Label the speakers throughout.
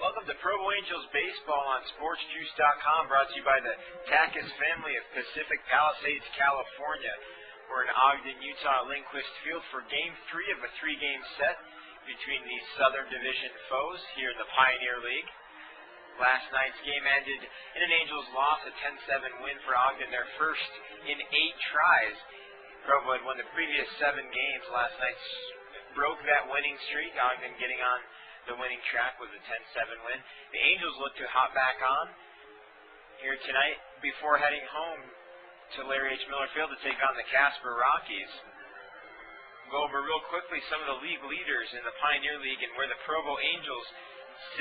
Speaker 1: Welcome to Provo Angels Baseball on SportsJuice.com, brought to you by the Takacs family of Pacific Palisades, California. We're in Ogden, Utah, at Lindquist Field for Game 3 of a 3-game set between the Southern Division foes here in the Pioneer League. Last night's game ended in an Angels loss, a 10-7 win for Ogden, their first in 8 tries. Provo had won the previous 7 games. Last night broke that winning streak. Ogden getting on the winning track with a 10-7 win. The Angels look to hop back on here tonight before heading home to Larry H. Miller Field to take on the Casper Rockies. We'll go over real quickly some of the league leaders in the Pioneer League and where the Provo Angels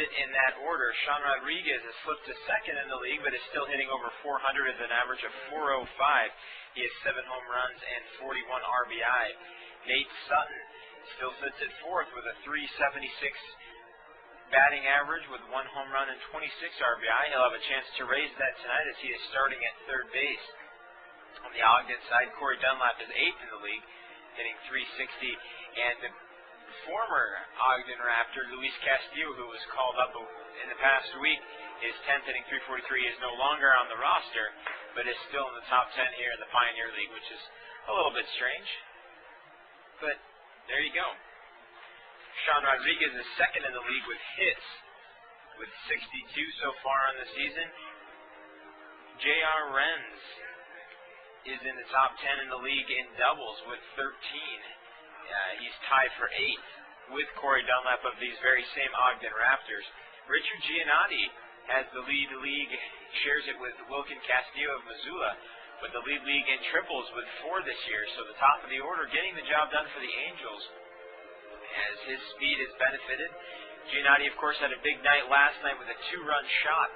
Speaker 1: sit in that order. Sean Rodriguez has slipped to second in the league, but is still hitting over 400 with an average of 405. He has 7 home runs and 41 RBI. Nate Sutton still sits at fourth with a 376 batting average with 1 home run and 26 RBI. He'll have a chance to raise that tonight as he is starting at third base. On the Ogden side, Corey Dunlap is 8th in the league, hitting 360. And the former Ogden Raptor, Luis Castillo, who was called up in the past week, is 10th, hitting 343. He is no longer on the roster, but is still in the top 10 here in the Pioneer League, which is a little bit strange. But there you go. Sean Rodriguez is second in the league with hits, with 62 so far on the season. J.R. Renz is in the top 10 in the league in doubles with 13. He's tied for 8th with Corey Dunlap of these very same Ogden Raptors. Richard Giannotti has the lead league, shares it with Wilkin Castillo of Missoula, with the lead league in triples with 4 this year. So the top of the order getting the job done for the Angels as his speed has benefited. Giannotti, of course, had a big night last night with a 2-run shot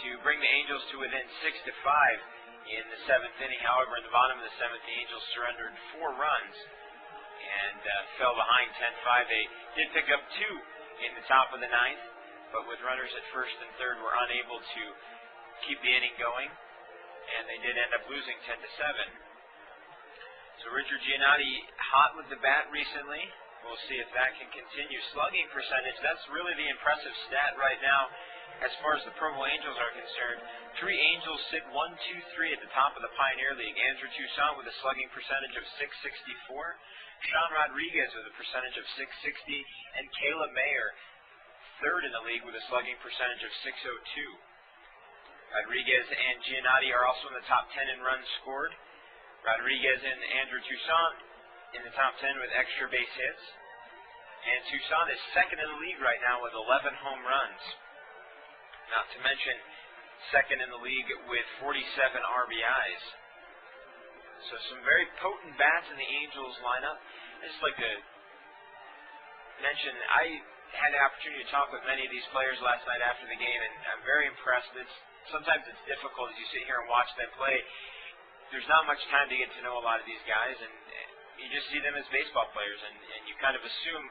Speaker 1: to bring the Angels to within 6-5 in the 7th inning. However, in the bottom of the 7th, the Angels surrendered 4 runs and fell behind 10-5. They did pick up 2 in the top of the 9th, but with runners at first and third were unable to keep the inning going, and they did end up losing 10-7. So Richard Giannotti hot with the bat recently. We'll see if that can continue. Slugging percentage, that's really the impressive stat right now as far as the Provo Angels are concerned. 3 Angels sit 1, 2, 3 at the top of the Pioneer League. Andrew Toussaint with a slugging percentage of .664. Sean Rodriguez with a percentage of .660. And Kayla Mayer, third in the league with a slugging percentage of .602. Rodriguez and Giannotti are also in the top 10 in runs scored. Rodriguez and Andrew Toussaint in the top 10 with extra base hits. And Toussaint is second in the league right now with 11 home runs. Not to mention second in the league with 47 RBIs. So some very potent bats in the Angels lineup. I'd just like to mention, I had the opportunity to talk with many of these players last night after the game, and I'm very impressed. Sometimes it's difficult as you sit here and watch them play. There's not much time to get to know a lot of these guys, and you just see them as baseball players, and you kind of assume,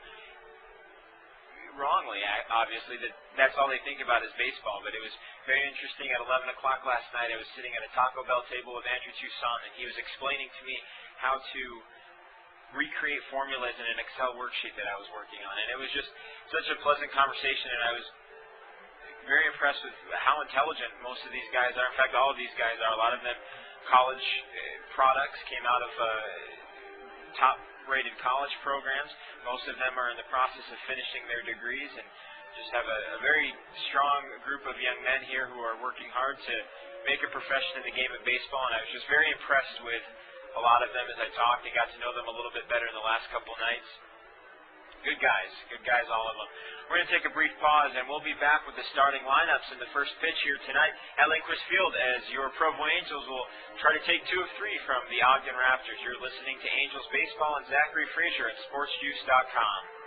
Speaker 1: wrongly, obviously, that's all they think about is baseball. But it was very interesting. At 11 o'clock last night, I was sitting at a Taco Bell table with Andrew Toussaint, and he was explaining to me how to recreate formulas in an Excel worksheet that I was working on. And it was just such a pleasant conversation, and I was very impressed with how intelligent most of these guys are. In fact, all of these guys are. A lot of them college products, came out of top-rated college programs. Most of them are in the process of finishing their degrees, and just have a very strong group of young men here who are working hard to make a profession in the game of baseball. And I was just very impressed with a lot of them as I talked and got to know them a little bit better in the last couple nights. Good guys, all of them. We're going to take a brief pause, and we'll be back with the starting lineups in the first pitch here tonight at Lindquist Field as your Provo Angels will try to take 2 of 3 from the Ogden Raptors. You're listening to Angels Baseball and Zachary Frazier at SportsJuice.com.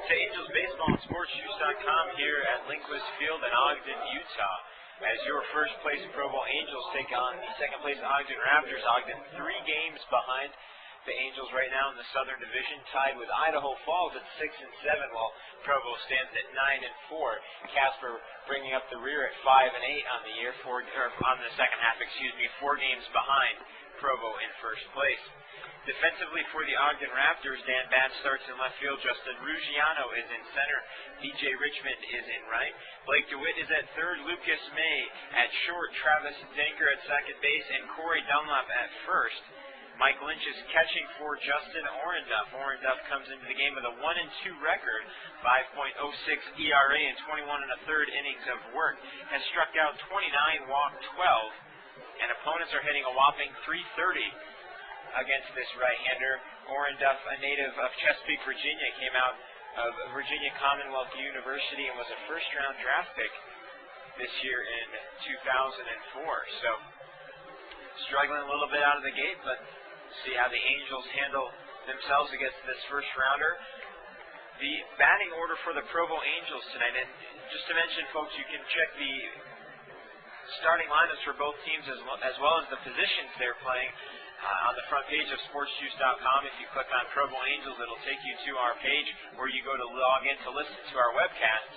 Speaker 1: to Angels Baseball on SportsJuice.com here at Lindquist Field in Ogden, Utah. As your first place Provo Angels take on the second place Ogden Raptors. Ogden 3 games behind the Angels right now in the Southern Division, tied with Idaho Falls at 6-7, while Provo stands at 9-4. Casper bringing up the rear at 5-8 on the year, on the second half, 4 games behind Provo in first place. Defensively for the Ogden Raptors, Dan Batt starts in left field. Justin Ruggiano is in center. DJ Richmond is in right. Blake DeWitt is at third. Lucas May at short. Travis Denker at second base. And Corey Dunlap at first. Mike Lynch is catching for Justin Orenduff. Orenduff comes into the game with a 1-2 record, 5.06 ERA in 21 1/3 innings of work. Has struck out 29, walked 12, and opponents are hitting a whopping .330 against this right-hander. Orenduff, a native of Chesapeake, Virginia, came out of Virginia Commonwealth University and was a first-round draft pick this year in 2004. So, struggling a little bit out of the gate, but see how the Angels handle themselves against this first-rounder. The batting order for the Provo Angels tonight, and just to mention, folks, you can check the starting lineups for both teams as well as the positions they're playing on the front page of SportsJuice.com. If you click on Provo Angels, it'll take you to our page where you go to log in to listen to our webcast,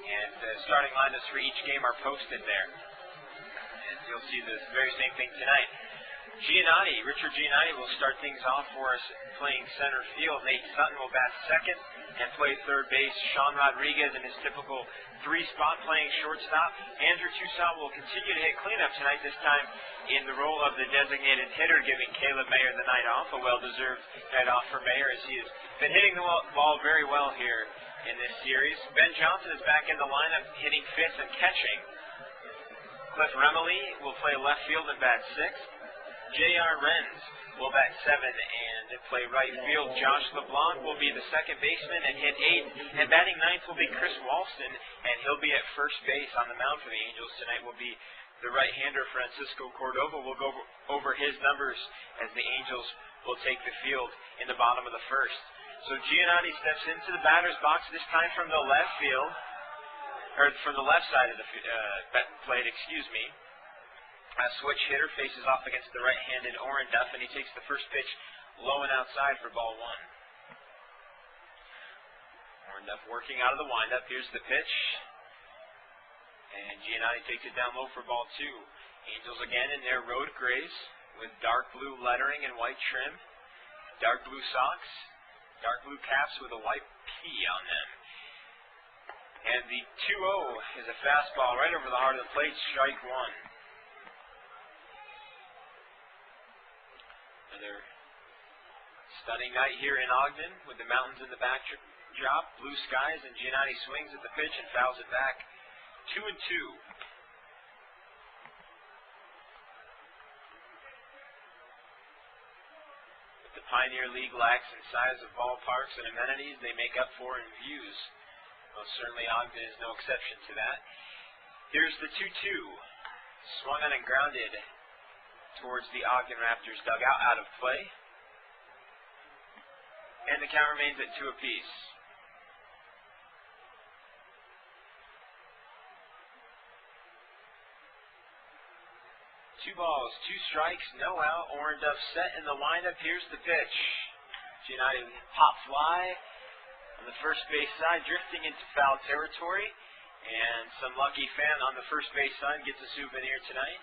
Speaker 1: and the starting lineups for each game are posted there. And you'll see the very same thing tonight. Richard Giannotti will start things off for us playing center field. Nate Sutton will bat second and play third base. Sean Rodriguez in his typical 3-spot playing shortstop. Andrew Toussaint will continue to hit cleanup tonight, this time in the role of the designated hitter, giving Caleb Mayer the night off, a well-deserved night off for Mayer as he has been hitting the ball very well here in this series. Ben Johnson is back in the lineup, hitting fifth and catching. Cliff Remily will play left field and bat sixth. J.R. Renz will bat 7 and play right field. Josh LeBlanc will be the second baseman and hit 8. And batting ninth will be Chris Walston, and he'll be at first base. On the mound for the Angels tonight will be the right-hander Francisco Cordova. We'll go over his numbers as the Angels will take the field in the bottom of the first. So Giannotti steps into the batter's box, this time from the left field, or from the left side of the plate, A switch hitter faces off against the right-handed Orenduff, and he takes the first pitch low and outside for ball 1. Orenduff working out of the windup. Here's the pitch. And Giannotti takes it down low for ball 2. Angels again in their road grays with dark blue lettering and white trim. Dark blue socks. Dark blue caps with a white P on them. And the 2-0 is a fastball right over the heart of the plate. Strike 1. Another stunning night here in Ogden with the mountains in the backdrop, blue skies, and Giannotti swings at the pitch and fouls it back. 2-2. What the Pioneer League lacks in size of ballparks and amenities, they make up for in views. Most certainly Ogden is no exception to that. Here's the 2-2. Swung on and grounded towards the Ogden Raptors dugout, out of play. And the count remains at 2 apiece. Two balls, 2 strikes, no out. Orenduff set in the lineup. Here's the pitch. Giannotti pop fly on the first base side, drifting into foul territory. And some lucky fan on the first base side gets a souvenir tonight.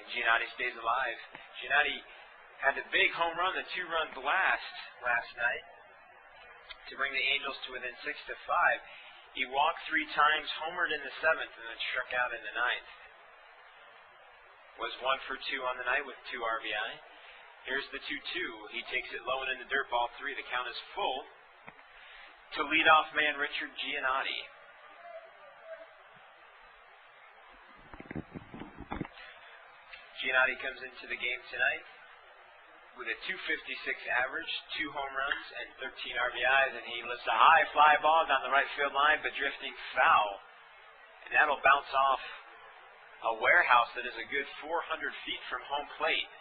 Speaker 1: Giannotti stays alive. Giannotti had a big home run, the 2-run blast last night to bring the Angels to within 6-5. He walked 3 times, homered in the 7th, and then struck out in the 9th. Was 1 for 2 on the night with 2 RBI. Here's the 2-2. He takes it low and in the dirt, ball 3. The count is full to leadoff man Richard Giannotti. Giannotti comes into the game tonight with a .256 average, 2 home runs, and 13 RBIs, and he lifts a high fly ball down the right field line, but drifting foul. And that'll bounce off a warehouse that is a good 400 feet from home plate.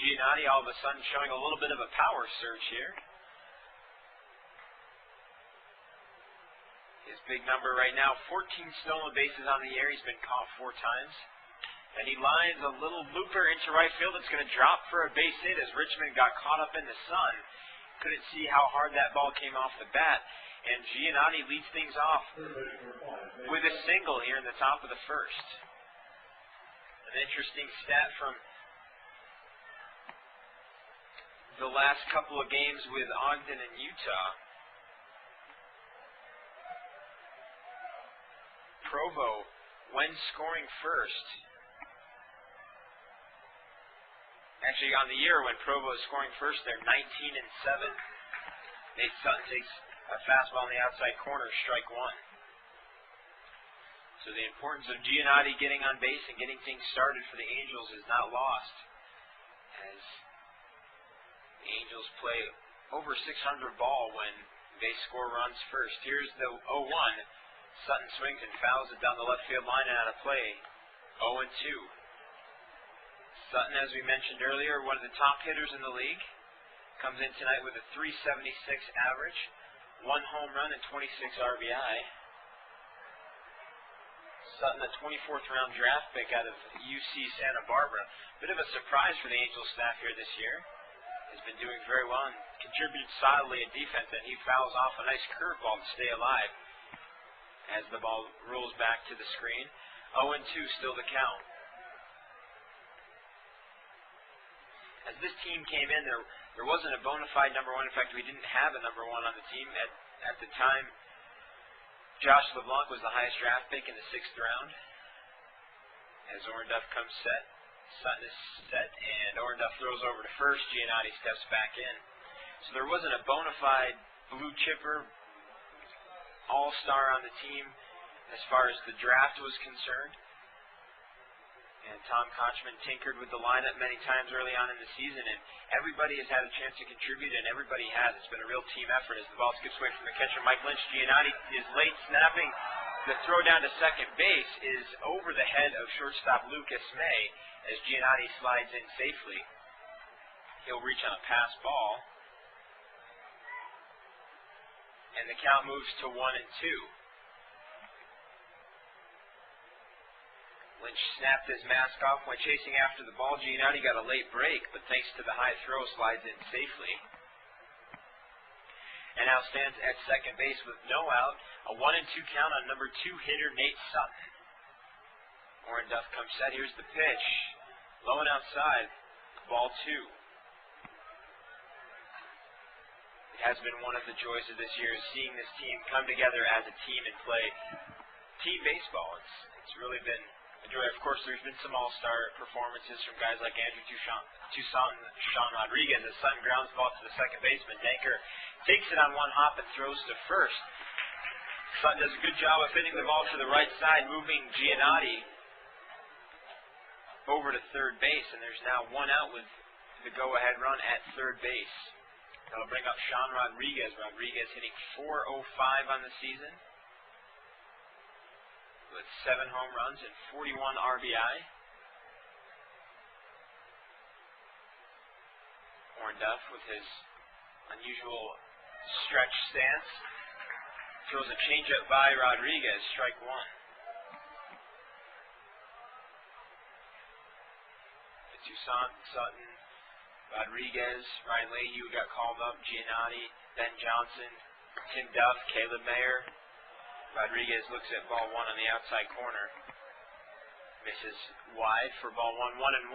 Speaker 1: Giannotti Giannotti all of a sudden showing a little bit of a power surge here. His big number right now, 14 stolen bases on the year. He's been caught 4 times. And he lines a little looper into right field. It's going to drop for a base hit as Richmond got caught up in the sun. Couldn't see how hard that ball came off the bat. And Giannotti leads things off with a single here in the top of the first. An interesting stat from the last couple of games with Ogden and Utah. Provo, when scoring first, actually on the year when Provo is scoring first, they're 19-7. Nate Sutton takes a fastball in the outside corner, strike 1. So the importance of Giannotti getting on base and getting things started for the Angels is not lost, as the Angels play over 600 ball when they score runs first. Here's the 0-1. Sutton swings and fouls it down the left field line and out of play. 0-2. Sutton, as we mentioned earlier, one of the top hitters in the league. Comes in tonight with a .376 average, 1 home run and 26 RBI. Sutton, a 24th round draft pick out of UC Santa Barbara. Bit of a surprise for the Angels staff here this year. Has been doing very well and contributed solidly in defense, and he fouls off a nice curveball to stay alive as the ball rolls back to the screen. 0-2 still the count. As this team came in, there wasn't a bona fide number 1. In fact, we didn't have a number 1 on the team. At the time, Josh LeBlanc was the highest draft pick in the 6th round. As Orndorff comes set, Sutton is set, and Orndorff throws over to first. Giannotti steps back in. So there wasn't a bona fide blue chipper all-star on the team as far as the draft was concerned. And Tom Kochman tinkered with the lineup many times early on in the season, and everybody has had a chance to contribute, and everybody has. It's been a real team effort as the ball skips away from the catcher, Mike Lynch. Giannotti is late snapping. The throw down to second base is over the head of shortstop Lucas May as Giannotti slides in safely. He'll reach on a pass ball. And the count moves to 1-2. Lynch snapped his mask off when chasing after the ball. Giannotti got a late break, but thanks to the high throw, slides in safely. And now stands at second base with no out. A 1-2 count on number 2 hitter Nate Sutton. Orndorff comes set. Here's the pitch. Low and outside. Ball 2. It has been one of the joys of this year, seeing this team come together as a team and play team baseball. It's really been a joy. Of course, there's been some all-star performances from guys like Andrew Toussaint and Sean Rodriguez as Sutton grounds the ball to the second baseman. Denker takes it on one hop and throws to first. Sutton does a good job of hitting the ball to the right side, moving Giannotti over to third base, and there's now 1 out with the go-ahead run at third base. That'll bring up Sean Rodriguez. Rodriguez hitting .405 on the season with 7 home runs and 41 RBI. Orndorff with his unusual stretch stance throws a changeup by Rodriguez, strike 1. Toussaint, Sutton, Rodriguez, Ryan Leahy got called up, Giannotti, Ben Johnson, Tim Duff, Caleb Mayer. Rodriguez looks at ball 1 on the outside corner. Misses wide for ball 1, 1-1.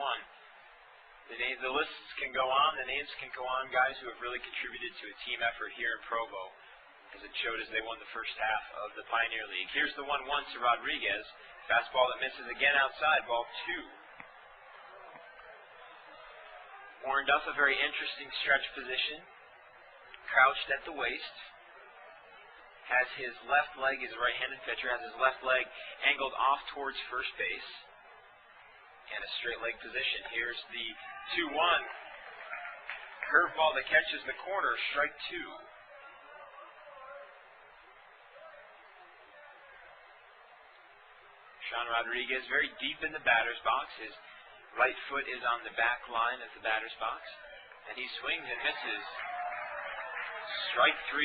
Speaker 1: The lists can go on, the names can go on, guys who have really contributed to a team effort here in Provo, as it showed as they won the first half of the Pioneer League. Here's the 1-1 to Rodriguez. Fastball that misses again outside, ball 2. Orndorff, a very interesting stretch position. Crouched at the waist. Has his left leg, he's a right-handed pitcher, has his left leg angled off towards first base. And a straight leg position. Here's the 2-1. Curveball that catches the corner, strike 2. Sean Rodriguez very deep in the batter's box. His Right foot is on the back line of the batter's box. And he swings and misses. Strike 3.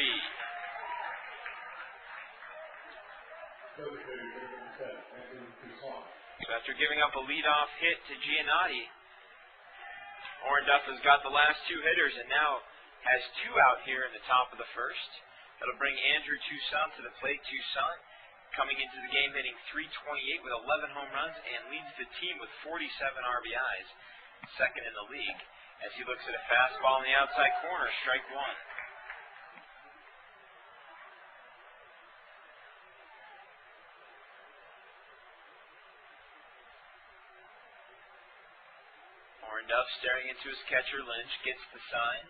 Speaker 1: So after giving up a leadoff hit to Giannotti, Orndorff has got the last 2 hitters and now has 2 out here in the top of the first. That'll bring Andrew Toussaint to the plate. Toussaint coming into the game hitting .328 with 11 home runs and leads the team with 47 RBIs, second in the league, as he looks at a fastball in the outside corner, strike 1. Orndorff staring into his catcher. Lynch gets the sign.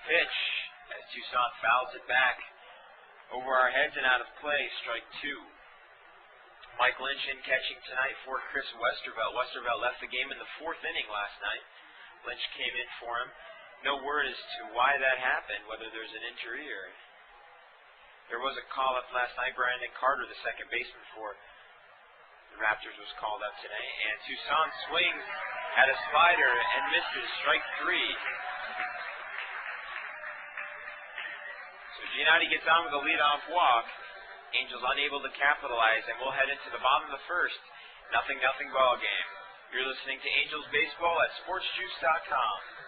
Speaker 1: Pitch as Toussaint fouls it back over our heads and out of play, strike 2. Mike Lynch in catching tonight for Chris Westervelt. Westervelt left the game in the 4th inning last night. Lynch came in for him. No word as to why that happened, whether there's an injury or... There was a call-up last night. Brandon Carter, the second baseman for the Raptors, was called up today. And Toussaint swings at a slider and misses, strike 3. So Giannotti gets on with a leadoff walk. Angels unable to capitalize, and we'll head into the bottom of the first. 0-0 ball game. You're listening to Angels Baseball at SportsJuice.com.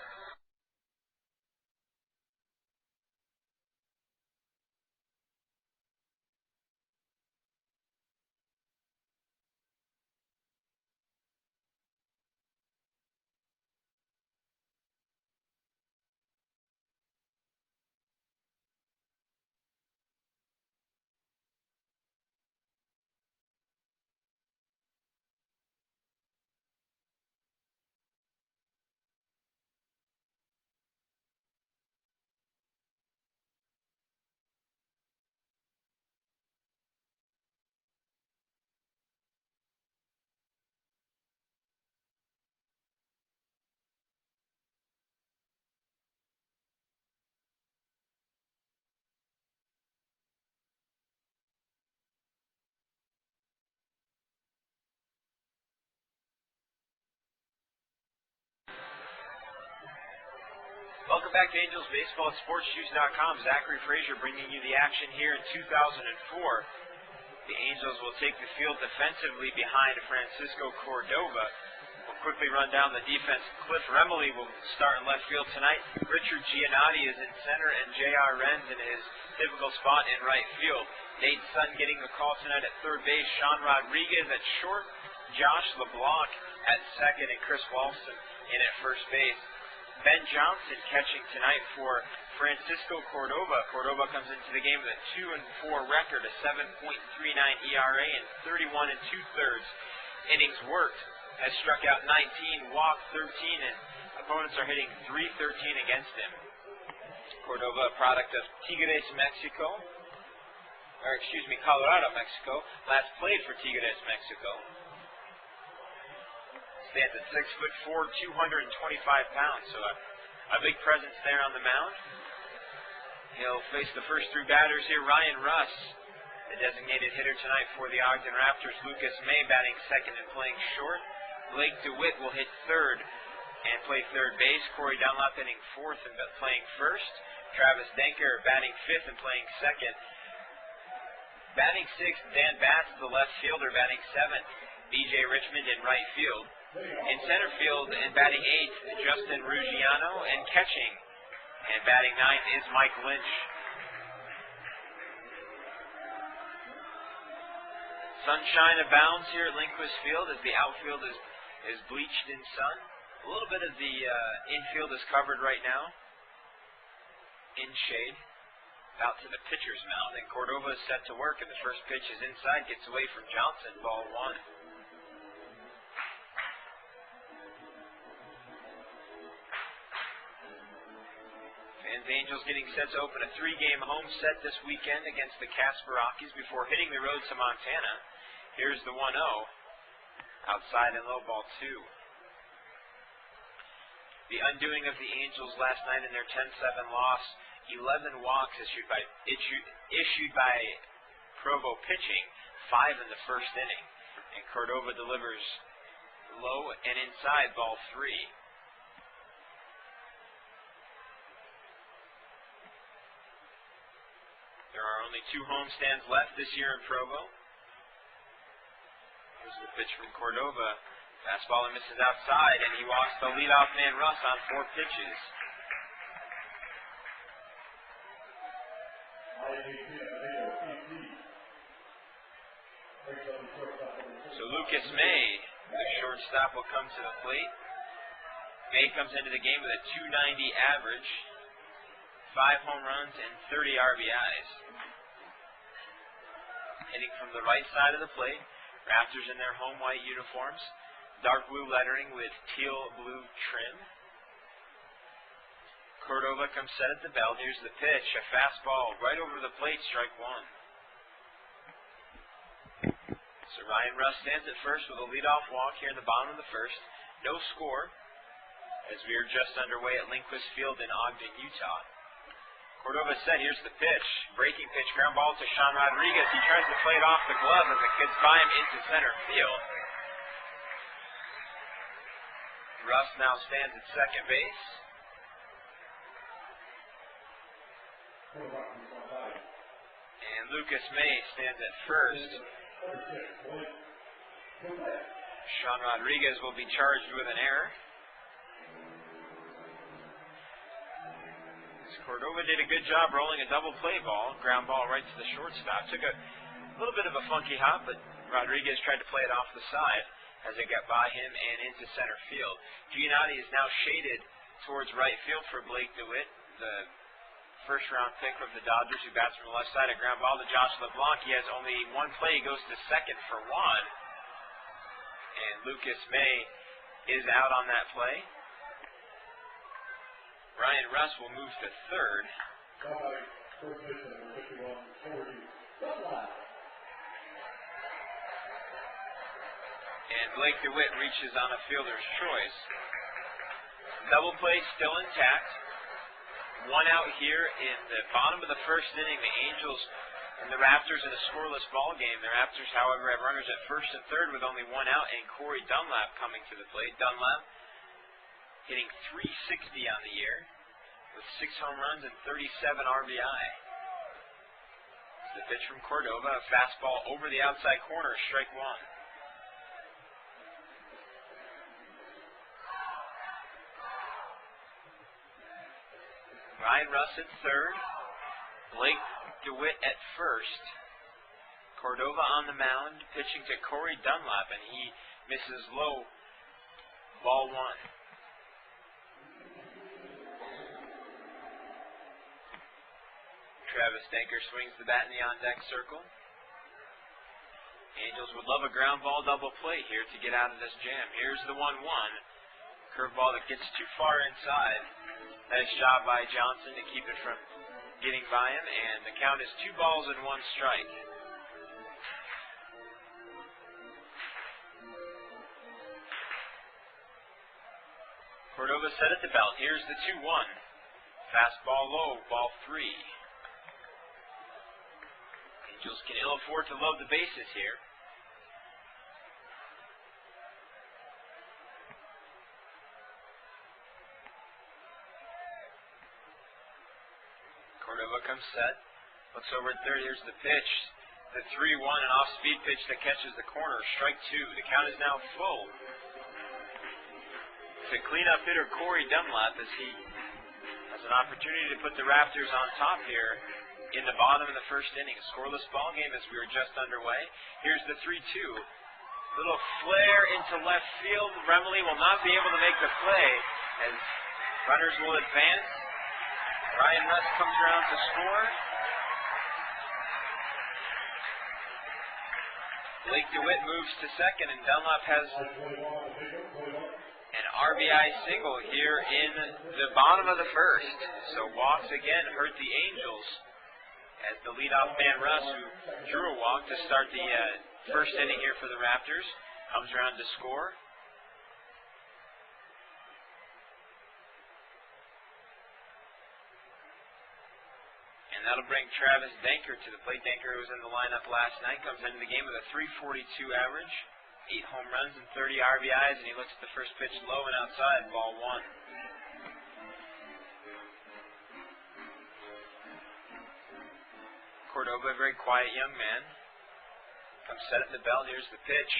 Speaker 1: Welcome back to Angels Baseball at SportsJuice.com. Zachary Frazier bringing you the action here in 2004. The Angels will take the field defensively behind Francisco Cordova. We'll quickly run down the defense. Cliff Remley will start in left field tonight. Richard Giannotti is in center, and J.R. Renz in his typical spot in right field. Nate Sutton getting the call tonight at third base. Sean Rodriguez at short. Josh LeBlanc at second, and Chris Walston in at first base. Ben Johnson catching tonight for Francisco Cordova. Cordova comes into the game with a 2-4 record, a 7.39 ERA, and 31 2/3 innings worked. Has struck out 19, walked 13, and opponents are hitting .313 against him. Cordova, a product of Tigres, Colorado, Mexico. Last played for Tigres, Mexico. Stands at 6'4", 225 pounds, so a big presence there on the mound. He'll face the first 3 batters here. Ryan Russ, the designated hitter tonight for the Ogden Raptors. Lucas May batting second and playing short. Blake DeWitt will hit third and play third base. Corey Dunlap hitting fourth and playing first. Travis Denker batting fifth and playing second. Batting sixth, Dan Batts, the left fielder, batting seventh. B.J. Richmond in right field. In center field and batting eighth, Justin Ruggiano, and catching and batting ninth is Mike Lynch. Sunshine abounds here at Lindquist Field as the outfield is bleached in sun. A little bit of the infield is covered right now in shade. Out to the pitcher's mound, and Cordova is set to work, and the first pitch is inside, gets away from Johnson, ball 1. Angels getting set to open a 3-game home set this weekend against the Casper Rockies before hitting the road to Montana. Here's the 1-0. Outside and low, ball 2. The undoing of the Angels last night in their 10-7 loss. 11 walks issued by Provo pitching, 5 in the first inning. And Cordova delivers low and inside, ball 3. There are only 2 homestands left this year in Provo. Here's the pitch from Cordova. Fastball and misses outside, and he walks the leadoff man Russ on 4 pitches. So Lucas May, the shortstop, will come to the plate. May comes into the game with a .290 average, 5 home runs, and 30 RBIs. Hitting from the right side of the plate, Raptors in their home white uniforms, dark blue lettering with teal blue trim. Cordova comes set at the belt. Here's the pitch, a fastball right over the plate, strike 1. So Ryan Russ stands at first with a leadoff walk here in the bottom of the first. No score as we are just underway at Lindquist Field in Ogden, Utah. Cordova set. Here's the pitch. Breaking pitch, ground ball to Sean Rodriguez. He tries to play it off the glove as it gets by him into center field. Russ now stands at second base. And Lucas May stands at first. Sean Rodriguez will be charged with an error. Cordova did a good job rolling a double play ball, ground ball right to the shortstop. Took a little bit of a funky hop, but Rodriguez tried to play it off the side as it got by him and into center field. Giannotti is now shaded towards right field for Blake DeWitt, the first-round pick of the Dodgers, who bats from the left side. A ground ball to Josh LeBlanc. He has only 1 play. He goes to second for 1. And Lucas May is out on that play. Ryan Russ will move to third. And Blake DeWitt reaches on a fielder's choice. Double play still intact. 1 out here in the bottom of the first inning. The Angels and the Raptors in a scoreless ball game. The Raptors, however, have runners at first and third with only 1 out, and Corey Dunlap coming to the plate. Dunlap hitting .360 on the year with 6 home runs and 37 RBI. The pitch from Cordova, a fastball over the outside corner, strike 1. Ryan Russ at third, Blake DeWitt at first. Cordova on the mound, pitching to Corey Dunlap, and he misses low, ball 1. Travis Denker swings the bat in the on-deck circle. Angels would love a ground ball double play here to get out of this jam. Here's the 1-1. Curveball that gets too far inside. Nice job by Johnson to keep it from getting by him, and the count is 2 balls and 1 strike. Cordova set at the belt. Here's the 2-1. Fastball low, ball 3. Angels can ill afford to load the bases here. Cordova comes set. Looks over at third. Here's the pitch. The 3-1, an off-speed pitch that catches the corner. Strike 2. The count is now full to cleanup hitter Corey Dunlap as he has an opportunity to put the Raptors on top here in the bottom of the first inning. A scoreless ball game as we were just underway. Here's the 3-2. Little flare into left field. Remley will not be able to make the play as runners will advance. Ryan Russ comes around to score. Blake DeWitt moves to second, and Dunlap has an RBI single here in the bottom of the first. So walks again hurt the Angels as the leadoff man Russ, who drew a walk to start the first inning here for the Raptors, comes around to score. And that'll bring Travis Denker to the plate. Denker, who was in the lineup last night, comes into the game with a .342 average, 8 home runs and 30 RBIs, and he looks at the first pitch low and outside, ball 1. Cordova, a very quiet young man. Comes set at the belt. Here's the pitch.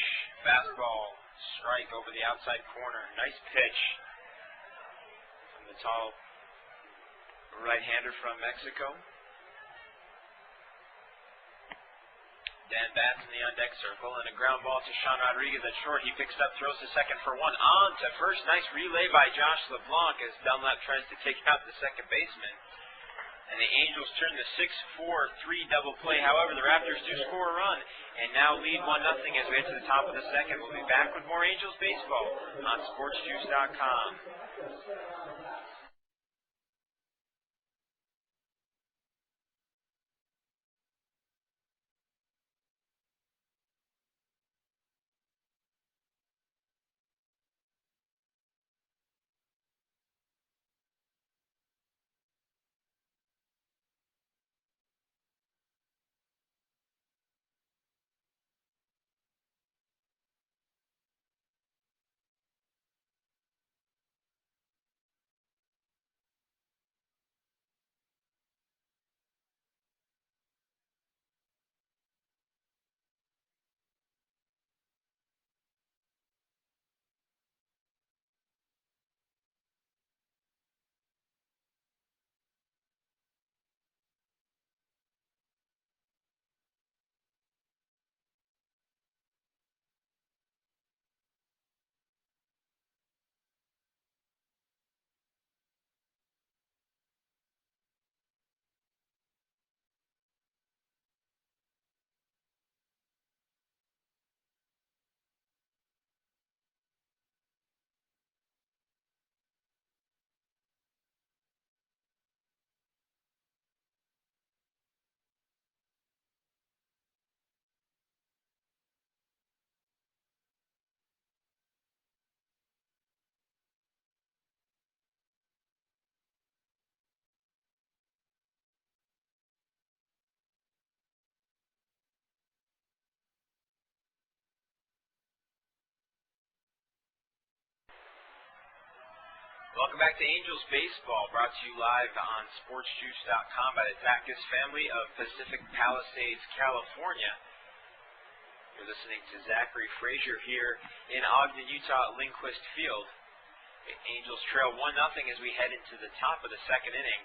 Speaker 1: Fastball, strike over the outside corner. Nice pitch from the tall right-hander from Mexico. Dan bats in the on-deck circle, and a ground ball to Sean Rodriguez at short. He picks it up, throws to second for 1. On to first. Nice relay by Josh LeBlanc as Dunlap tries to take out the second baseman. And the Angels turn the 6-4-3 double play. However, the Raptors do score a run and now lead 1-0 as we get to the top of the second. We'll be back with more Angels baseball on SportsJuice.com. Welcome back to Angels Baseball, brought to you live on SportsJuice.com by the Tackus family of Pacific Palisades, California. You're listening to Zachary Frazier here in Ogden, Utah at Lindquist Field. The Angels trail 1-0 as we head into the top of the second inning.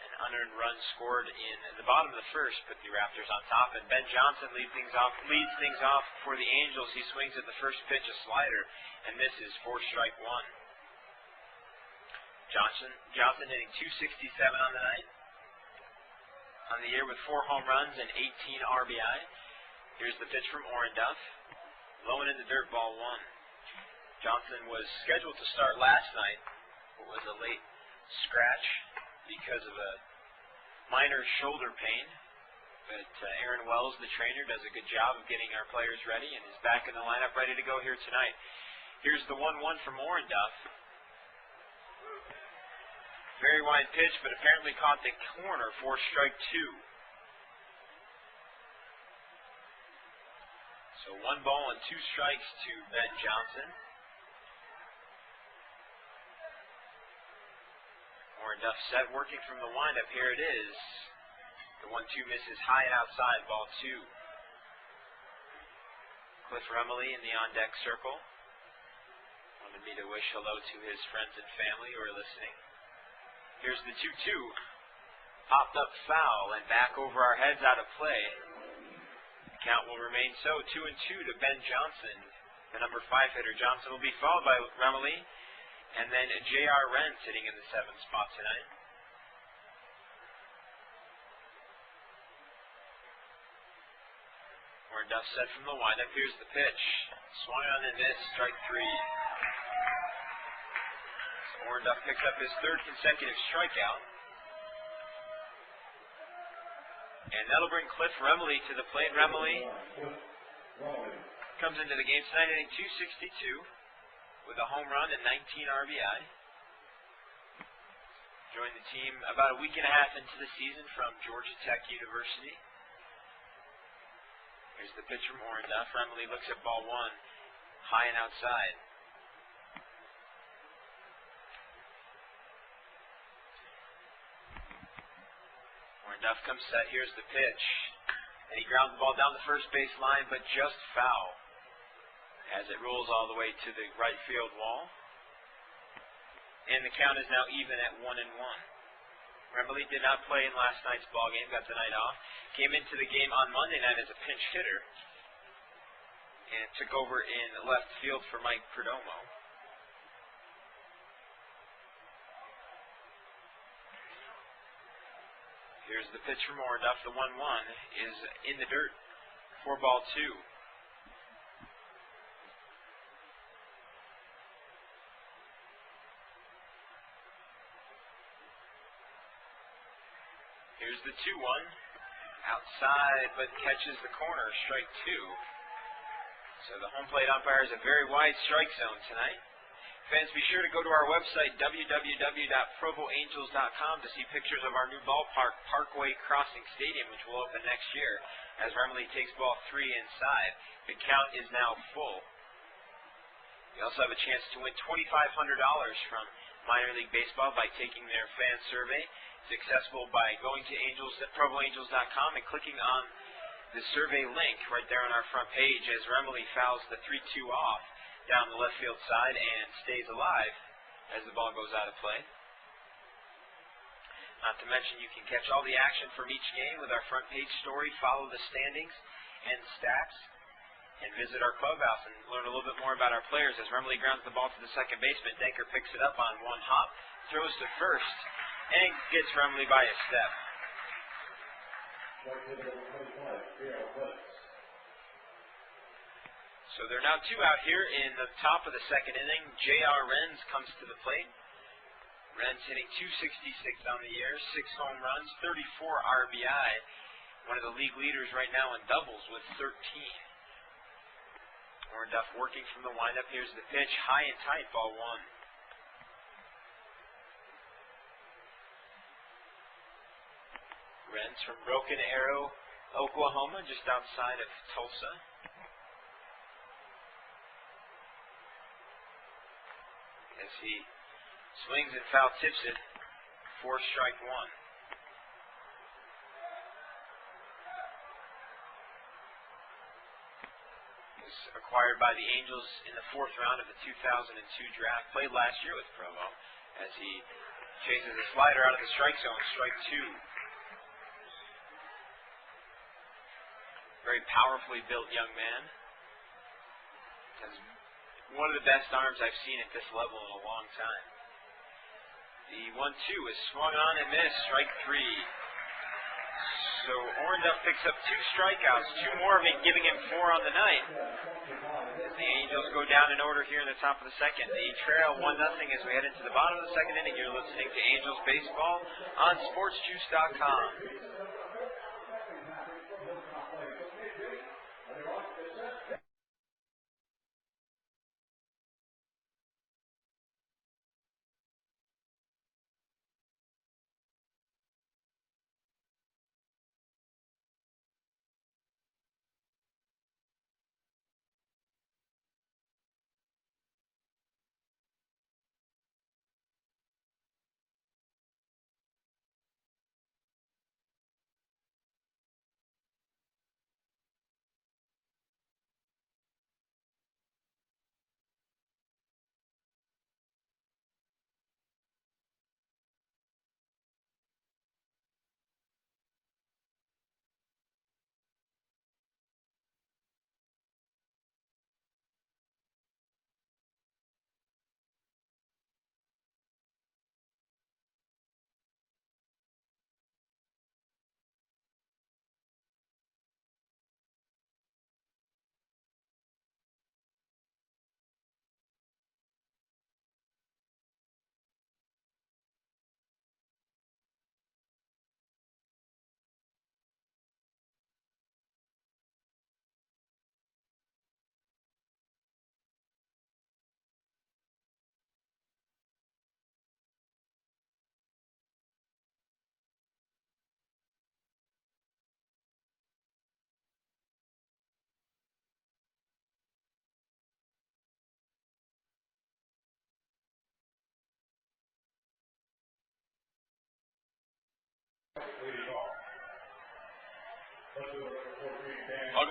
Speaker 1: An unearned run scored in the bottom of the first put the Raptors on top, and Ben Johnson leads things off for the Angels. He swings at the first pitch, a slider, and misses for strike 1. Johnson hitting .267 on the night. On the year with 4 home runs and 18 RBI. Here's the pitch from Orenduff. Low and in the dirt, ball 1. Johnson was scheduled to start last night, but was a late scratch because of a minor shoulder pain. But Aaron Wells, the trainer, does a good job of getting our players ready and is back in the lineup ready to go here tonight. Here's the 1-1 from Orenduff. Very wide pitch, but apparently caught the corner for strike 2. So 1 ball and 2 strikes to Ben Johnson. Orenduff set, working from the windup. Here it is. The 1-2 misses high and outside, ball 2. Cliff Remley in the on-deck circle. Wanted me to wish hello to his friends and family who are listening. Here's the 2-2. Popped up foul and back over our heads, out of play. The count will remain so. 2-2 to Ben Johnson, the number 5 hitter. Johnson will be followed by Remley, and then J.R. Wren sitting in the 7th spot tonight. Orenduff set from the windup. Here's the pitch. Swung on and missed. Strike 3. Orenduff picks up his 3rd consecutive strikeout. And that'll bring Cliff Remley to the plate. Remley comes into the game tonight hitting .262 with a home run and 19 RBI. Joined the team about a week and a half into the season from Georgia Tech University. Here's the pitch from Orndorff. Remley looks at ball one, high and outside. Orndorff comes set. Here's the pitch. And he grounds the ball down the first base line, but just foul as it rolls all the way to the right field wall. And the count is now even at 1-1. Remley did not play in last night's ball game, got the night off. Came into the game on Monday night as a pinch hitter and took over in left field for Mike Perdomo. Here's the pitch from Orndorff. The 1-1 is in the dirt. 4-2. Here's the 2-1. Outside, but catches the corner. Strike two. So the home plate umpire has a very wide strike zone tonight. Fans, be sure to go to our website, www.provoangels.com, to see pictures of our new ballpark, Parkway Crossing Stadium, which will open next year, as Remley takes ball three inside. The count is now full. You also have a chance to win $2,500 from Minor League Baseball by taking their fan survey. It's accessible by going to provoangels.com and clicking on the survey link right there on our front page as Remley fouls the 3-2 off down the left field side and stays alive as the ball goes out of play. Not to mention you can catch all the action from each game with our front page story, follow the standings and stats, and visit our clubhouse and learn a little bit more about our players. As Remley grounds the ball to the second baseman, Denker picks it up on one hop, throws to first, and gets Remley by a step. So they're now two out here in the top of the second inning. J.R. Renz comes to the plate. Renz hitting .266 on the year, 6 home runs, 34 RBI. One of the league leaders right now in doubles with 13. Orndorff working from the windup. Here's the pitch, high and tight, ball one. Renz from Broken Arrow, Oklahoma, just outside of Tulsa. As he swings and foul tips it for strike one. He was acquired by the Angels in the 4th round of the 2002 draft. Played last year with Provo as he chases a slider out of the strike zone. Strike two. Very powerfully built young man. Has one of the best arms I've seen at this level in a long time. The 1-2 is swung on and missed. Strike three. So Orndorff picks up 2 strikeouts, 2 more of it, giving him 4 on the night. As the Angels go down in order here in the top of the second. The trail 1-0 as we head into the bottom of the second inning. You're listening to Angels Baseball on SportsJuice.com. Welcome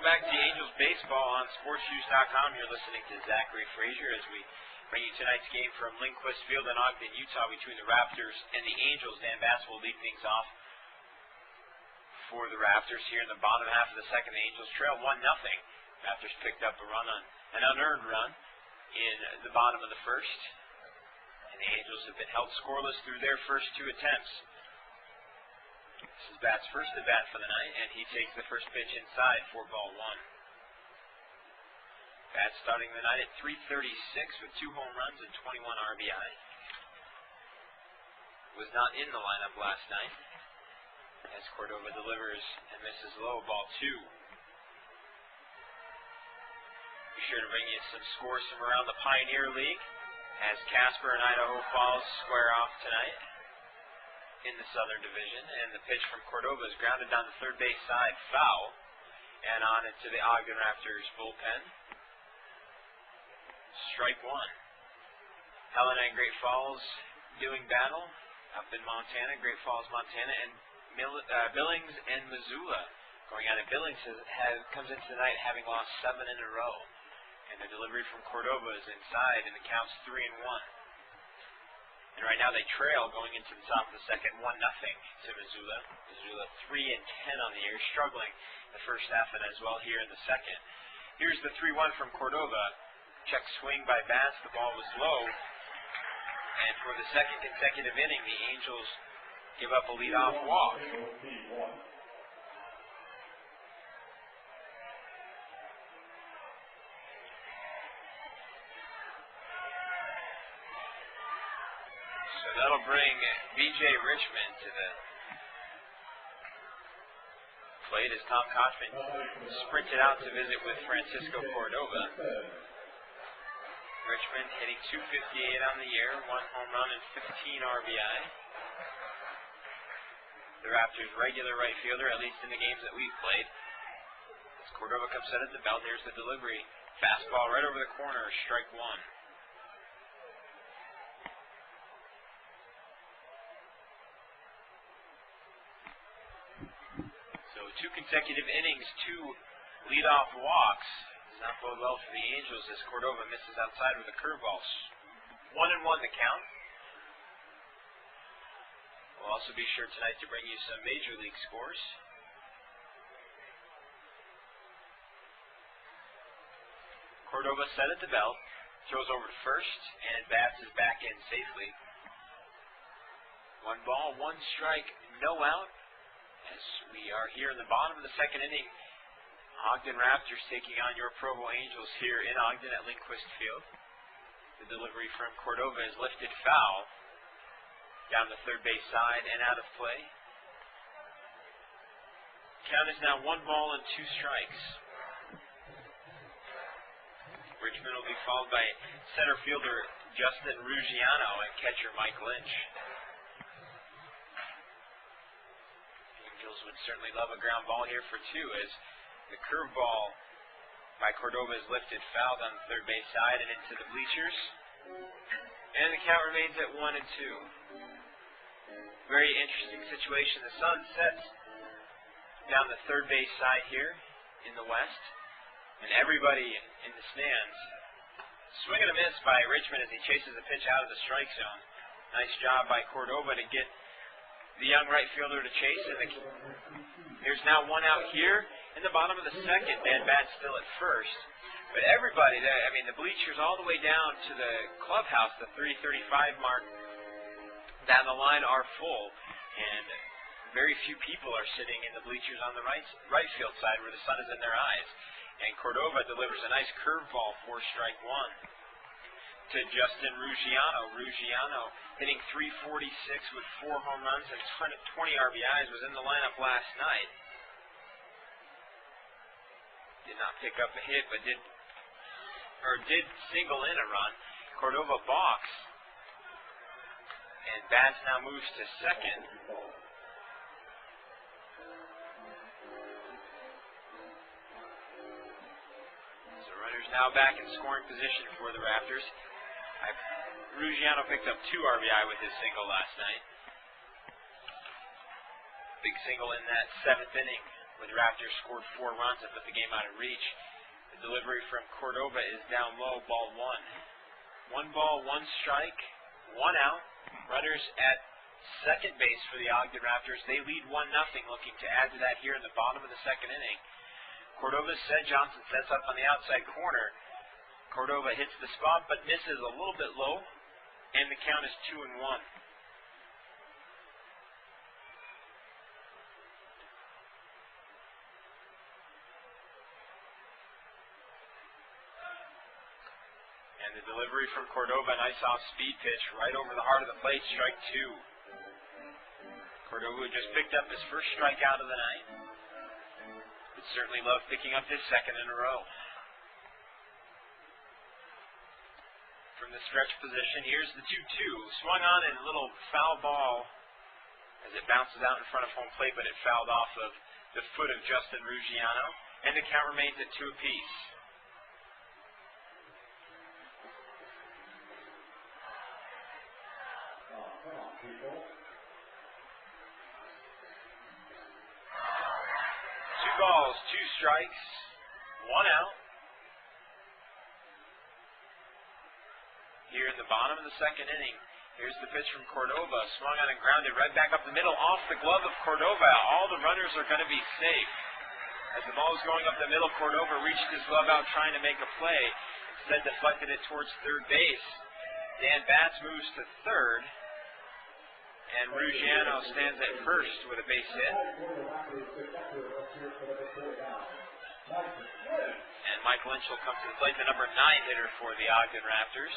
Speaker 1: back to Angels Baseball on SportsJuice.com. You're listening to Zachary Frazier as we bring you tonight's game from Lindquist Field in Ogden, Utah, between the Raptors and the Angels. Dan Bass will lead things off for the Raptors here in the bottom half of the second. The Angels trail 1-0. Raptors picked up an unearned run in the bottom of the first, and the Angels have been held scoreless through their first two attempts. This is Batt's first at bat for the night, and he takes the first pitch inside for ball one. Batt starting the night at .336 with 2 home runs and 21 RBI. Was not in the lineup last night as Cordova delivers and misses low, ball 2. Be sure to bring you some scores from around the Pioneer League as Casper and Idaho Falls square off tonight in the Southern Division, and the pitch from Cordova is grounded down the third base side, foul, and on into the Ogden Raptors bullpen. Strike one. Helena and Great Falls doing battle up in Montana, Great Falls, Montana, and Billings and Missoula going at it. Billings comes into the night having lost 7 in a row, and the delivery from Cordova is inside, and the count's 3-1. And right now they trail going into the top of the second, 1-0 to Missoula. Missoula 3-10 on the year, struggling the first half and as well here in the second. Here's the 3-1 from Cordova. Check swing by Bass. The ball was low. And for the second consecutive inning, the Angels give up a leadoff walk. That'll bring B.J. Richmond to the plate as Tom Kochman sprinted out to visit with Francisco Cordova. Richmond hitting .258 on the year, 1 home run and 15 RBI. The Raptors' regular right fielder, at least in the games that we've played. As Cordova comes set at the belt, here's the delivery. Fastball right over the corner, strike one. So 2 consecutive innings, 2 leadoff walks. Does not bode well for the Angels as Cordova misses outside with a curveball. 1-1 the count. We'll also be sure tonight to bring you some Major League scores. Cordova set at the belt, throws over to first, and bats is back in safely. 1 ball, 1 strike, no out. As we are here in the bottom of the second inning, Ogden Raptors taking on your Provo Angels here in Ogden at Lindquist Field. The delivery from Cordova is lifted foul down the third base side and out of play. Count is now 1 ball and 2 strikes. Richmond will be followed by center fielder Justin Ruggiano and catcher Mike Lynch. Would certainly love a ground ball here for 2 as the curveball by Cordova is lifted foul down the third base side and into the bleachers. And the count remains at 1-2. Very interesting situation. The sun sets down the third base side here in the west, and everybody in the stands. Swing and a miss by Richmond as he chases the pitch out of the strike zone. Nice job by Cordova to get the young right fielder to chase, and there's now 1 out here in the bottom of the second. Dan Batt's still at first, but everybody there, the bleachers all the way down to the clubhouse, the 3:35 mark down the line are full, and very few people are sitting in the bleachers on the right field side where the sun is in their eyes. And Cordova delivers a nice curveball for strike 1 to Justin Ruggiano. Ruggiano hitting .346 with 4 home runs and 20 RBIs, was in the lineup last night. Did not pick up a hit, but did single in a run. Cordova balks, and Bass now moves to second. So runners now back in scoring position for the Raptors. Ruggiano picked up 2 RBI with his single last night. Big single in that 7th inning where the Raptors scored 4 runs and put the game out of reach. The delivery from Cordova is down low, ball 1. 1 ball, 1 strike, 1 out. Runners at second base for the Ogden Raptors. They lead 1-0, looking to add to that here in the bottom of the 2nd inning. Cordova's set. Johnson sets up on the outside corner. Cordova hits the spot but misses a little bit low, and the count is 2-1. And the delivery from Cordova, nice off-speed pitch right over the heart of the plate, strike 2. Cordova just picked up his first strikeout of the night. Would certainly love picking up his 2nd in a row. From the stretch position, here's the 2-2. Swung on in a little foul ball as it bounces out in front of home plate, but it fouled off of the foot of Justin Ruggiano, and the count remains at 2 apiece. Balls, 2 strikes, 1 out. Here in the bottom of the 2nd inning, here's the pitch from Cordova. Swung on and grounded right back up the middle, off the glove of Cordova. All the runners are going to be safe. As the ball is going up the middle, Cordova reached his glove out trying to make a play. Instead deflected it towards third base. Dan Batts moves to third. And Ruggiano stands at first with a base hit. And Mike Lynch will come to the plate, the number 9 hitter for the Ogden Raptors.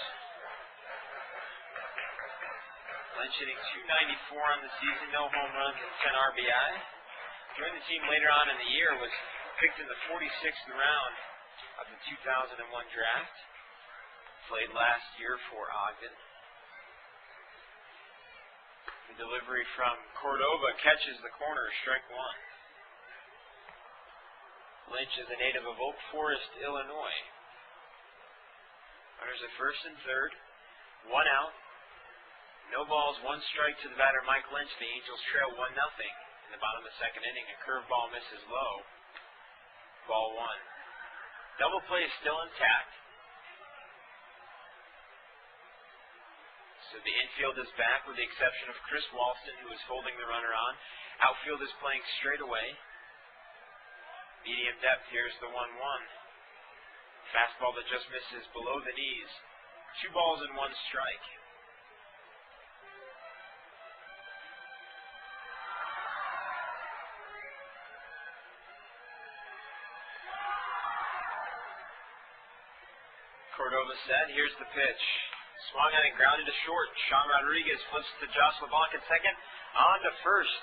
Speaker 1: Lynch hitting .294 on the season, no home runs and 10 RBI. Joined the team later on in the year, was picked in the 46th round of the 2001 draft. Played last year for Ogden. The delivery from Cordova catches the corner, strike 1. Lynch is a native of Oak Forest, Illinois. Runners at first and third, 1 out. No balls, 1 strike to the batter, Mike Lynch. The Angels trail 1-0 in the bottom of the 2nd inning. A curveball misses low. Ball 1. Double play is still intact. So the infield is back with the exception of Chris Walston, who is holding the runner on. Outfield is playing straight away. Medium depth, here's the 1-1. Fastball that just misses below the knees. 2 balls and 1 strike. Cordova set, here's the pitch. Swung on and grounded to short. Sean Rodriguez flips to Josh LeBlanc at second. On to first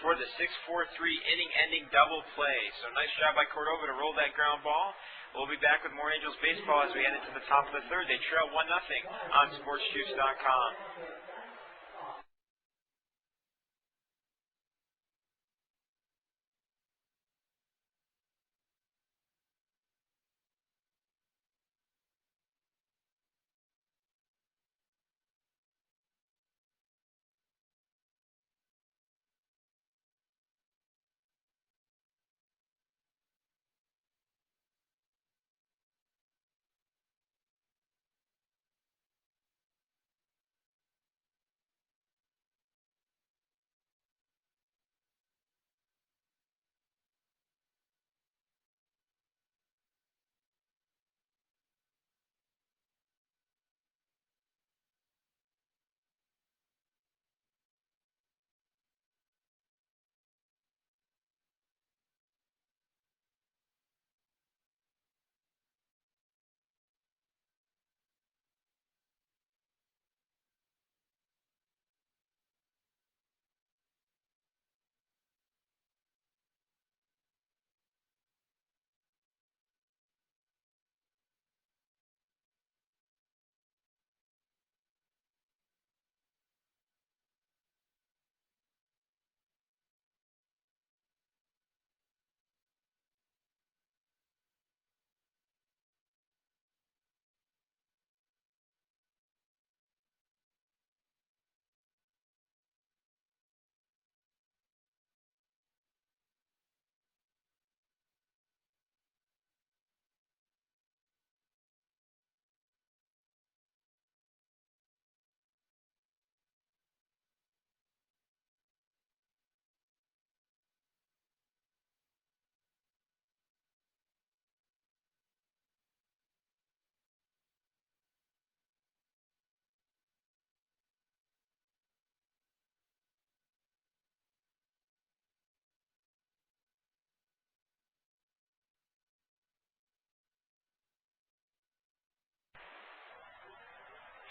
Speaker 1: for the 6-4-3 inning-ending double play. So nice job by Cordova to roll that ground ball. We'll be back with more Angels baseball as we head into the top of the 3rd. They trail 1-0 on SportsJuice.com.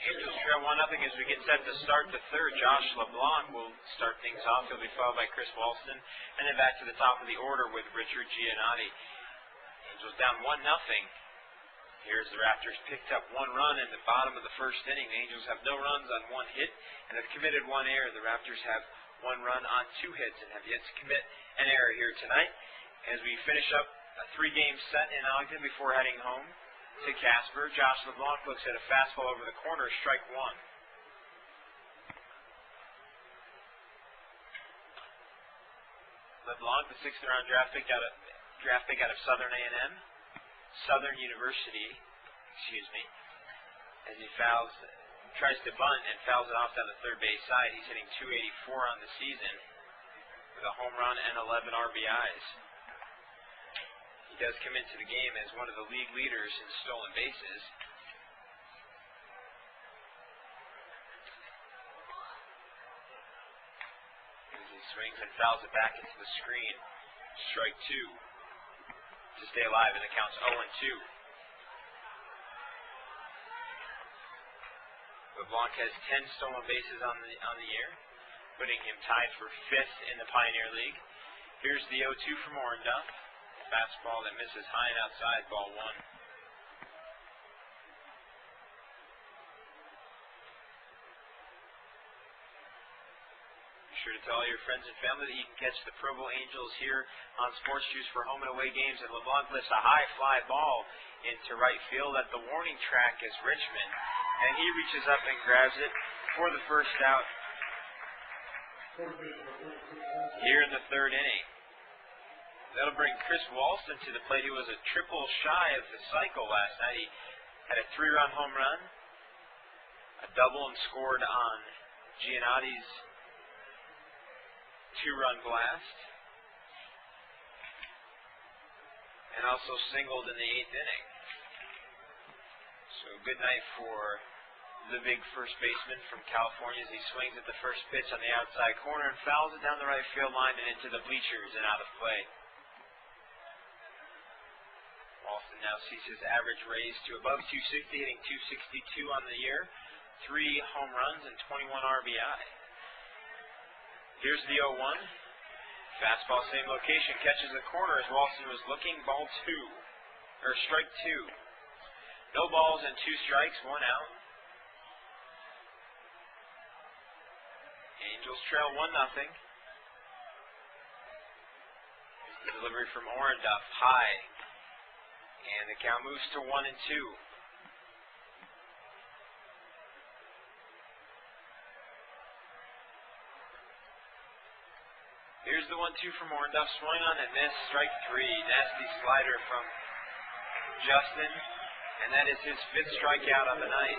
Speaker 1: Angels trail 1-0 as we get set to start the third. Josh LeBlanc will start things off. He'll be followed by Chris Walston. And then back to the top of the order with Richard Giannotti. Angels down 1-0. Here's the Raptors picked up 1 run in the bottom of the first inning. The Angels have no runs on 1 hit and have committed 1 error. The Raptors have 1 run on 2 hits and have yet to commit an error here tonight. As we finish up a 3-game set in Ogden before heading home to Casper, Josh LeBlanc looks at a fastball over the corner, strike 1. LeBlanc, the 6th-round draft pick out of Southern A&M, Southern University, as he tries to bunt and fouls it off down the third base side. He's hitting .284 on the season with a home run and 11 RBIs. He does come into the game as one of the league leaders in stolen bases. As he swings and fouls it back into the screen. Strike 2 to stay alive, and it counts 0-2. LeBlanc has 10 stolen bases on the year, putting him tied for 5th in the Pioneer League. Here's the 0-2 from Orndorff. Fastball that misses high and outside, ball 1. Be sure to tell all your friends and family that you can catch the Provo Angels here on Sports Juice for home and away games. And LeBlanc lifts a high fly ball into right field at the warning track as Richmond. And he reaches up and grabs it for the first out here in the 3rd inning. That'll bring Chris Walston to the plate. He was a triple shy of the cycle last night. He had a 3-run home run, a double, and scored on Giannotti's 2-run blast, and also singled in the 8th inning. So good night for the big first baseman from California as he swings at the first pitch on the outside corner and fouls it down the right field line and into the bleachers and out of play. Walston now sees his average raised to above .260, hitting .262 on the year, 3 home runs and 21 RBI. Here's the 0-1. Fastball, same location, catches the corner as Walston was looking, ball 2, or strike 2. No balls and 2 strikes, 1 out. Angels trail 1-0. Here's the delivery from Orndorff, high. And the count moves to 1-2. Here's the 1-2 from Orndorff. Swing on and miss. Strike 3. Nasty slider from Justin. And that is his 5th strikeout on the night.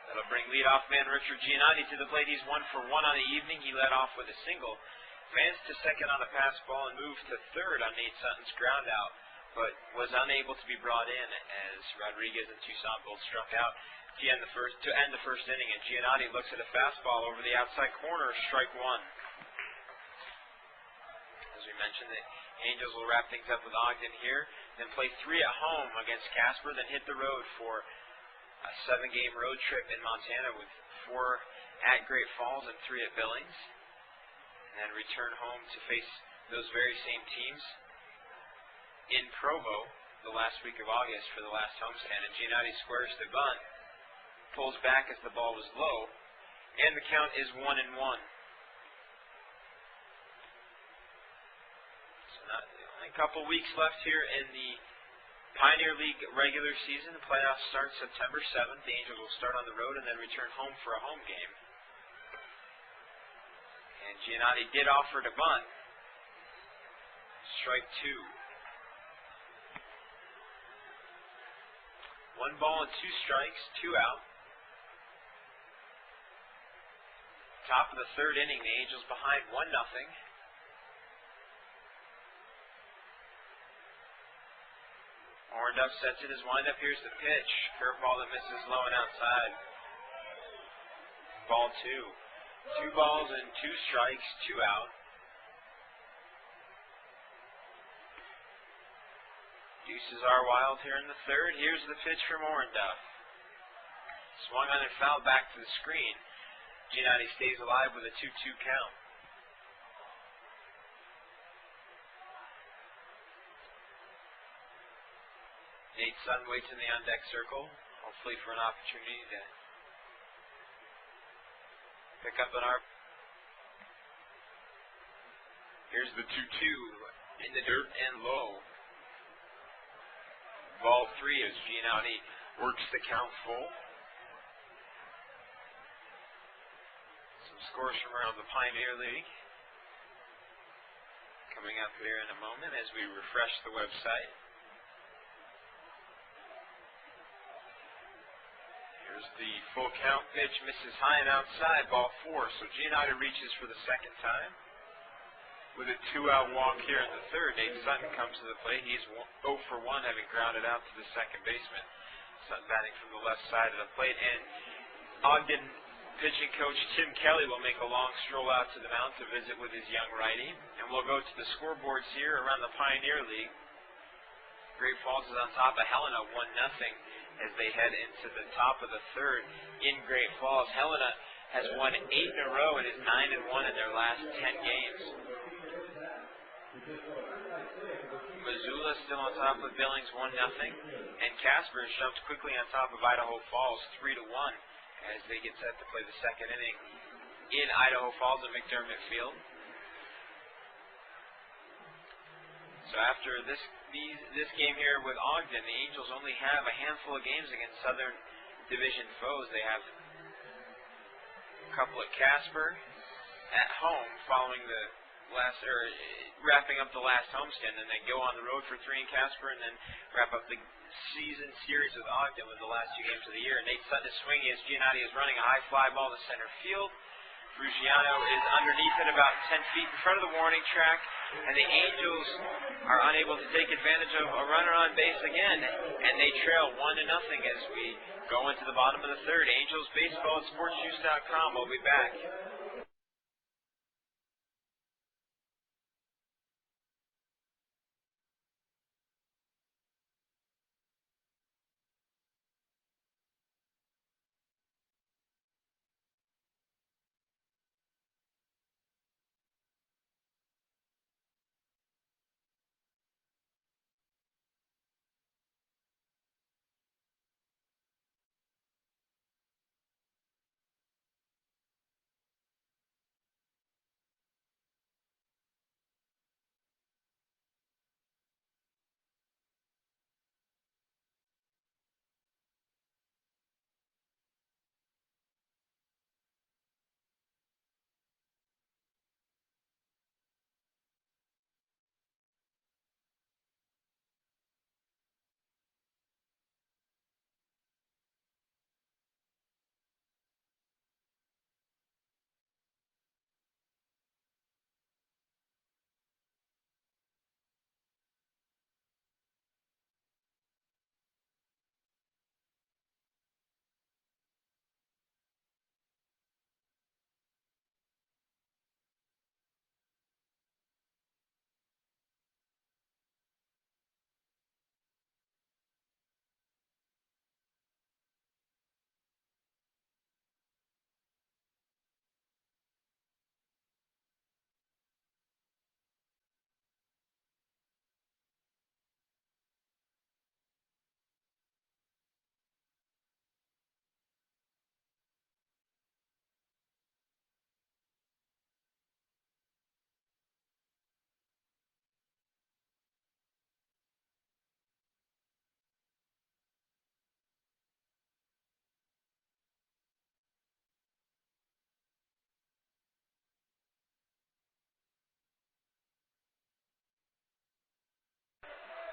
Speaker 1: That'll bring leadoff man Richard Giannotti to the plate. He's 1 for 1 on the evening. He led off with a single. Advanced to second on a pass ball and moved to third on Nate Sutton's ground out, but was unable to be brought in as Rodriguez and Toussaint both struck out to end the first inning. And Giannotti looks at a fastball over the outside corner, strike 1. As we mentioned, the Angels will wrap things up with Ogden here, then play 3 at home against Casper, then hit the road for a 7-game road trip in Montana with 4 at Great Falls and 3 at Billings. And then return home to face those very same teams in Provo the last week of August for the last homestand. And Giannotti squares the bunt, pulls back as the ball was low, and the count is 1-1. So only a couple weeks left here in the Pioneer League regular season. The playoffs start September 7th. The Angels will start on the road and then return home for a home game. And Giannotti did offer to bunt. Strike 2. 1 ball and 2 strikes, 2 out. Top of the 3rd inning, the Angels behind 1-0. Orndorff sets it as windup. Here's the pitch. Curveball that misses low and outside. Ball 2. 2 balls and 2 strikes, 2 out. Deuces are wild here in the 3rd. Here's the pitch from Orndorff. Swung on and fouled back to the screen. Giannotti stays alive with a 2-2 count. Nate Sutton waits in the on-deck circle, hopefully for an opportunity to pick up an arc. Here's the 2-2 in the dirt and low. Ball 3 as Giannotti works the count full. Some scores from around the Pioneer League coming up here in a moment as we refresh the website. Here's the full count pitch, misses high and outside, ball 4. So Giannotti reaches for the second time. With a 2-out walk here in the third, Nate Sutton comes to the plate. He's 0 for 1, having grounded out to the second baseman. Sutton batting from the left side of the plate, and Ogden pitching coach Tim Kelly will make a long stroll out to the mound to visit with his young righty. And we'll go to the scoreboards here around the Pioneer League. Great Falls is on top of Helena 1-0 as they head into the top of the third in Great Falls. Helena has won 8 in a row and is 9-1 in their last 10 games. Missoula still on top of Billings 1-0, and Casper jumped quickly on top of Idaho Falls 3-1 as they get set to play the second inning in Idaho Falls at McDermott Field. So after this game here with Ogden, the Angels only have a handful of games against Southern Division foes. They have a couple at Casper at home following the wrapping up the last homestand, and then go on the road for 3 in Casper, and then wrap up the season series with Ogden with the last 2 games of the year. Nate Sutton is swinging as Giannotti is running a high fly ball to center field. Ruggiano is underneath it about 10 feet in front of the warning track, and the Angels are unable to take advantage of a runner on base again, and they trail 1-0 as we go into the bottom of the third. Angels baseball at sportsjuice.com. We'll be back.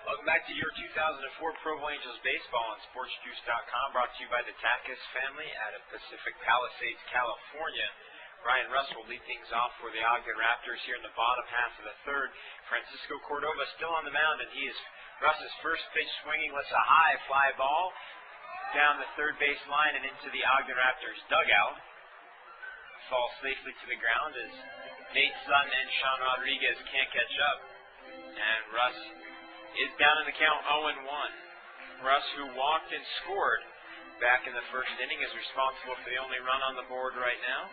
Speaker 1: Welcome back to your 2004 Provo Angels baseball on sportsjuice.com, brought to you by the Tackus family out of Pacific Palisades, California. Ryan Russ will lead things off for the Ogden Raptors here in the bottom half of the third. Francisco Cordova still on the mound, and he is Russ's first pitch swinging. Lets a high fly ball down the third base line and into the Ogden Raptors dugout. Falls safely to the ground as Nate Sutton and Sean Rodriguez can't catch up. And Russ is down in the count 0-1. Russ, who walked and scored back in the first inning, is responsible for the only run on the board right now.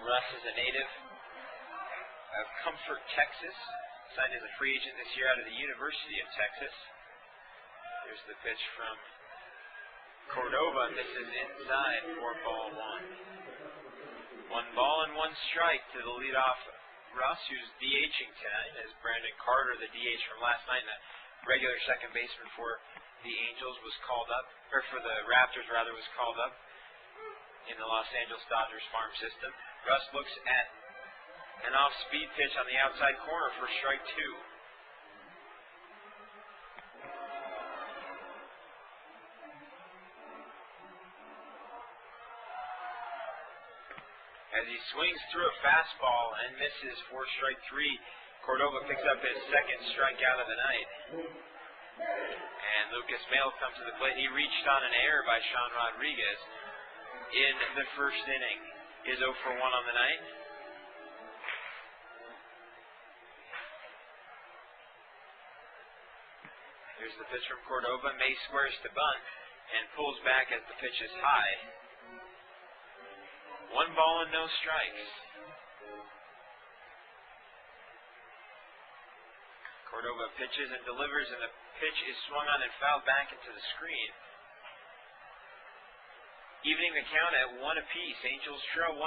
Speaker 1: Russ is a native of Comfort, Texas. Signed as a free agent this year out of the University of Texas. Here's the pitch from Cordova. This is inside for ball one. 1 ball and 1 strike to the leadoff Russ, who's DHing tonight, as Brandon Carter, the DH from last night, and the regular second baseman for the Angels, was called up, or for the Raptors rather, was called up in the Los Angeles Dodgers farm system. Russ looks at an off-speed pitch on the outside corner for strike 2. As he swings through a fastball and misses for strike 3, Cordova picks up his second strikeout of the night. And Lucas Mail comes to the plate. He reached on an error by Sean Rodriguez in the first inning. Is 0 for 1 on the night. Here's the pitch from Cordova. May squares to bunt and pulls back as the pitch is high. 1 ball and no strikes. Cordova pitches and delivers, and the pitch is swung on and fouled back into the screen. Evening the count at 1 apiece. Angels trail 1-0.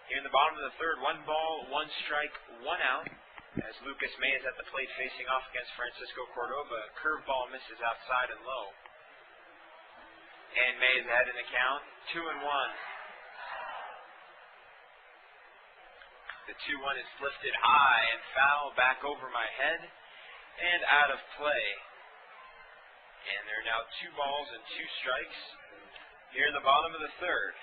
Speaker 1: Here in the bottom of the third, 1 ball, 1 strike, 1 out. As Lucas May is at the plate facing off against Francisco Cordova. Curveball misses outside and low. And May is ahead in the count. 2-1. The 2-1 is lifted high and foul back over my head and out of play. And there are now 2 balls and 2 strikes here in the bottom of the third.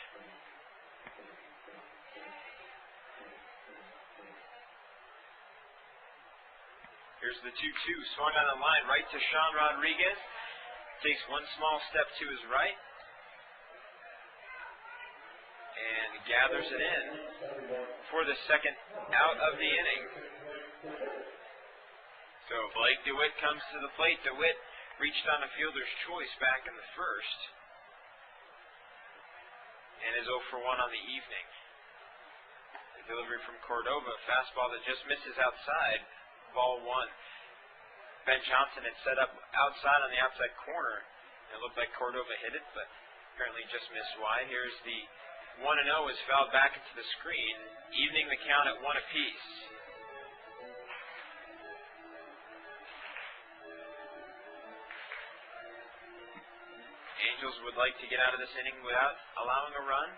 Speaker 1: Here's the 2-2, swung on the line right to Sean Rodriguez. Takes 1 small step to his right and gathers it in for the second out of the inning. So Blake DeWitt comes to the plate. DeWitt reached on a fielder's choice back in the first and is 0 for 1 on the evening. The delivery from Cordova, fastball that just misses outside. Ball 1. Ben Johnson had set up outside on the outside corner. It looked like Cordova hit it, but apparently just missed wide. Here's the 1-0 is fouled back into the screen, evening the count at 1 apiece. Angels would like to get out of this inning without allowing a run.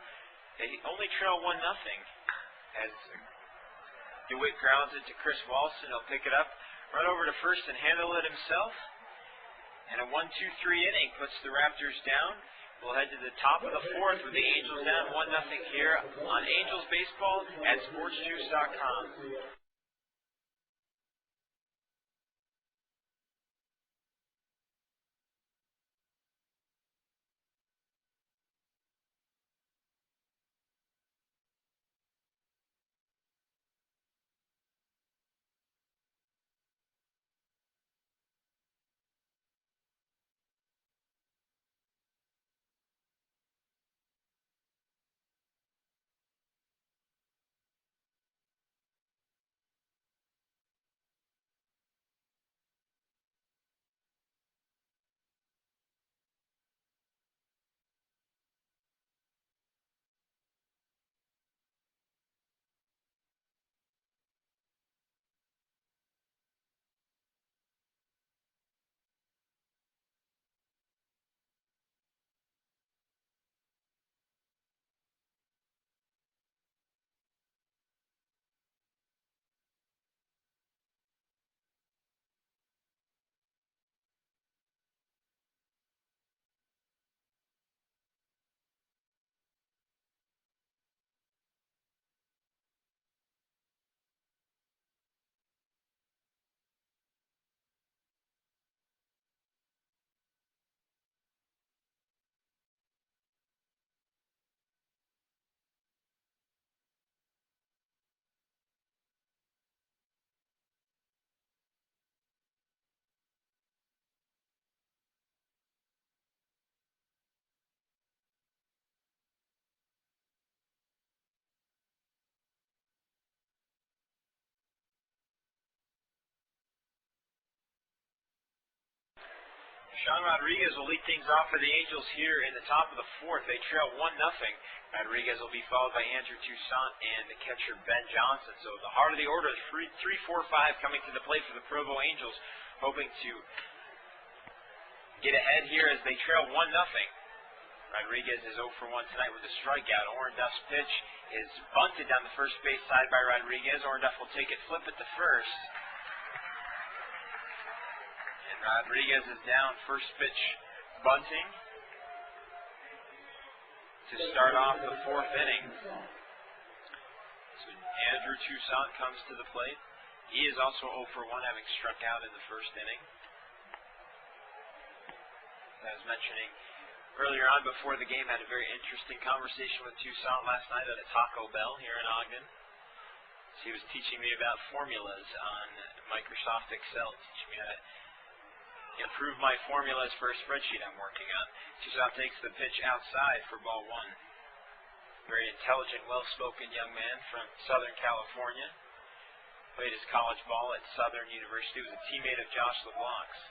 Speaker 1: They only trail 1-0 as DeWitt grounds it to Chris Walson. He'll pick it up, run over to first and handle it himself. And a 1-2-3 inning puts the Raptors down. We'll head to the top of the fourth with the Angels down 1-0 here on Angels Baseball at SportsJuice.com. Sean Rodriguez will lead things off for the Angels here in the top of the fourth. They trail 1-0. Rodriguez will be followed by Andrew Toussaint and the catcher Ben Johnson. So the heart of the order, 3, 4, 5 coming to the plate for the Provo Angels, hoping to get ahead here as they trail 1-0. Rodriguez is 0 for 1 tonight with a strikeout. Orenduff's pitch is bunted down the first base side by Rodriguez. Orenduff will take it, flip it to first. And Rodriguez is down, first pitch bunting to start off the fourth inning. So Andrew Toussaint comes to the plate. He is also 0 for 1, having struck out in the first inning. As I was mentioning earlier on before the game, had a very interesting conversation with Toussaint last night at a Taco Bell here in Ogden. So he was teaching me about formulas on Microsoft Excel, teaching me how to improve my formulas for a spreadsheet I'm working on. Toussaint takes the pitch outside for ball 1. Very intelligent, well-spoken young man from Southern California. Played his college ball at Southern University. Was a teammate of Josh LeBlanc's.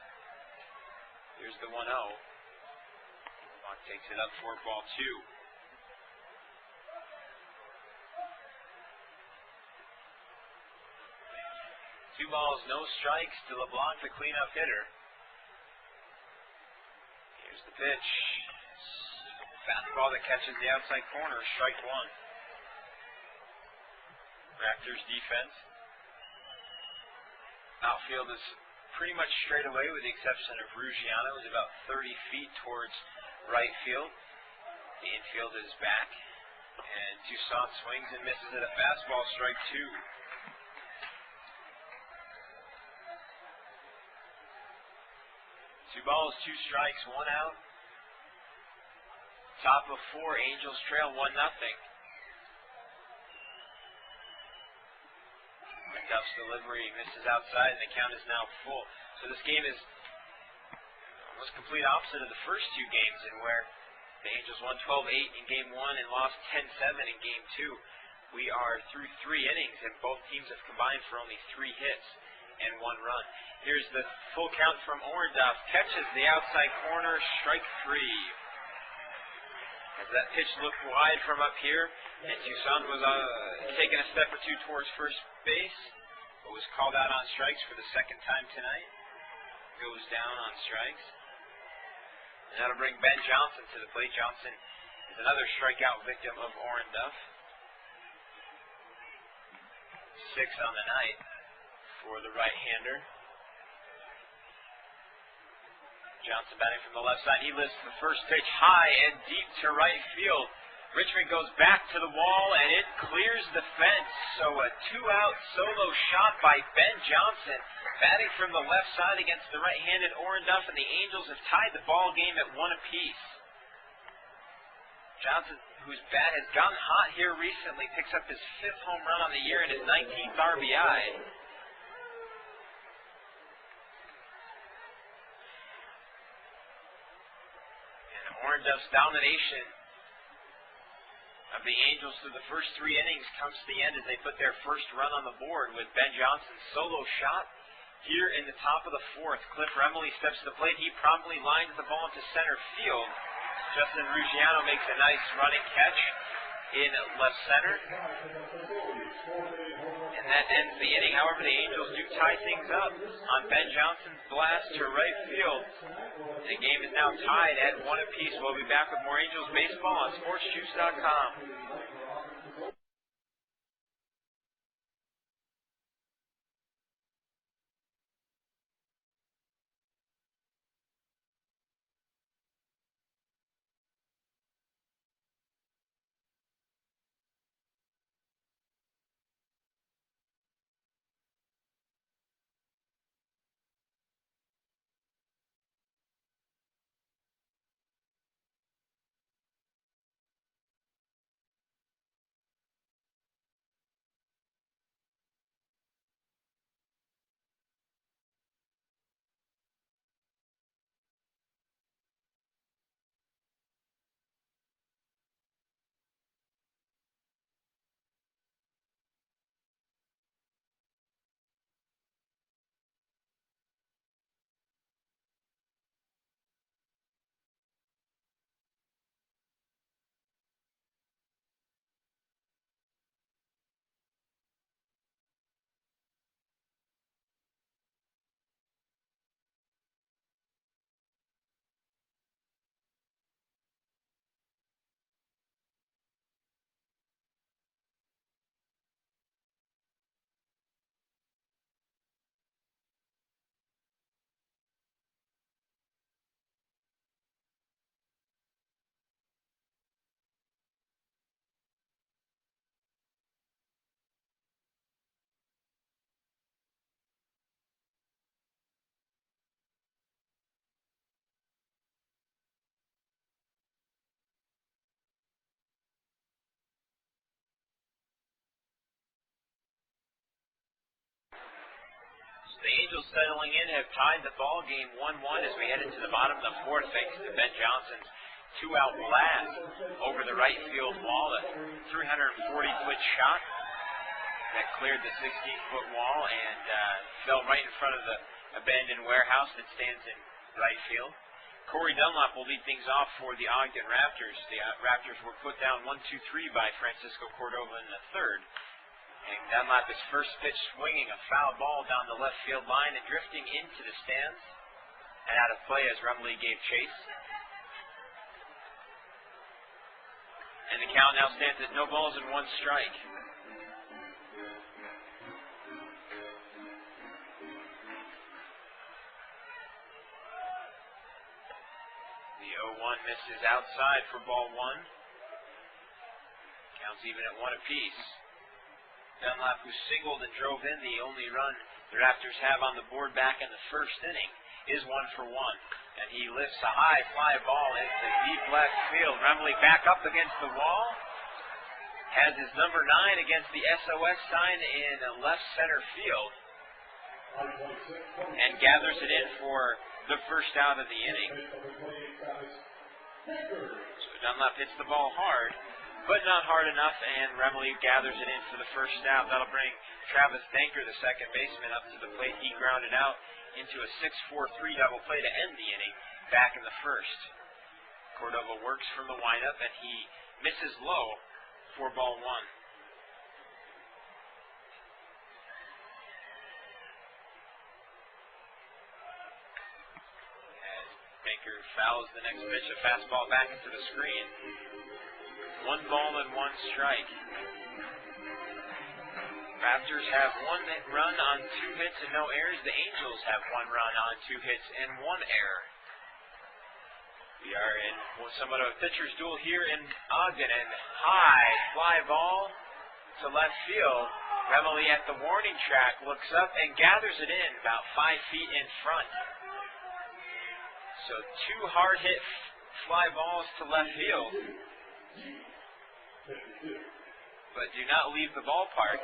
Speaker 1: Here's the 1-0. LeBlanc takes it up for ball 2. 2 balls, no strikes to LeBlanc, the cleanup hitter. Here's the pitch. Fastball that catches the outside corner, strike 1. Raptors defense. Outfield is pretty much straight away with the exception of Ruggiano, who's about 30 feet towards right field. The infield is back. And Toussaint swings and misses at a fastball, strike 2. 2 balls, 2 strikes, 1 out. Top of 4, Angels trail 1-0. Duff's delivery misses outside, and the count is now full. So this game is almost complete opposite of the first 2 games, in where the Angels won 12-8 in Game 1 and lost 10-7 in Game 2. We are through 3 innings, and both teams have combined for only 3 hits and 1 run. Here's the full count from Orenduff. Catches the outside corner, strike 3. As that pitch looked wide from up here, and Toussaint was taking a step or 2 towards first base, but was called out on strikes for the second time tonight. Goes down on strikes. And that'll bring Ben Johnson to the plate. Johnson is another strikeout victim of Orenduff. 6 on the night for the right-hander. Johnson batting from the left side. He lifts the first pitch high and deep to right field. Richmond goes back to the wall, and it clears the fence. So a 2-out solo shot by Ben Johnson, batting from the left side against the right-handed Orenduff, and the Angels have tied the ball game at 1 apiece. Johnson, whose bat has gotten hot here recently, picks up his 5th home run on the year and his 19th RBI. And Orenduff's domination of the Angels through the first 3 innings comes to the end as they put their first run on the board with Ben Johnson's solo shot here in the top of the 4th. Cliff Remley steps to the plate. He promptly lines the ball into center field. Justin Ruggiano makes a nice running catch in left center. And that ends the inning. However, the Angels do tie things up on Ben Johnson's blast to right field. The game is now tied at 1 apiece. We'll be back with more Angels baseball on SportsJuice.com. The Angels settling in have tied the ball game 1-1 as we head into the bottom of the fourth, thanks to Ben Johnson's two-out blast over the right field wall, a 340-foot shot that cleared the 16-foot wall and fell right in front of the abandoned warehouse that stands in right field. Corey Dunlap will lead things off for the Ogden Raptors. The Raptors were put down 1-2-3 by Francisco Cordova in the third. And Dunlap is first pitch swinging a foul ball down the left field line and drifting into the stands and out of play as Rumley gave chase. And the count now stands at no balls and one strike. The 0-1 misses outside for ball one. Counts even at one apiece. Dunlap, who singled and drove in the only run the Raptors have on the board back in the first inning, is 1-for-1. And he lifts a high fly ball into deep left field. Rumley back up against the wall. Has his number 9 against the SOS sign in left center field. And gathers it in for the first out of the inning. So Dunlap hits the ball hard, but not hard enough, and Rumley gathers it in for the first out. That'll bring Travis Denker, the second baseman, up to the plate. He grounded out into a 6-4-3 double play to end the inning back in the first. Cordova works from the windup, and he misses low for ball one. As Denker fouls the next pitch, a fastball back into the screen. 1 ball and 1 strike. Raptors have 1 run on 2 hits and no errors. The Angels have 1 run on 2 hits and 1 error. We are in somewhat of a pitcher's duel here in Ogden, and high fly ball to left field. Rumley at the warning track looks up and gathers it in about 5 feet in front. So 2 hard hit fly balls to left field, but do not leave the ballpark.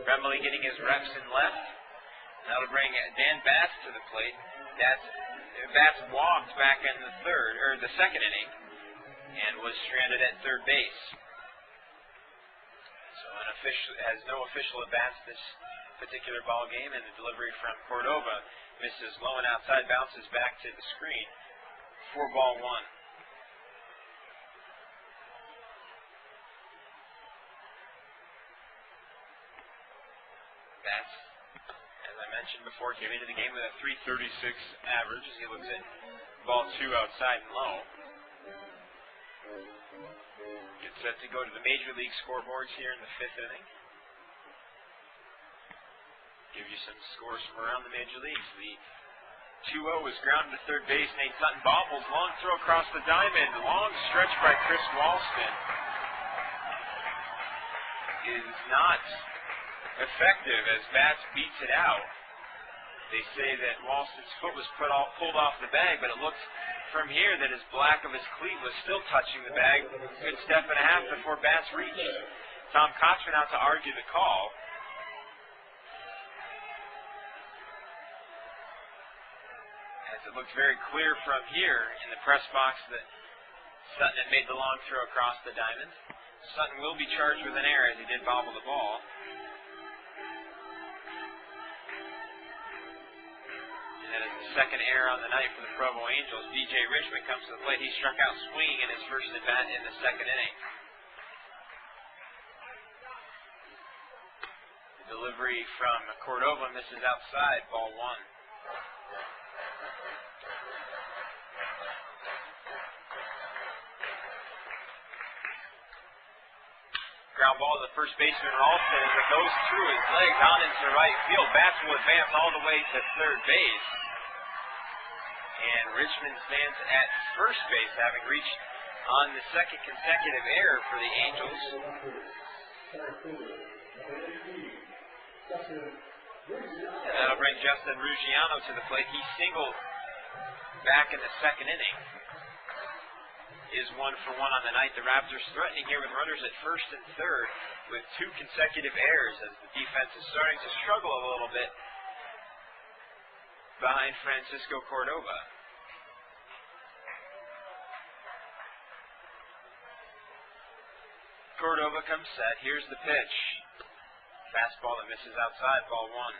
Speaker 1: Rumley getting his reps in left. That'll bring Dan Bass to the plate. Bass walked back in the second inning, and was stranded at third base. So has no official at bats this particular ball game, and the delivery from Cordova misses low and outside, bounces back to the screen for ball one. Bass, as I mentioned before, came into the game with a .336 average as he looks at ball 2 outside and low. Gets set to go to the Major League scoreboards here in the 5th inning. Give you some scores from around the Major Leagues. The 2-0 is grounded to third base. Nate Sutton bobbles. Long throw across the diamond. Long stretch by Chris Walston. Is not effective as Bass beats it out. They say that Walston's foot was pulled off the bag, but it looks from here that his black of his cleat was still touching the bag. Good step and a half before Bass reached. Tom Kochman out to argue the call. As it looks very clear from here in the press box that Sutton had made the long throw across the diamond. Sutton will be charged with an error as he did bobble the ball. That is the second error on the night for the Provo Angels. DJ Richmond comes to the plate. He struck out swinging in his first at-bat in the second inning. The delivery from Cordova misses outside, ball one. Ground ball to the first baseman Ralston as it goes through his legs on into right field. Bass will advance all the way to third base. And Richmond stands at first base, having reached on the second consecutive error for the Angels. And that'll bring Justin Ruggiano to the plate. He singled back in the second inning. Is 1-for-1 on the night. The Raptors threatening here with runners at first and third with 2 consecutive errors as the defense is starting to struggle a little bit behind Francisco Cordova. Cordova comes set. Here's the pitch. Fastball that misses outside, ball 1.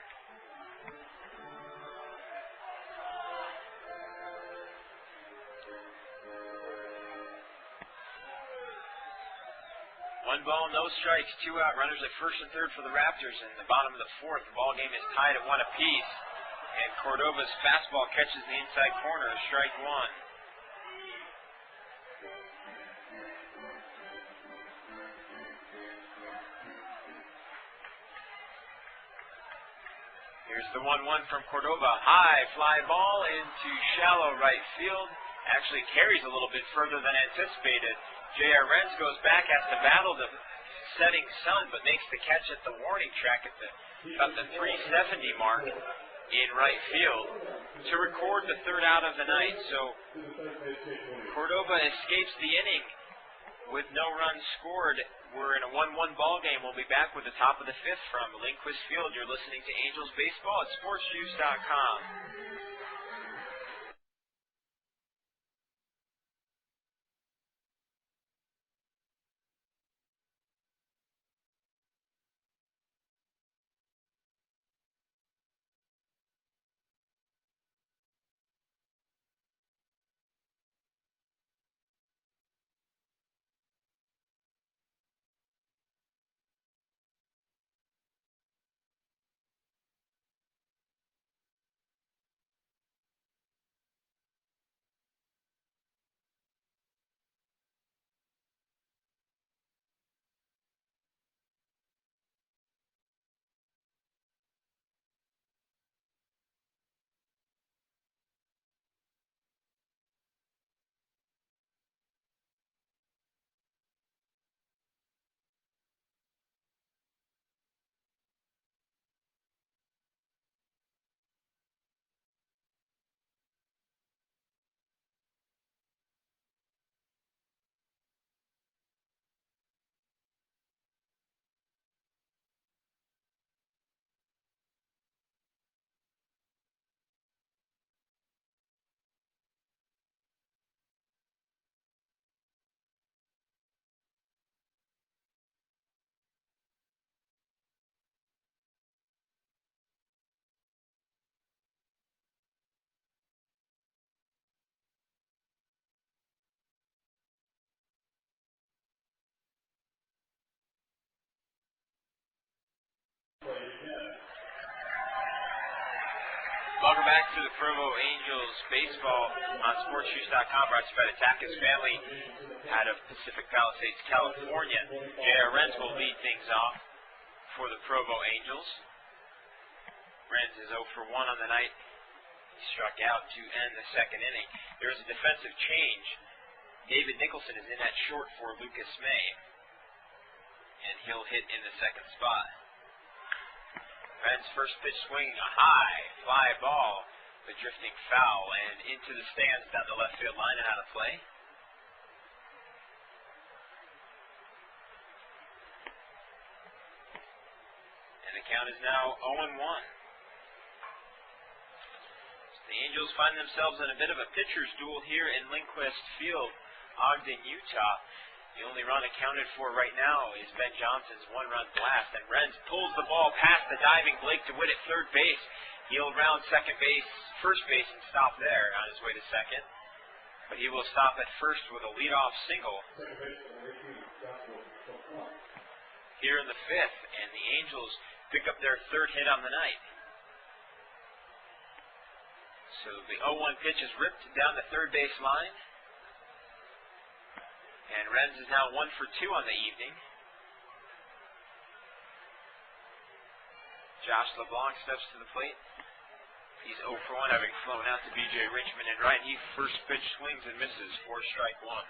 Speaker 1: 1 ball, no strikes, 2 out. Runners at first and third for the Raptors. In the bottom of the fourth, the ball game is tied at 1 apiece. And Cordova's fastball catches the inside corner, strike 1. Here's the 1-1 from Cordova. High fly ball into shallow right field. Actually carries a little bit further than anticipated. J.R. Renz goes back, has to battle the setting sun, but makes the catch at the warning track at about the 370 mark in right field to record the 3rd out of the night. So Cordova escapes the inning with no runs scored. We're in a 1-1 ball game. We'll be back with the top of the 5th from Lindquist Field. You're listening to Angels Baseball at SportsJuice.com. Welcome back to the Provo Angels Baseball on SportsJuice.com, brought to you by the Takis family out of Pacific Palisades, California. J.R. Renz will lead things off for the Provo Angels. Renz is 0 for 1 on the night. He struck out to end the 2nd inning. There is a defensive change. David Nicholson is in at short for Lucas May, and he'll hit in the 2nd spot. Renz first pitch swinging a high fly ball, but drifting foul and into the stands down the left field line and out of play. And the count is now 0-1. So the Angels find themselves in a bit of a pitcher's duel here in Lindquist Field, Ogden, Utah. The only run accounted for right now is Ben Johnson's 1-run blast, and Renz pulls the ball past the diving Blake DeWitt at 3rd base. He'll round first base, and stop there on his way to 2nd. But he will stop at 1st with a leadoff single here in the 5th, and the Angels pick up their 3rd hit on the night. So the 0-1 pitch is ripped down the 3rd base line. And Renz is now 1 for 2 on the evening. Josh LeBlanc steps to the plate. He's 0 for 1, having flown out to B.J. Richmond and right. He first pitch swings and misses for strike 1.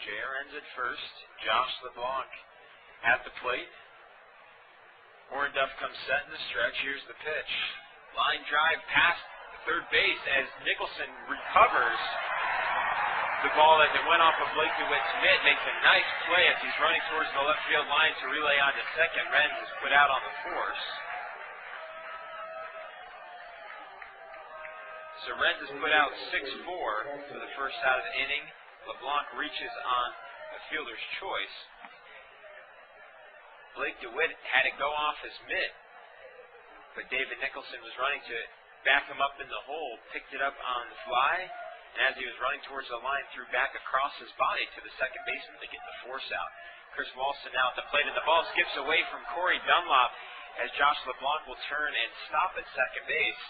Speaker 1: J.R. Renz at first. Josh LeBlanc at the plate. Warren Duff comes set in the stretch. Here's the pitch. Line drive past 3rd base as Nicholson recovers the ball as it went off of Blake DeWitt's mitt, makes a nice play as he's running towards the left field line to relay on to second. Renz is put out on the force. So Renz is put out 6-4 for the first out of the inning. LeBlanc reaches on a fielder's choice. Blake DeWitt had it go off his mitt, but David Nicholson was running to back him up in the hole, picked it up on the fly, and as he was running towards the line, threw back across his body to the second baseman to get the force out. Chris Walston now at the plate, and the ball skips away from Corey Dunlop as Josh LeBlanc will turn and stop at second base.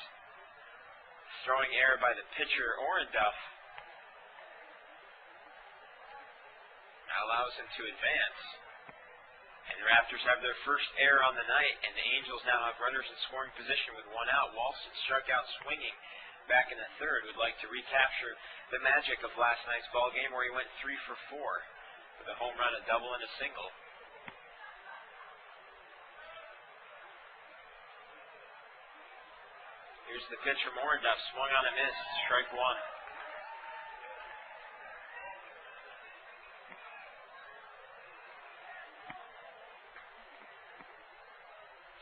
Speaker 1: Throwing error by the pitcher, Orenduff, allows him to advance. And the Raptors have their first error on the night, and the Angels now have runners in scoring position with one out. Walston struck out swinging back in the third. Would like to recapture the magic of last night's ball game where he went 3 for 4 with a home run, a double, and a single. Here's the pitch from Orenduff, swung on a miss, strike one.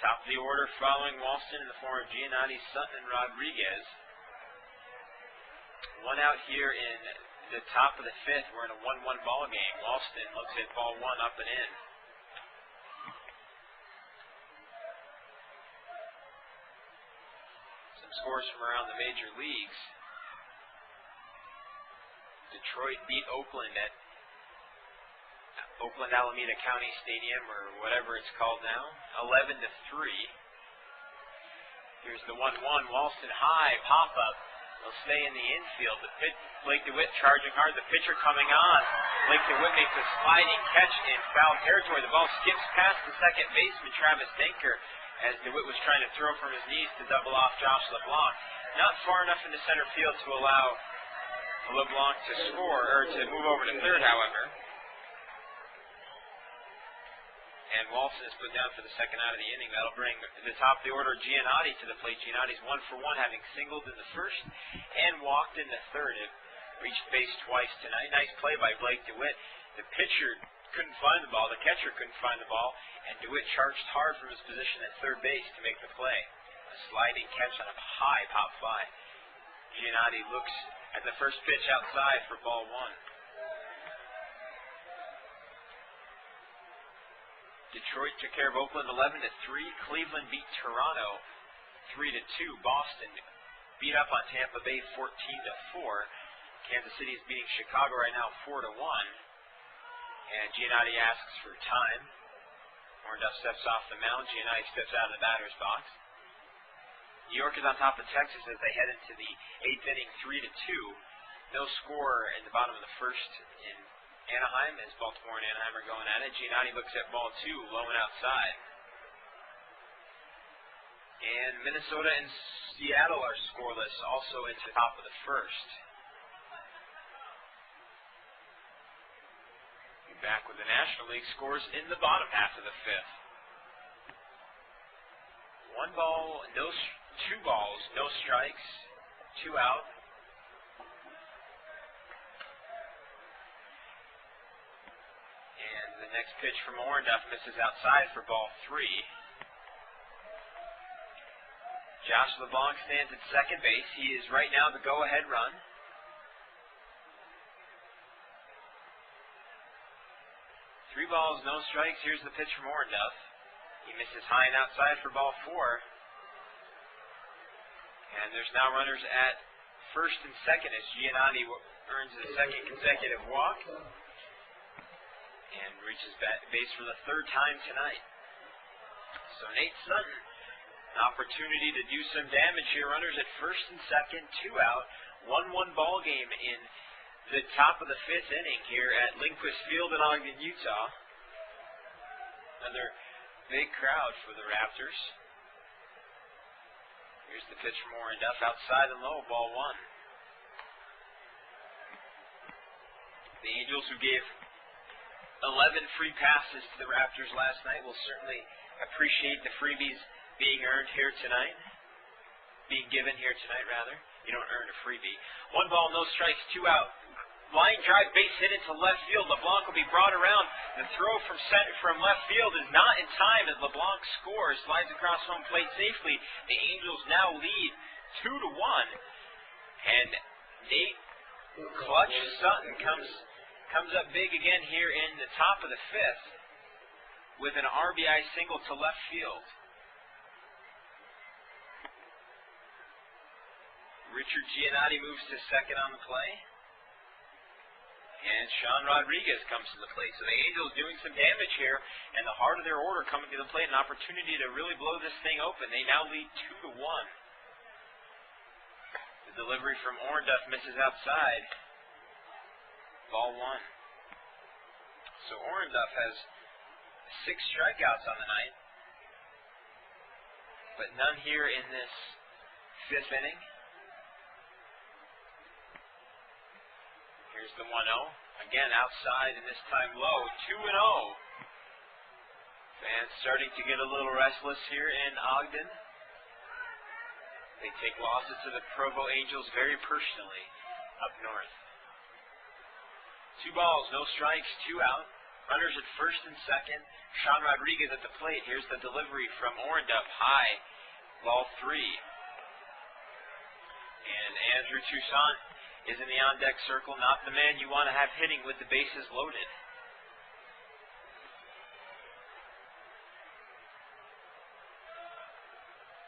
Speaker 1: Top of the order following Walston in the form of Giannotti, Sutton, and Rodriguez. One out here in the top of the fifth. We're in a 1-1 ball game. Walston looks at ball one up and in. Some scores from around the major leagues. Detroit beat Oakland at Oakland Alameda County Stadium, or whatever it's called now, 11-3. Here's the 1-1. Walston high, pop-up. They'll stay in the infield. The Blake DeWitt charging hard. The pitcher coming on. Blake DeWitt makes a sliding catch in foul territory. The ball skips past the second baseman, Travis Denker, as DeWitt was trying to throw from his knees to double off Josh LeBlanc. Not far enough into center field to allow LeBlanc to score, or to move over to third, however. And Walston is put down for the second out of the inning. That'll bring the top of the order, Giannotti, to the plate. Giannotti's 1 for 1, having singled in the first and walked in the third. It reached base twice tonight. Nice play by Blake DeWitt. The pitcher couldn't find the ball. The catcher couldn't find the ball. And DeWitt charged hard from his position at third base to make the play. A sliding catch on a high pop fly. Giannotti looks at the first pitch outside for ball one. Detroit took care of Oakland 11-3. Cleveland beat Toronto 3-2. Boston beat up on Tampa Bay 14-4. Kansas City is beating Chicago right now 4-1. And Giannotti asks for time. Orenduff steps off the mound. Giannotti steps out of the batter's box. New York is on top of Texas as they head into the 8th inning, 3-2. No score in the bottom of the first in Anaheim, as Baltimore and Anaheim are going at it. Giannotti looks at ball two, low and outside. And Minnesota and Seattle are scoreless, also into the top of the first. Back with the National League scores in the bottom half of the fifth. 2 balls, no strikes, 2 out. The next pitch from Orenduff misses outside for ball 3. Josh LeBlanc stands at second base. He is right now the go-ahead run. Three balls, no strikes. Here's the pitch from Orenduff. He misses high and outside for ball 4. And there's now runners at first and second as Giannotti earns his second consecutive walk. And reaches base for the third time tonight. So Nate Sutton, an opportunity to do some damage here. Runners at first and second, 2 out. 1-1 ball game in the top of the 5th inning here at Lindquist Field in Ogden, Utah. Another big crowd for the Raptors. Here's the pitch from Orenduff, outside and low, ball 1. The Angels, who gave 11 free passes to the Raptors last night, will certainly appreciate the freebies being given here tonight, You don't earn a freebie. 1 ball, no strikes, 2 out. line drive base hit into left field. LeBlanc will be brought around. The throw from left field is not in time as LeBlanc scores, slides across home plate safely. The Angels now lead 2-1, and Nate Clutch Sutton comes up big again here in the top of the fifth with an RBI single to left field. Richard Giannotti moves to second on the play. And Sean Rodriguez comes to the plate. So the Angels doing some damage here, and the heart of their order coming to the plate, an opportunity to really blow this thing open. They now lead 2-1. The delivery from Ornduff misses outside. Ball one. So Ornduff has 6 strikeouts on the night, but none here in this fifth inning. Here's the 1-0. Again, outside, and this time low. 2-0. Fans starting to get a little restless here in Ogden. They take losses to the Provo Angels very personally up north. 2 balls, no strikes, 2 out. Runners at first and second. Sean Rodriguez at the plate. Here's the delivery from Ornduff. High. Ball 3. And Andrew Toussaint is in the on-deck circle, not the man you want to have hitting with the bases loaded.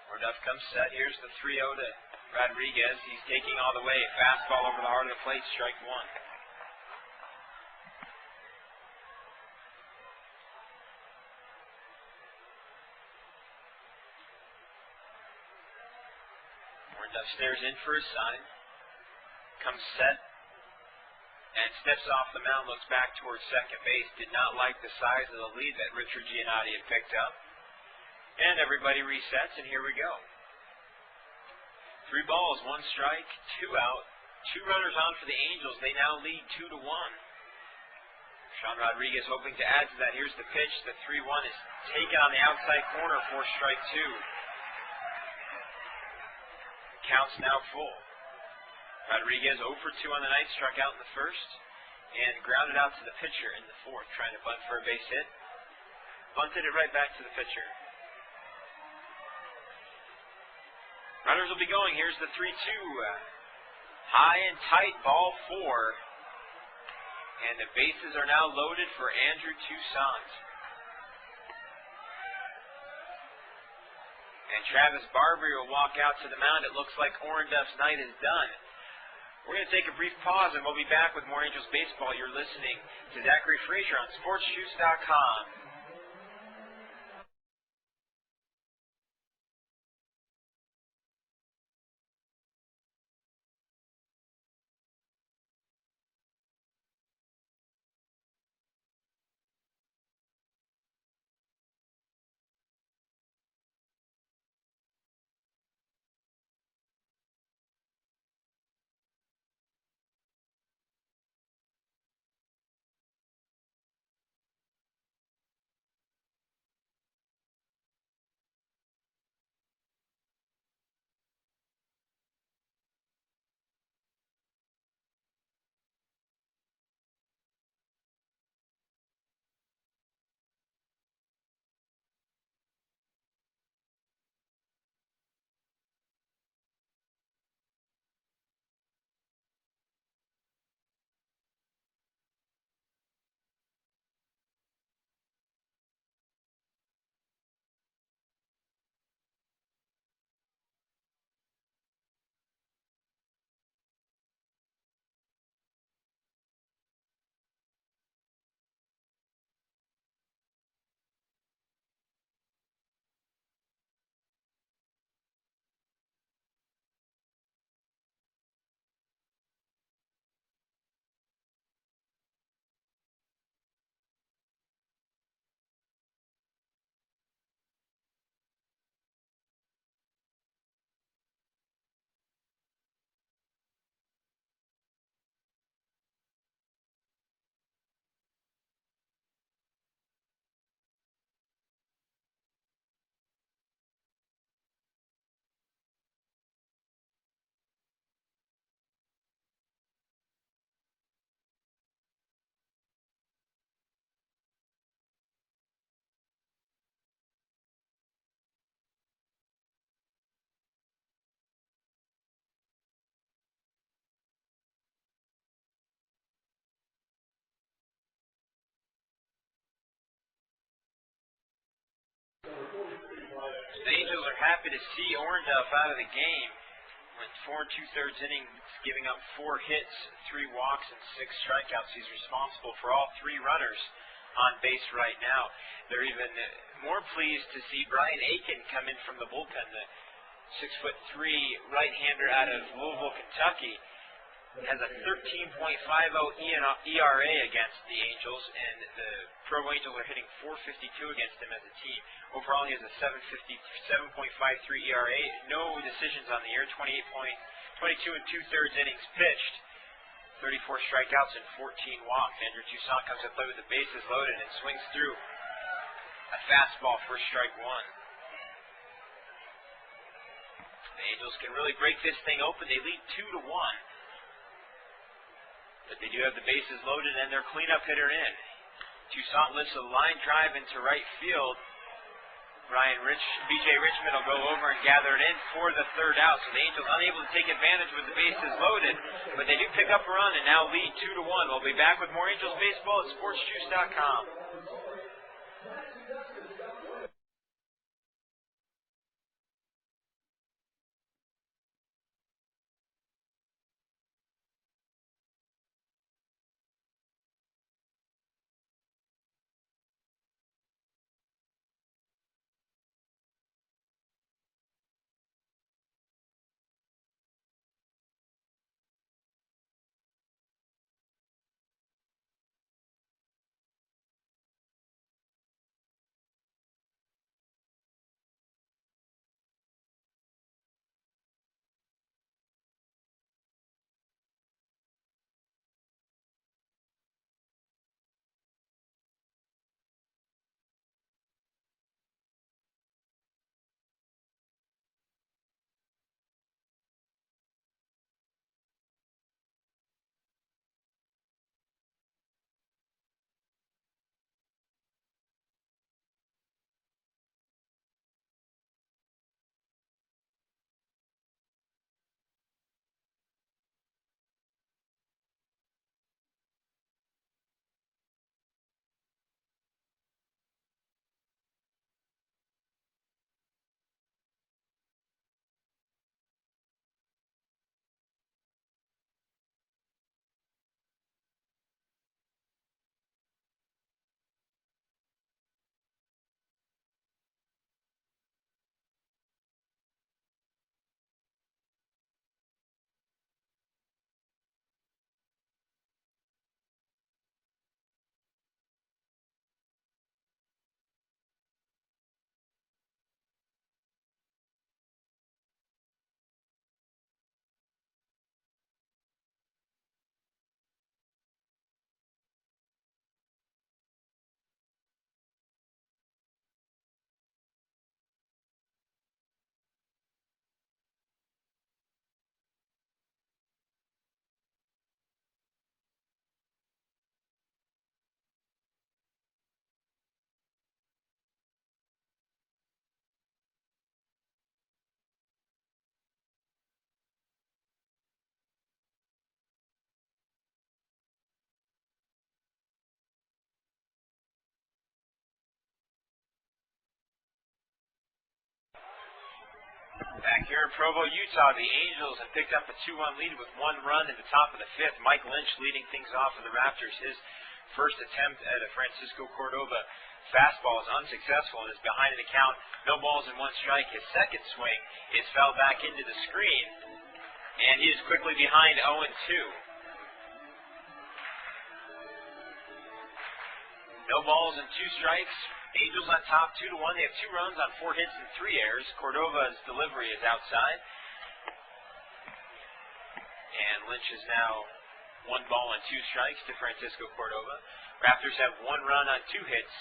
Speaker 1: Ornduff comes set. Here's the 3-0 to Rodriguez. He's taking all the way. Fastball over the heart of the plate, strike 1. Ornduff stares in for a sign. Comes set and steps off the mound, looks back towards second base. Did not like the size of the lead that Richard Giannotti had picked up. And everybody resets, and here we go. 3 balls, 1 strike, 2 out. 2 runners on for the Angels. They now lead 2-1. Sean Rodriguez hoping to add to that. Here's the pitch. The 3-1 is taken on the outside corner for strike 2. Count's now full. Rodriguez 0 for 2 on the night, struck out in the first, and grounded out to the pitcher in the fourth, trying to bunt for a base hit. Bunted it right back to the pitcher. Runners will be going. Here's the 3-2. High and tight, ball 4. And the bases are now loaded for Andrew Toussaint. And Travis Barbary will walk out to the mound. It looks like Ornduff's night is done. We're going to take a brief pause, and we'll be back with more Angels baseball. You're listening to Zachary Frazier on SportsJuice.com. The Angels are happy to see Orndorff out of the game. Went 4 2/3 innings, giving up 4 hits, 3 walks, and 6 strikeouts. He's responsible for all 3 runners on base right now. They're even more pleased to see Brian Aiken come in from the bullpen, the 6'3" right-hander out of Louisville, Kentucky. Has a 13.50 ERA against the Angels, and the Provo Angels are hitting .452 against him as a team. Overall, he has a 7.53 ERA. No decisions on the year. 22 2/3 innings pitched. 34 strikeouts and 14 walks. Andrew Toussaint comes to play with the bases loaded and swings through a fastball for strike 1. The Angels can really break this thing open. They lead 2-1. But they do have the bases loaded and their cleanup hitter in. Toussaint lifts a line drive into right field. B.J. Richmond will go over and gather it in for the 3rd out. So the Angels unable to take advantage with the bases loaded. But they do pick up a run and now lead 2-1. We'll be back with more Angels baseball at SportsJuice.com. Back here in Provo, Utah, the Angels have picked up a 2-1 lead with 1 run in the top of the 5th. Mike Lynch leading things off for the Raptors. His first attempt at a Francisco Cordova fastball is unsuccessful and is behind in the count. No balls and 1 strike. His second swing is fouled back into the screen, and he is quickly behind 0-2. No balls and 2 strikes. Angels on top 2-1. They have 2 runs on 4 hits and 3 errors. Cordova's delivery is outside. And Lynch is now 1 ball and 2 strikes to Francisco Cordova. Raptors have 1 run on 2 hits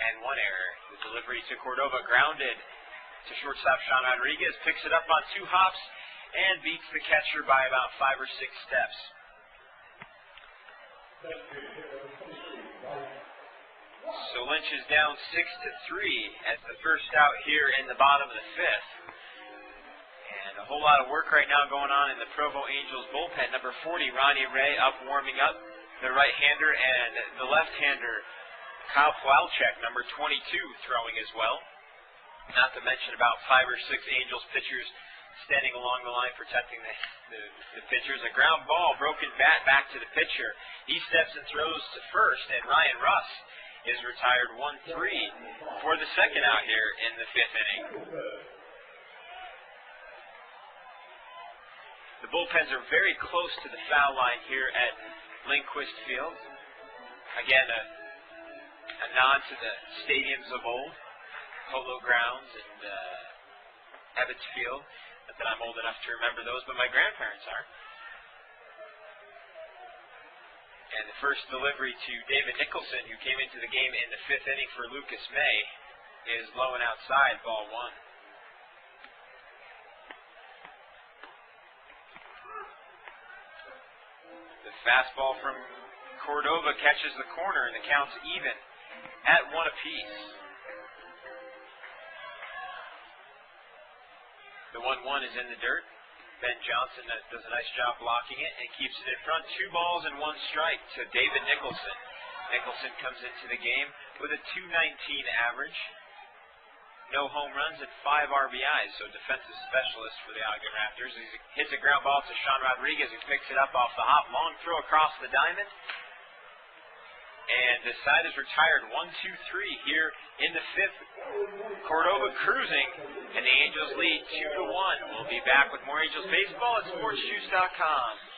Speaker 1: and 1 error. The delivery to Cordova grounded to shortstop Sean Rodriguez. Picks it up on 2 hops and beats the catcher by about 5 or 6 steps. So Lynch is down 6-3 at the first out here in the bottom of the 5th. And a whole lot of work right now going on in the Provo Angels bullpen. Number 40, Ronnie Ray, up warming up, the right-hander, and the left-hander, Kyle Plowcheck, number 22, throwing as well. Not to mention about 5 or 6 Angels pitchers standing along the line protecting the pitchers. A ground ball, broken bat back to the pitcher. He steps and throws to first, and Ryan Russ is retired 1-3 for the second out here in the 5th inning. The bullpens are very close to the foul line here at Lindquist Field. Again, a nod to the stadiums of old, Polo Grounds and Ebbets Field. Not that I'm old enough to remember those, but my grandparents are. And the first delivery to David Nicholson, who came into the game in the 5th inning for Lucas May, is low and outside, ball 1. The fastball from Cordova catches the corner, and the count's even at 1 apiece. The 1-1 is in the dirt. Ben Johnson does a nice job blocking it and keeps it in front. 2 balls and 1 strike to David Nicholson. Nicholson comes into the game with a .219 average. No home runs and 5 RBIs, so defensive specialist for the Ogden Raptors. He hits a ground ball to Sean Rodriguez, who picks it up off the hop. Long throw across the diamond. And the side is retired 1-2-3 here in the 5th. Cordova cruising, and the Angels lead 2-1. We'll be back with more Angels baseball at SportsJuice.com.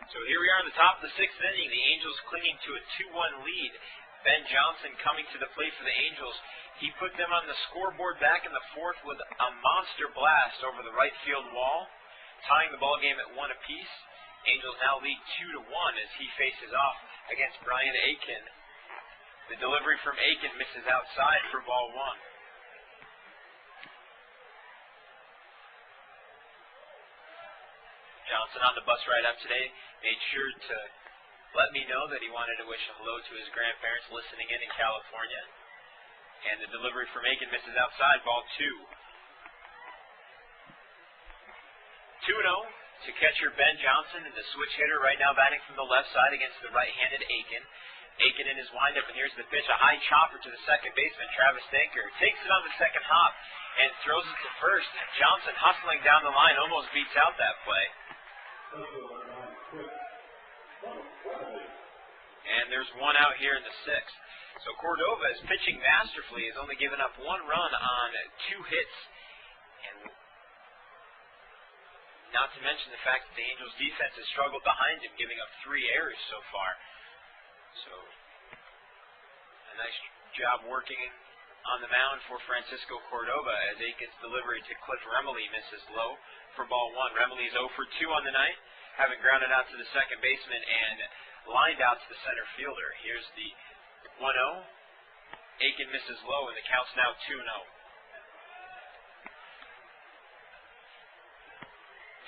Speaker 1: So here we are in the top of the 6th inning. The Angels clinging to a 2-1 lead. Ben Johnson coming to the plate for the Angels. He put them on the scoreboard back in the 4th with a monster blast over the right field wall, tying the ball game at 1 apiece. Angels now lead 2-1 as he faces off against Brian Aiken. The delivery from Aiken misses outside for ball 1. Johnson on the bus ride up today made sure to let me know that he wanted to wish a hello to his grandparents listening in California. And the delivery from Aiken misses outside, ball 2. 2-0 to catcher Ben Johnson, and the switch hitter right now batting from the left side against the right-handed Aiken. Aiken in his windup, and here's the pitch, a high chopper to the second baseman, Travis Denker. Takes it on the second hop and throws it to first. Johnson hustling down the line almost beats out that play. And there's 1 out here in the 6th. So Cordova is pitching masterfully. He's only given up 1 run on 2 hits. And not to mention the fact that the Angels defense has struggled behind him, giving up 3 errors so far. So a nice job working on the mound for Francisco Cordova as Aiken's delivery to Cliff Remley misses low for ball 1. Remley's 0 for 2 on the night, having grounded out to the second baseman and lined out to the center fielder. Here's the 1-0. Aiken misses low, and the count's now 2-0.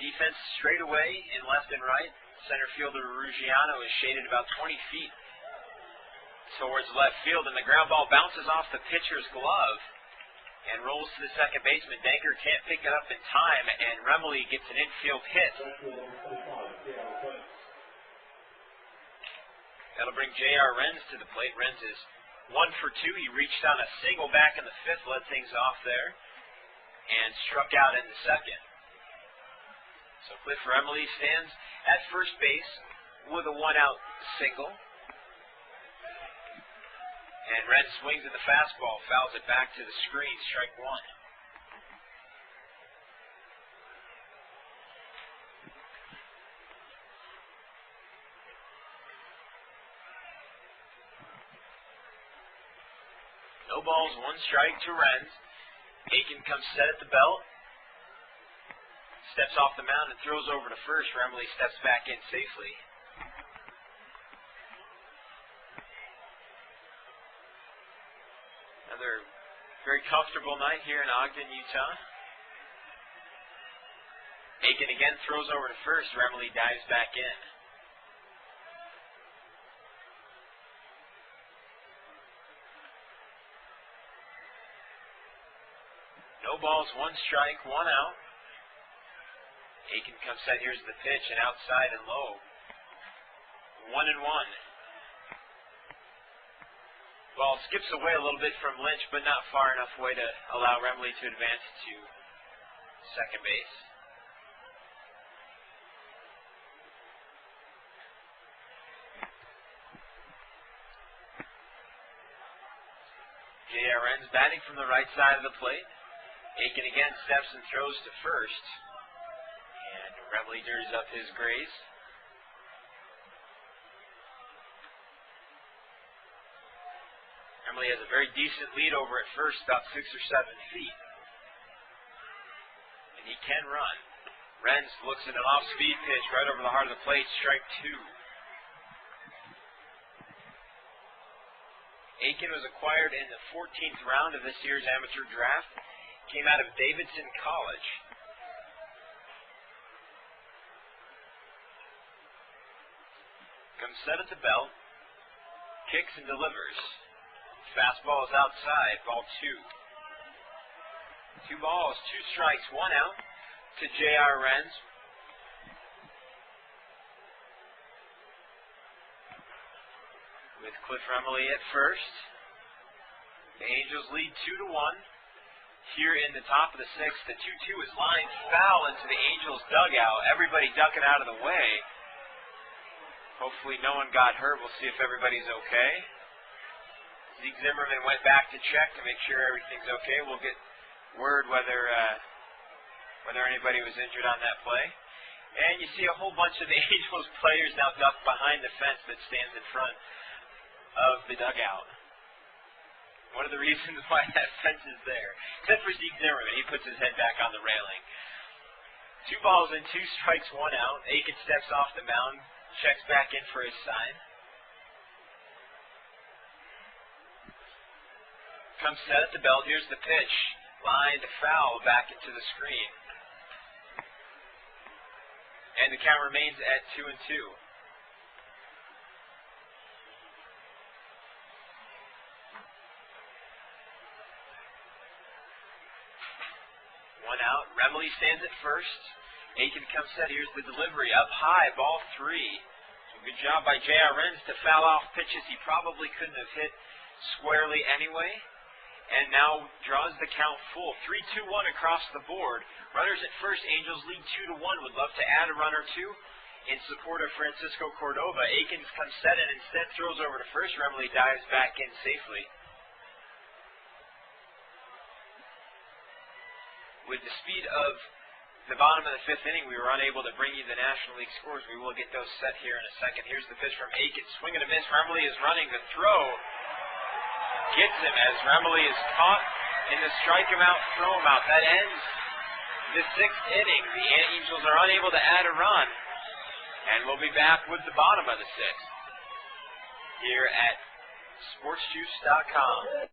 Speaker 1: Defense straight away in left and right. Center fielder Ruggiano is shaded about 20 feet towards left field, and the ground ball bounces off the pitcher's glove and rolls to the second baseman. Denker can't pick it up in time, and Remley gets an infield hit. That'll bring J.R. Renz to the plate. Renz is 1 for 2. He reached on a single back in the fifth, led things off there, and struck out in the second. So Cliff Remley stands at first base with a 1-out single. And Renz swings at the fastball, fouls it back to the screen, strike one. No balls, 1 strike to Renz. Aiken comes set at the belt. Steps off the mound and throws over to first. Remley steps back in safely. Another very comfortable night here in Ogden, Utah. Aiken again throws over to first. Remley dives back in. No balls, 1 strike, 1 out. Aiken comes set. Here's the pitch, and outside and low. 1-1. Ball skips away a little bit from Lynch, but not far enough away to allow Remley to advance to second base. J.R. Renz batting from the right side of the plate. Aiken again steps and throws to first. And Remley dirties up his graze. Remley has a very decent lead over at first, about 6 or 7 feet. And he can run. Renz looks at an off-speed pitch right over the heart of the plate, strike 2. Aiken was acquired in the 14th round of this year's amateur draft. Came out of Davidson College. Comes set at the belt. Kicks and delivers. Fastball is outside. Ball 2. 2 balls, 2 strikes, 1 out to J.R. Renz. With Cliff Remley at first. The Angels lead 2-1. Here in the top of the 6th, the 2-2 is lined foul into the Angels dugout. Everybody ducking out of the way. Hopefully no one got hurt. We'll see if everybody's okay. Zeke Zimmerman went back to check to make sure everything's okay. We'll get word whether anybody was injured on that play. And you see a whole bunch of the Angels players now ducked behind the fence that stands in front of the dugout. One of the reasons why that fence is there. Except for Zeke Zimmerman. He puts his head back on the railing. 2 balls and 2 strikes, 1 out. Aiken steps off the mound. Checks back in for his side. Comes set at the belt. Here's the pitch. Lined foul back into the screen. And the count remains at 2-2. 1 out. Remley stands at first. Aiken comes set. Here's the delivery. Up high. Ball 3. So good job by J.R. Renz to foul off pitches he probably couldn't have hit squarely anyway. And now draws the count full. 3-2-1 across the board. Runners at first. Angels lead 2-1. Would love to add a run or two in support of Francisco Cordova. Aikens comes set and instead throws over to first. Remley dives back in safely. With the speed of the bottom of the 5th inning, we were unable to bring you the National League scores. We will get those set here in a second. Here's the pitch from Aiken. Swing and a miss. Remley is running the throw. Gets him as Remley is caught in the strike him out, throw him out. That ends the 6th inning. The Angels are unable to add a run. And we'll be back with the bottom of the 6th here at sportsjuice.com.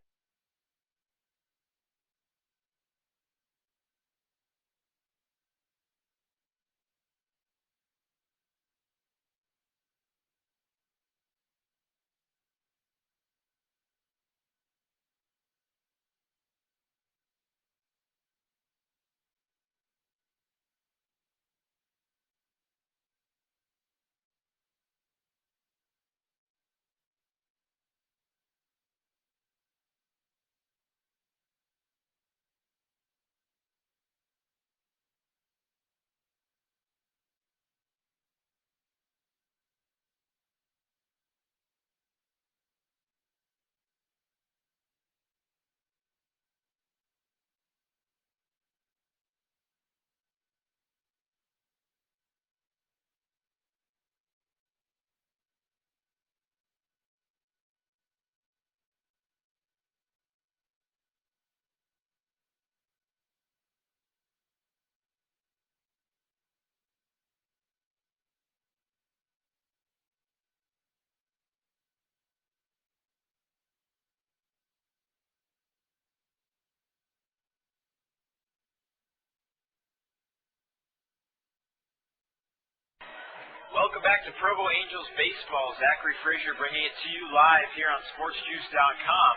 Speaker 1: back to Provo Angels baseball. Zachary Frazier bringing it to you live here on SportsJuice.com.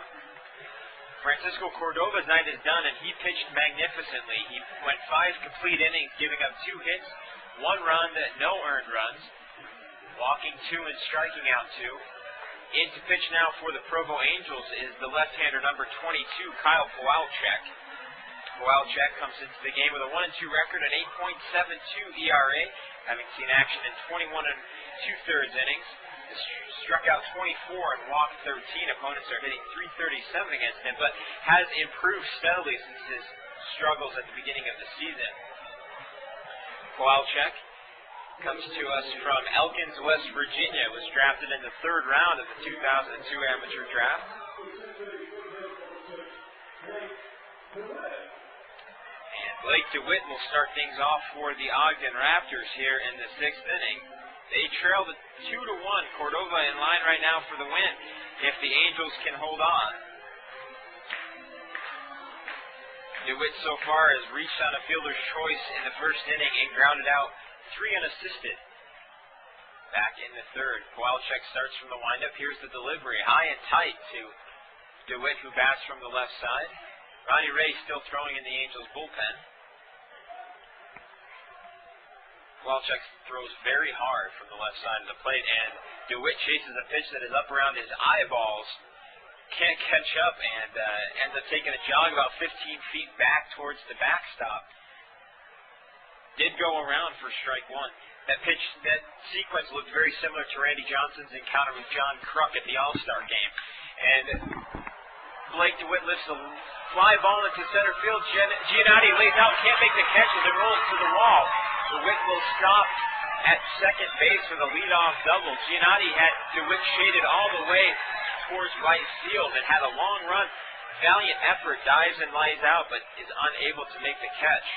Speaker 1: Francisco Cordova's night is done, and he pitched magnificently. He went 5 complete innings, giving up 2 hits, 1 run, no earned runs, walking 2 and striking out 2. In to pitch now for the Provo Angels is the left-hander number 22, Kyle Kowalczyk. Kowalczyk comes into the game with a 1-2 record, an 8.72 ERA, having seen action in 21 2/3 innings. Struck out 24 and walked 13. Opponents are hitting .337 against him, but has improved steadily since his struggles at the beginning of the season. Kowalczyk comes to us from Elkins, West Virginia. Was drafted in the 3rd round of the 2002 amateur draft. And Blake DeWitt will start things off for the Ogden Raptors here in the 6th inning. They trail 2-1. Cordova in line right now for the win if the Angels can hold on. DeWitt so far has reached on a fielder's choice in the 1st inning and grounded out 3 unassisted. Back in the 3rd. Kowalczyk starts from the windup. Here's the delivery. High and tight to DeWitt, who bats from the left side. Ronnie Ray still throwing in the Angels bullpen. Kowalczyk throws very hard from the left side of the plate, and DeWitt chases a pitch that is up around his eyeballs. Can't catch up and ends up taking a jog about 15 feet back towards the backstop. Did go around for strike 1. That sequence looked very similar to Randy Johnson's encounter with John Kruk at the All-Star game. And Blake DeWitt lifts a fly ball into center field. Giannotti lays out, can't make the catch as it rolls to the wall. DeWitt will stop at second base with a leadoff double. Giannotti had DeWitt shaded all the way towards right field and had a long run. Valiant effort, dives and lies out, but is unable to make the catch.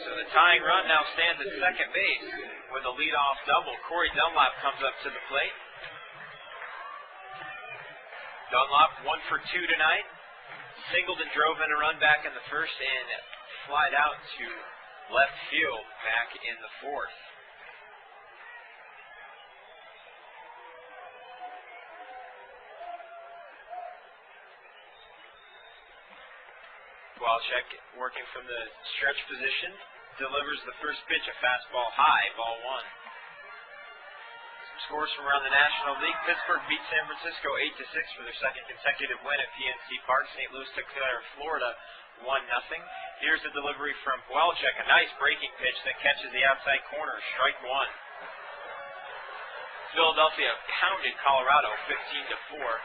Speaker 1: So the tying run now stands at second base with a leadoff double. Corey Dunlap comes up to the plate. Dunlap 1 for 2 tonight. Singled and drove in a run back in the 1st and flied out to left field back in the 4th. Kowalczyk working from the stretch position, delivers the first pitch, a fastball high, ball 1. Scores from around the National League. Pittsburgh beat San Francisco 8-6 for their 2nd consecutive win at PNC Park. St. Louis took care of Florida 1-0. Here's the delivery from Kowalczyk. A nice breaking pitch that catches the outside corner. Strike 1. Philadelphia pounded Colorado 15-4.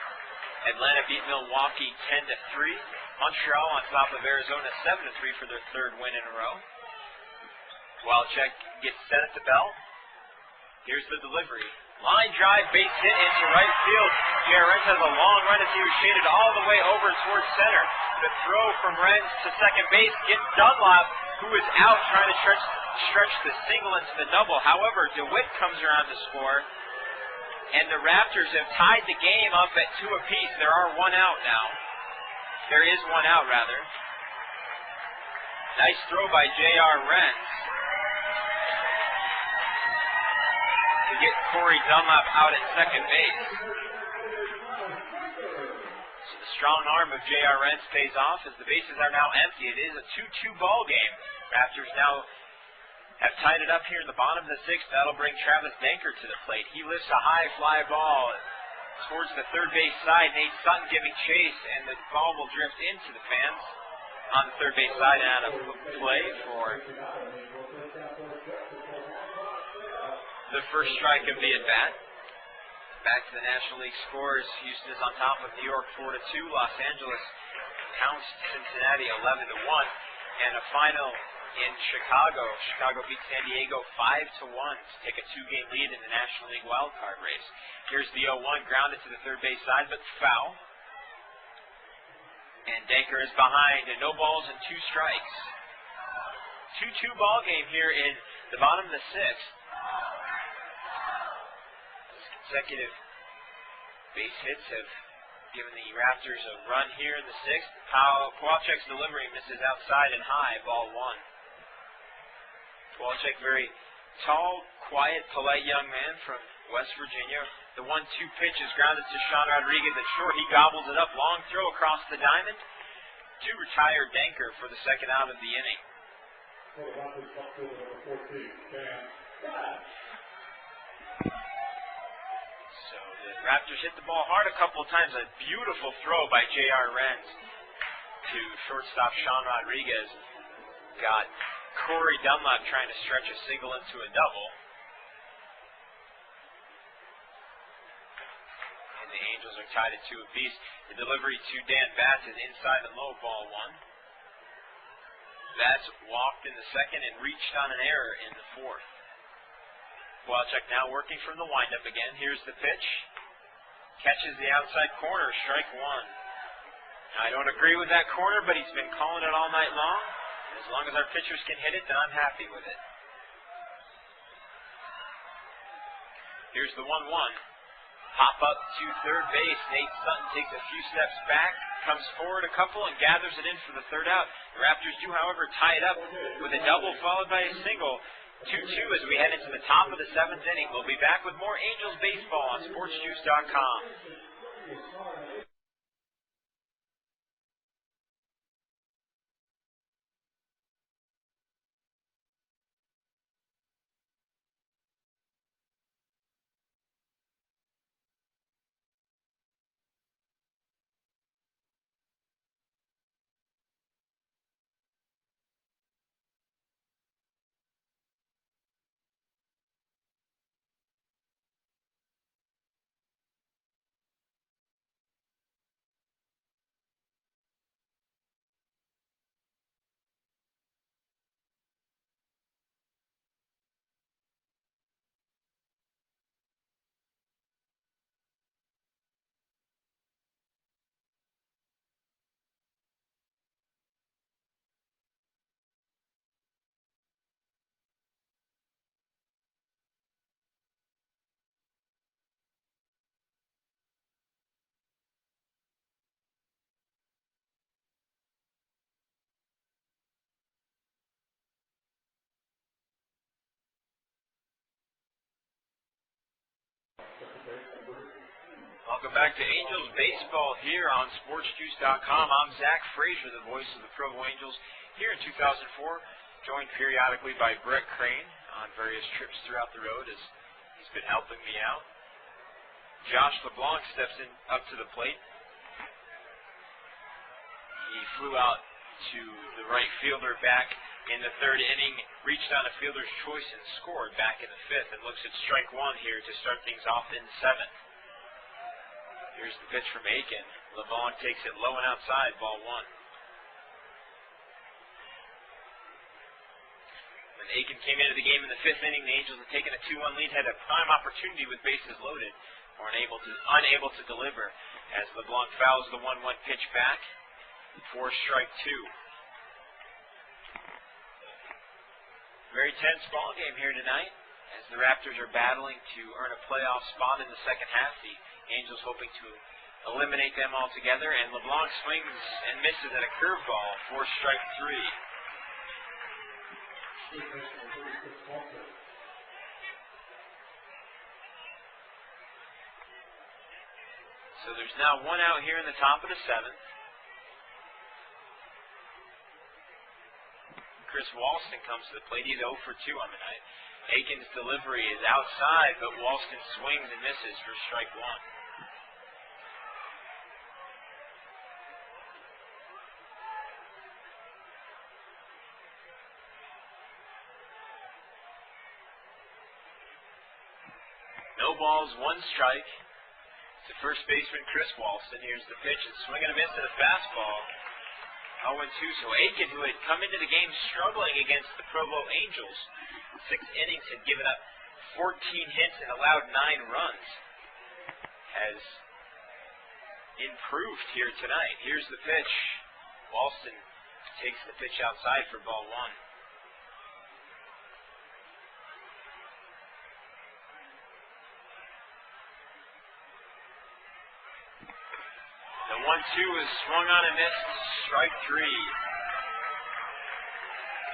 Speaker 1: Atlanta beat Milwaukee 10-3. Montreal on top of Arizona 7-3 for their 3rd win in a row. Kowalczyk gets set at the belt. Here's the delivery. Line drive, base hit into right field. J.R. Renz has a long run as he was shaded all the way over towards center. The throw from Renz to second base gets Dunlap, who is out trying to stretch the single into the double. However, DeWitt comes around to score, and the Raptors have tied the game up at 2 apiece. There are 1 out now. There is 1 out, rather. Nice throw by J.R. Renz to get Corey Dunlap out at second base. So the strong arm of J.R. Renz pays off as the bases are now empty. It is a 2-2 ball game. Raptors now have tied it up here in the bottom of the 6th. That'll bring Travis Denker to the plate. He lifts a high fly ball towards the third base side. Nate Sutton giving chase, and the ball will drift into the fans on the third base side and out of play for the first strike of the at-bat. Back to the National League scores. Houston is on top of New York 4-2. Los Angeles pounced Cincinnati 11-1. And a final in Chicago. Chicago beat San Diego 5-1 to take a 2-game lead in the National League wildcard race. Here's the 0-1, grounded to the third base side, but foul. And Denker is behind, and no balls and 2 strikes. 2-2 ball game here in the bottom of the 6th. Consecutive base hits have given the Raptors a run here in the 6th. Kowalczyk's delivery misses outside and high, ball 1. Walczak, very tall, quiet, polite young man from West Virginia. The 1-2 pitch is grounded to Sean Rodriguez at short. He gobbles it up. Long throw across the diamond to retire Denker for the second out of the inning. So the Raptors hit the ball hard a couple of times. A beautiful throw by J.R. Renz to shortstop Sean Rodriguez. Got Corey Dunlap trying to stretch a single into a double. And the Angels are tied at 2 apiece. The delivery to Dan Batts is inside and low, ball 1. Batts walked in the second and reached on an error in the fourth. Walczak now working from the windup again. Here's the pitch. Catches the outside corner, strike 1. Now, I don't agree with that corner, but he's been calling it all night long. As long as our pitchers can hit it, then I'm happy with it. Here's the 1-1. Hop up to third base. Nate Sutton takes a few steps back, comes forward a couple, and gathers it in for the third out. The Raptors do, however, tie it up with a double followed by a single. 2-2 as we head into the top of the 7th inning. We'll be back with more Angels baseball on SportsJuice.com. Welcome back to Angels baseball here on SportsJuice.com. I'm Zach Frazier, the voice of the Provo Angels here in 2004, joined periodically by Brett Crane on various trips throughout the road as he's been helping me out. Josh LeBlanc steps in up to the plate. He flew out to the right fielder back in the third inning, reached on a fielder's choice and scored back in the fifth, and looks at strike 1 here to start things off in the 7th. Here's the pitch from Aiken. LeBlanc takes it low and outside, ball 1. When Aiken came into the game in the 5th inning, the Angels had taken a 2-1 lead, had a prime opportunity with bases loaded, were unable to deliver as LeBlanc fouls the 1-1 pitch back for strike 2. Very tense ball game here tonight as the Raptors are battling to earn a playoff spot in the second half. The Angels hoping to eliminate them altogether, and LeBlanc swings and misses at a curveball for strike 3. So there's now 1 out here in the top of the 7th. Chris Walston comes to the plate. He's 0 for 2 on the night. Aiken's delivery is outside, but Walston swings and misses for strike 1. No balls, 1 strike. To first baseman Chris Walston. Here's the pitch and swing and a miss to the fastball. 0-2. So Aiken, who had come into the game struggling against the Provo Angels, 6 innings, had given up 14 hits and allowed 9 runs, has improved here tonight. Here's the pitch. Walston takes the pitch outside for ball 1. The 1-2 is swung on and missed. Strike 3.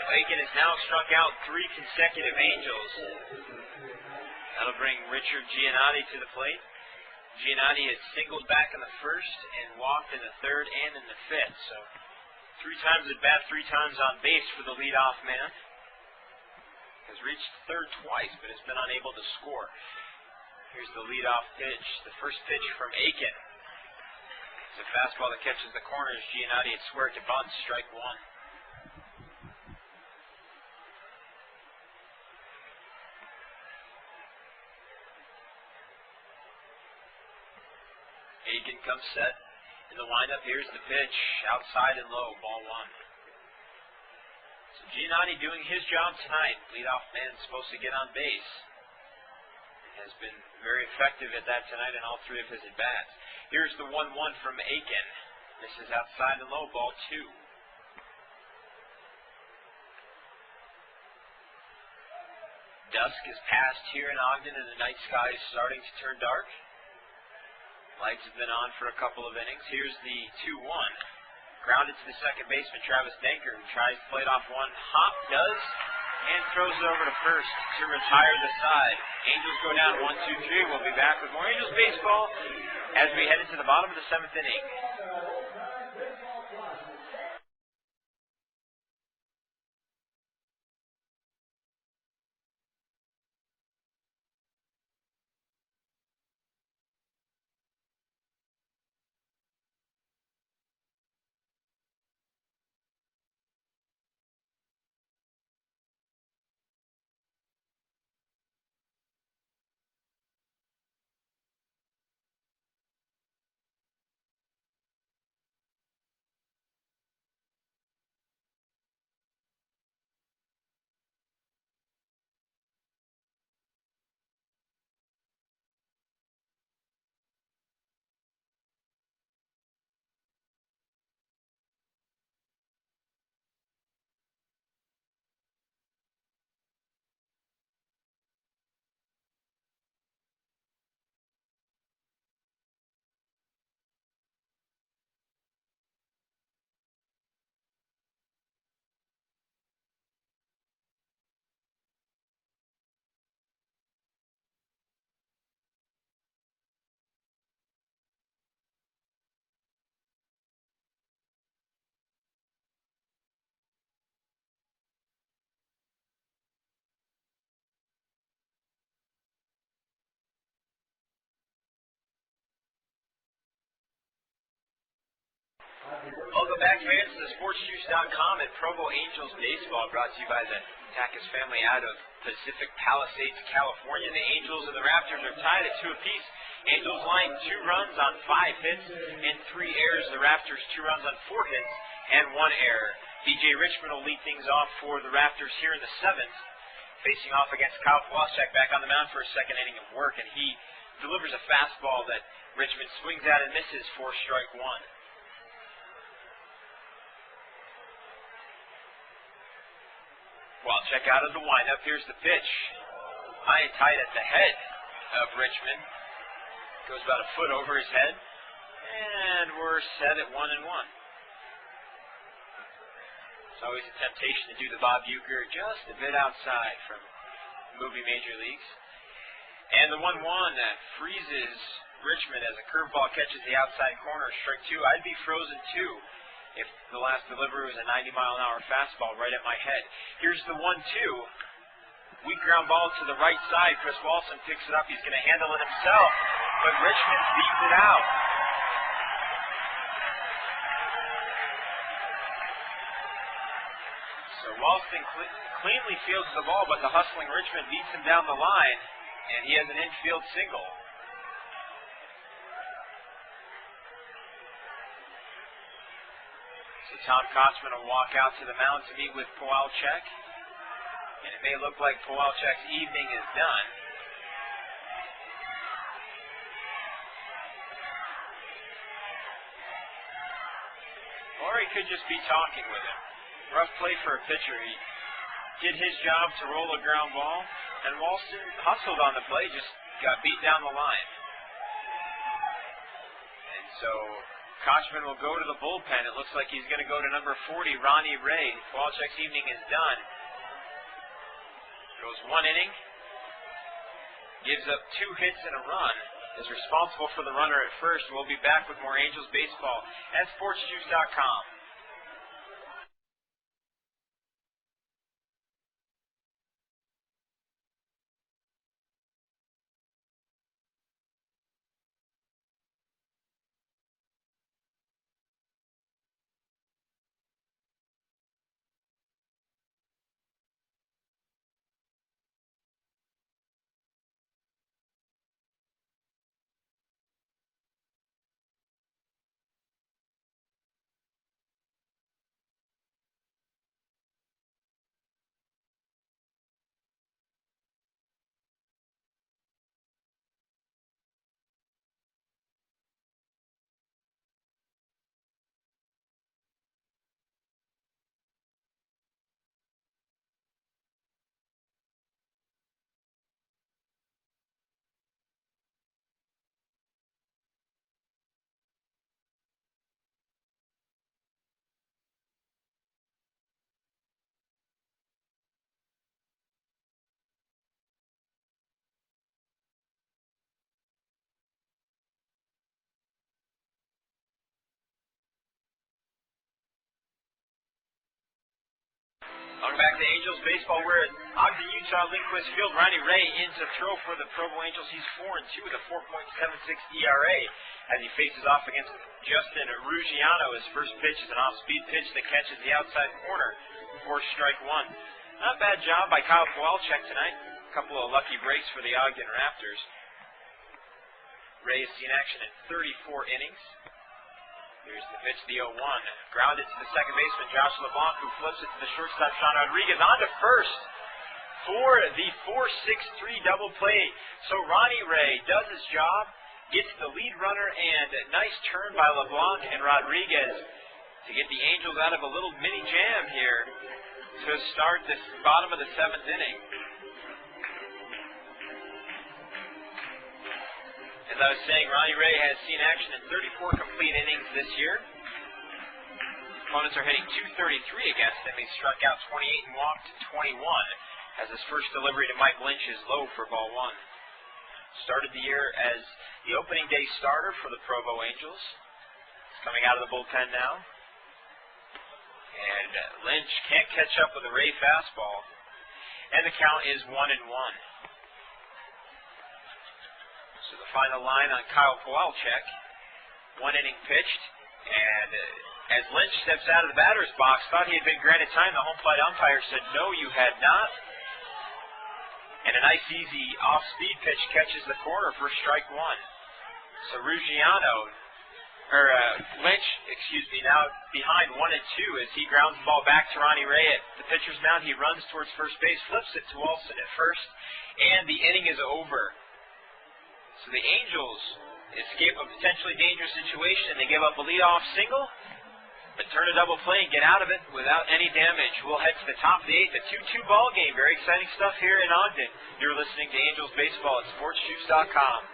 Speaker 1: Aiken has now struck out 3 consecutive Angels. That'll bring Richard Giannotti to the plate. Giannotti has singled back in the first and walked in the third and in the fifth. So 3 times at bat, 3 times on base for the leadoff man. Has reached third twice, but has been unable to score. Here's the leadoff pitch, the first pitch from Aiken. It's a fastball that catches the corners. Giannotti had squared to bunt, strike 1. Aiken comes set. In the windup, here's the pitch. Outside and low, ball 1. So Giannotti doing his job tonight. Leadoff man supposed to get on base. Has been very effective at that tonight in all 3 of his at-bats. Here's the 1-1 from Aiken. This is outside and low, ball 2. Dusk is past here in Ogden, and the night sky is starting to turn dark. Lights have been on for a couple of innings. Here's the 2-1. Grounded to the second baseman, Travis Denker, who tries to play it off one hop, does, and throws it over to first to retire the side. Angels go down 1-2-3. We'll be back with more Angels baseball as we head into the bottom of the 7th inning. Welcome back, fans, to the SportsJuice.com and Provo Angels Baseball, brought to you by the Takis family out of Pacific Palisades, California. The Angels and the Raptors are tied at 2 apiece. Angels line 2 runs on 5 hits and 3 errors. The Raptors 2 runs on 4 hits and 1 error. B.J. Richmond will lead things off for the Raptors here in the 7th, facing off against Kyle Pawlczak back on the mound for a 2nd inning of work, and he delivers a fastball that Richmond swings at and misses for strike 1. Pawlczak out of the windup. Here's the pitch. High and tight at the head of Richmond. Goes about a foot over his head. And we're set at 1-1. It's always a temptation to do the Bob Uecker just a bit outside from movie major leagues. And the 1-1 freezes Richmond as a curveball catches the outside corner. Strike 2. I'd be frozen too if the last delivery was a 90-mile-an-hour fastball right at my head. Here's the 1-2. Weak ground ball to the right side. Chris Walson picks it up. He's going to handle it himself, but Richmond beats it out. So Walston cleanly fields the ball, but the hustling Richmond beats him down the line, and he has an infield single. So Tom Kotzman will walk out to the mound to meet with Pawlczak. And it may look like Pawlczak's evening is done. Or he could just be talking with him. Rough play for a pitcher. He did his job to roll a ground ball, and Walston hustled on the play, just got beat down the line. And so Kochman will go to the bullpen. It looks like he's going to go to number 40, Ronnie Ray. Kowalczyk's evening is done. Goes 1 inning. Gives up 2 hits and a run. Is responsible for the runner at first. We'll be back with more Angels baseball at sportsjuice.com. Welcome back to Angels baseball. We're at Ogden, Utah, Lindquist Field. Ronnie Ray in to throw for the Provo Angels. He's 4-2 with a 4.76 ERA as he faces off against Justin Ruggiano. His first pitch is an off-speed pitch that catches the outside corner for strike 1. Not a bad job by Kyle Kowalczyk tonight. A couple of lucky breaks for the Ogden Raptors. Ray has seen action in 34 innings. Here's the pitch, the 0-1. Grounded to the second baseman, Josh LeBlanc, who flips it to the shortstop, Sean Rodriguez, on to first for the 4-6-3 double play. So Ronnie Ray does his job, gets the lead runner, and a nice turn by LeBlanc and Rodriguez to get the Angels out of a little mini jam here to start this bottom of the 7th inning. As I was saying, Ronnie Ray has seen action in 34 complete innings this year. Opponents are hitting .233 against him. He's struck out 28 and walked 21 as his first delivery to Mike Lynch is low for ball 1. Started the year as the opening day starter for the Provo Angels. He's coming out of the bullpen now. And Lynch can't catch up with the Ray fastball. And the count is 1-1. So the final line on Kyle Kowalczyk. 1 inning pitched, and as Lynch steps out of the batter's box, thought he had been granted time. The home plate umpire said, no, you had not. And a nice, easy off-speed pitch catches the corner for strike 1. So Lynch, now behind 1-2 as he grounds the ball back to Ronnie Ray at the pitcher's mound. He runs towards first base, flips it to Walson at first, and the inning is over. So the Angels escape a potentially dangerous situation. They give up a leadoff single, but turn a double play and get out of it without any damage. We'll head to the top of the 8th, a 2-2 ball game. Very exciting stuff here in Ogden. You're listening to Angels Baseball at sportsjuice.com.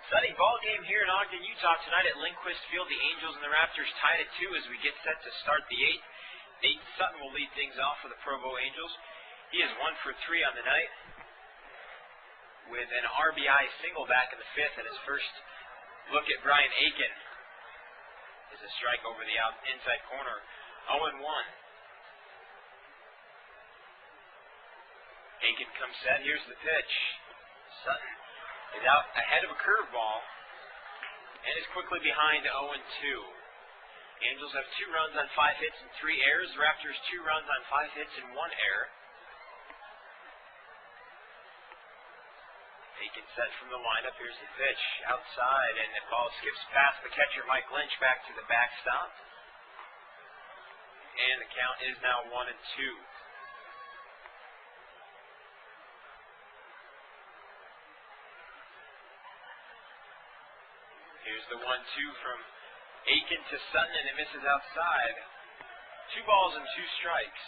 Speaker 1: Sunny ball game here in Ogden, Utah tonight at Lindquist Field. The Angels and the Raptors tied at 2 as we get set to start the 8th. Nate Sutton will lead things off for the Provo Angels. He is 1 for 3 on the night with an RBI single back in the 5th, and his first look at Brian Aiken is a strike over the inside corner. 0-1. Aiken comes set. Here's the pitch. Sutton is out ahead of a curveball and is quickly behind 0-2. Angels have 2 runs on 5 hits and 3 errors. Raptors 2 runs on 5 hits and 1 error. Aiken set from the lineup. Here's the pitch outside, and the ball skips past the catcher Mike Lynch back to the backstop. And the count is now 1-2. Here's the 1-2 from Aiken to Sutton, and it misses outside. 2 balls and 2 strikes.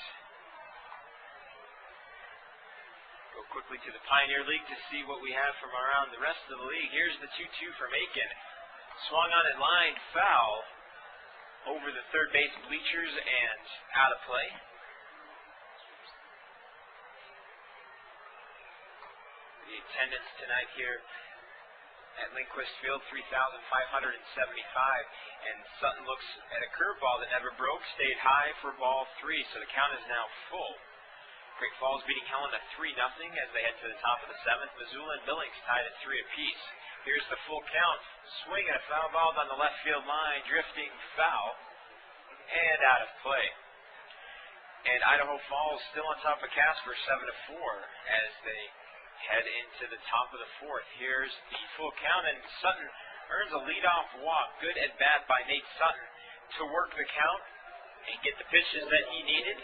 Speaker 1: Go quickly to the Pioneer League to see what we have from around the rest of the league. Here's the 2-2 from Aiken. Swung on and lined, foul over the third base bleachers and out of play. The attendance tonight here at Lindquist Field, 3,575, and Sutton looks at a curveball that never broke, stayed high for ball 3, so the count is now full. Great Falls beating Helena 3-0 as they head to the top of the 7th. Missoula and Billings tied at 3 apiece. Here's the full count. Swing and a foul ball down the left field line, drifting foul, and out of play. And Idaho Falls still on top of Casper, 7-4, as they head into the top of the 4th. Here's the full count, and Sutton earns a leadoff walk. Good at bat by Nate Sutton to work the count and get the pitches that he needed.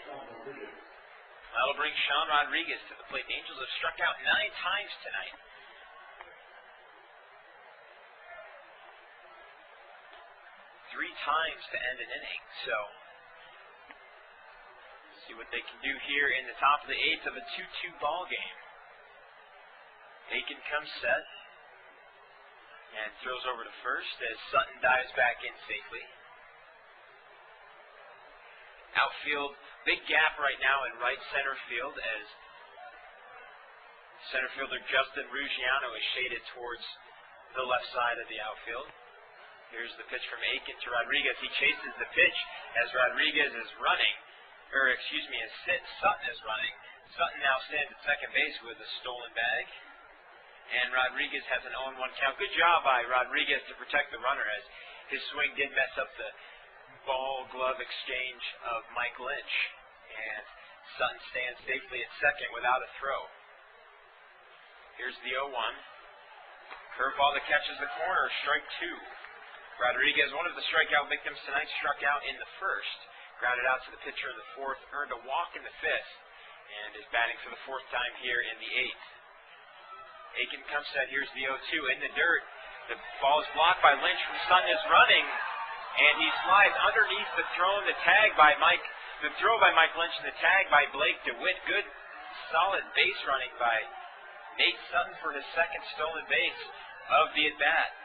Speaker 1: That'll bring Sean Rodriguez to the plate. The Angels have struck out 9 times tonight. Three times to end an inning. So, see what they can do here in the top of the 8th of a 2-2 ball game. Aiken comes set and throws over to first as Sutton dives back in safely. Outfield, big gap right now in right center field as center fielder Justin Ruggiano is shaded towards the left side of the outfield. Here's the pitch from Aiken to Rodriguez. He chases the pitch as Rodriguez is running, as Sutton is running. Sutton now stands at second base with a stolen bag. And Rodriguez has an 0-1 count. Good job by Rodriguez to protect the runner as his swing did mess up the ball-glove exchange of Mike Lynch. And Sutton stands safely at second without a throw. Here's the 0-1. Curveball that catches the corner, strike 2. Rodriguez, one of the strikeout victims tonight, struck out in the first. Grounded out to the pitcher in the 4th, earned a walk in the 5th, and is batting for the 4th time here in the 8th. Aiken comes set. Here's the 0-2 in the dirt. The ball is blocked by Lynch from Sutton is running, and he slides underneath the throw and the tag by Mike. The throw by Mike Lynch and the tag by Blake DeWitt. Good, solid base running by Nate Sutton for his 2nd stolen base of the at bat.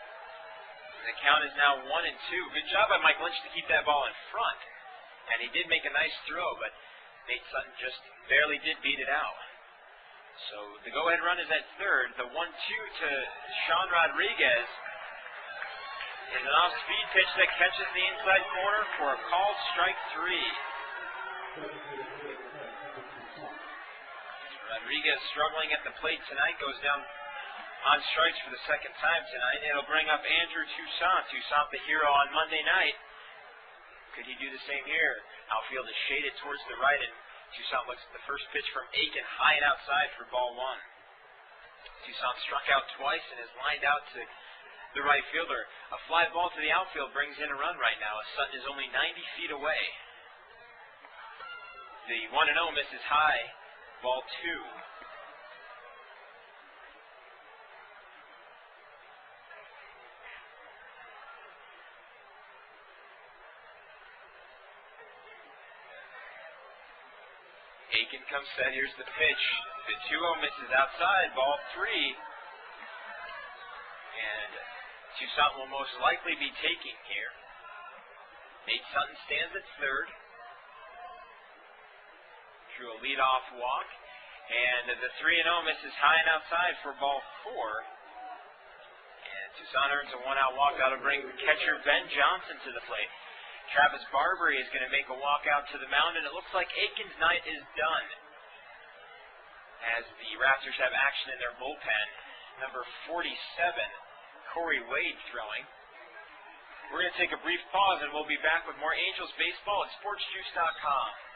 Speaker 1: The count is now 1-2. Good job by Mike Lynch to keep that ball in front, and he did make a nice throw, but Nate Sutton just barely did beat it out. So the go-ahead run is at third. The 1-2 to Sean Rodriguez is an off-speed pitch that catches the inside corner for a called strike 3. Rodriguez struggling at the plate tonight, goes down on strikes for the 2nd time tonight. It'll bring up Andrew Toussaint. Toussaint, the hero on Monday night. Could he do the same here? Outfield is shaded towards the right, and Toussaint looks at the first pitch from Aiken, high and outside for ball 1. Toussaint struck out twice and is lined out to the right fielder. A fly ball to the outfield brings in a run right now, as Sutton is only 90 feet away. The 1-0 misses high, ball 2. Aiken comes set. Here's the pitch. The 2-0 misses outside. Ball 3. And Toussaint will most likely be taking here. Nate Sutton stands at third. Drew a leadoff walk. And the 3-0 misses high and outside for ball 4. And Toussaint earns a one-out walk. That'll bring catcher Ben Johnson to the plate. Travis Barbary is going to make a walk out to the mound, and it looks like Aiken's night is done, as the Raptors have action in their bullpen. Number 47, Corey Wade, throwing. We're going to take a brief pause, and we'll be back with more Angels baseball at SportsJuice.com.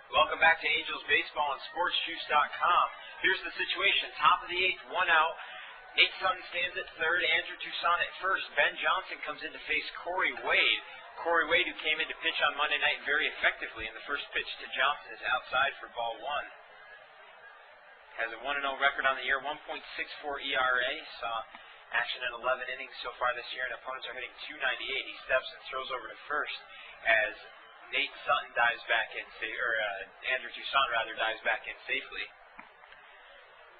Speaker 1: Welcome back to Angels Baseball on SportsJuice.com. Here's the situation. Top of the 8th, one out. Nate Sutton stands at third. Andrew Toussaint at first. Ben Johnson comes in to face Corey Wade. Corey Wade, who came in to pitch on Monday night very effectively in the first pitch to Johnson, is outside for ball 1. Has a 1-0 record on the year, 1.64 ERA. Saw action in 11 innings so far this year, and opponents are hitting .298. He steps and throws over to first as Nate Sutton dives back in, Andrew Toussaint dives back in safely.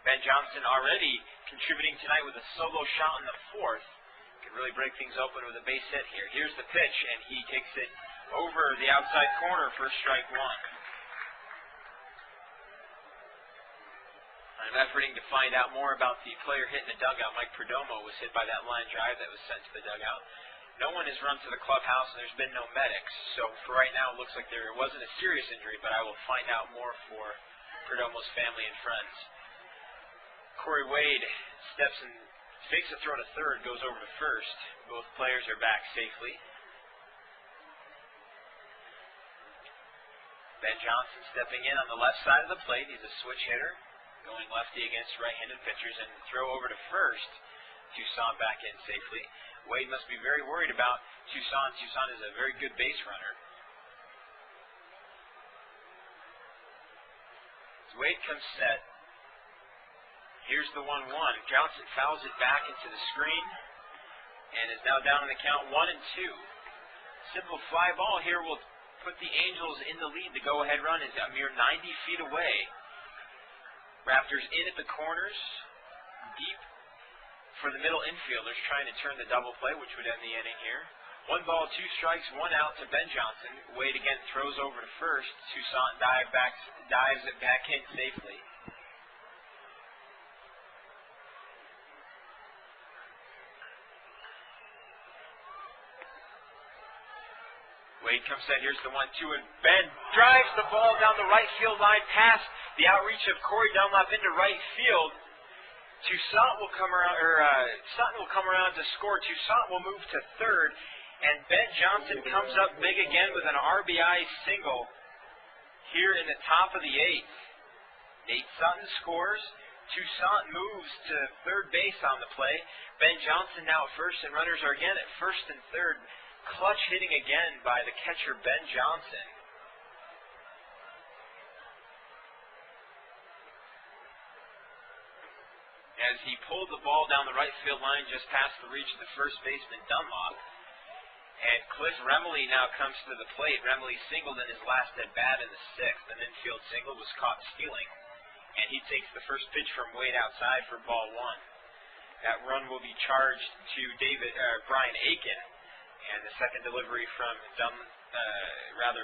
Speaker 1: Ben Johnson already contributing tonight with a solo shot in the 4th. Could really break things open with a base hit here. Here's the pitch, and he takes it over the outside corner for strike 1. I'm efforting to find out more about the player hit in the dugout. Mike Perdomo was hit by that line drive that was sent to the dugout. No one has run to the clubhouse, and there's been no medics. So for right now, it looks like there wasn't a serious injury, but I will find out more for Perdomo's family and friends. Corey Wade steps and fakes a throw to third, goes over to first. Both players are back safely. Ben Johnson stepping in on the left side of the plate. He's a switch hitter, going lefty against right-handed pitchers, and throw over to first. Toussaint back in safely. Wade must be very worried about Toussaint. Toussaint is a very good base runner. As Wade comes set, here's the 1-1. Johnson fouls it back into the screen and is now down in the count 1-2. Simple fly ball here will put the Angels in the lead. The go-ahead run is a mere 90 feet away. Raptors in at the corners, deep for the middle infielders, trying to turn the double play, which would end the inning here. 1 ball, 2 strikes, 1 out to Ben Johnson. Wade again throws over to first. Toussaint dives it back in safely. Wade comes set. Here's the 1-2, and Ben drives the ball down the right field line past the outreach of Corey Dunlap into right field. Toussaint will come around, Sutton will come around to score. Toussaint will move to third, and Ben Johnson comes up big again with an RBI single here in the top of the 8th. Nate Sutton scores. Toussaint moves to third base on the play. Ben Johnson now at first, and runners are again at first and third. Clutch hitting again by the catcher, Ben Johnson. As he pulled the ball down the right field line just past the reach of the first baseman, Dunlop. And Cliff Remley now comes to the plate. Remley singled in his last at-bat in the 6th. An infield single was caught stealing. And he takes the first pitch from Wade outside for ball 1. That run will be charged to Brian Aiken. And the second delivery from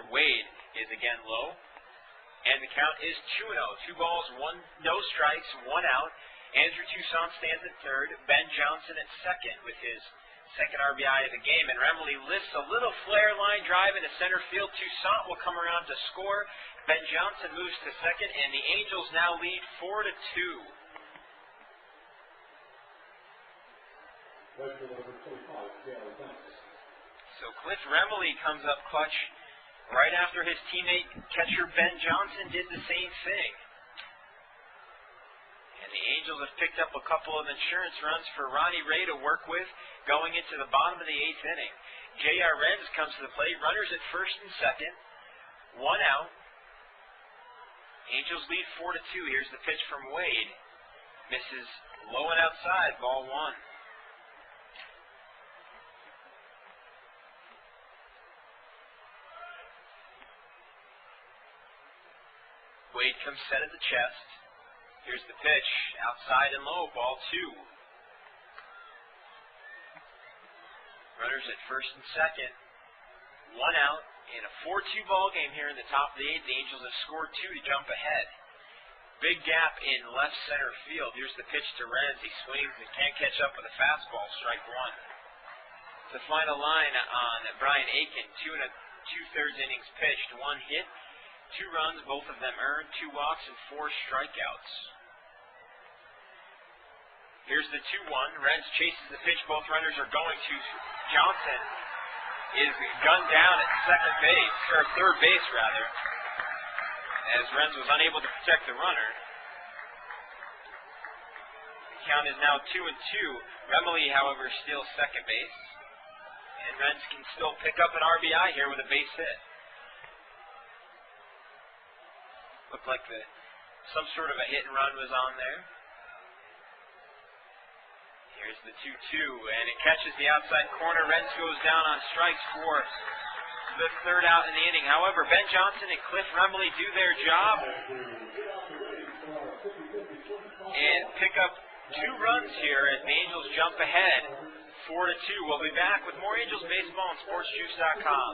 Speaker 1: Wade is again low. And the count is 2-0. 2 balls, no strikes, 1 out. Andrew Toussaint stands at third. Ben Johnson at second with his second RBI of the game. And Remley lifts a little flare line drive into center field. Toussaint will come around to score. Ben Johnson moves to second, and the Angels now lead 4-2. So Cliff Remley comes up clutch right after his teammate catcher Ben Johnson did the same thing. And the Angels have picked up a couple of insurance runs for Ronnie Ray to work with going into the bottom of the 8th inning. J.R. Renz comes to the plate, runners at first and second, 1 out. Angels lead 4-2. Here's the pitch from Wade. Misses low and outside, ball 1. Wade comes set at the chest. Here's the pitch, outside and low, ball 2. Runners at first and second, 1 out. In a 4-2 ball game here in the top of the 8th, the Angels have scored 2 to jump ahead. Big gap in left center field. Here's the pitch to Renz. He swings and can't catch up with a fastball. Strike 1. The final line on Brian Aiken. 2 2/3 innings pitched. 1 hit, 2 runs, both of them earned, 2 walks, and 4 strikeouts. Here's the 2-1. Renz chases the pitch. Both runners are going to Johnson. Is gunned down at second base, or third base rather, as Renz was unable to protect the runner. The count is now 2-2. Remley, however, steals second base, and Renz can still pick up an RBI here with a base hit. Looked like some sort of a hit and run was on there. Here's the 2-2, and it catches the outside corner. Renz goes down on strikes for the 3rd out in the inning. However, Ben Johnson and Cliff Remley do their job and pick up 2 runs here as the Angels jump ahead 4-2. We'll be back with more Angels baseball on SportsJuice.com.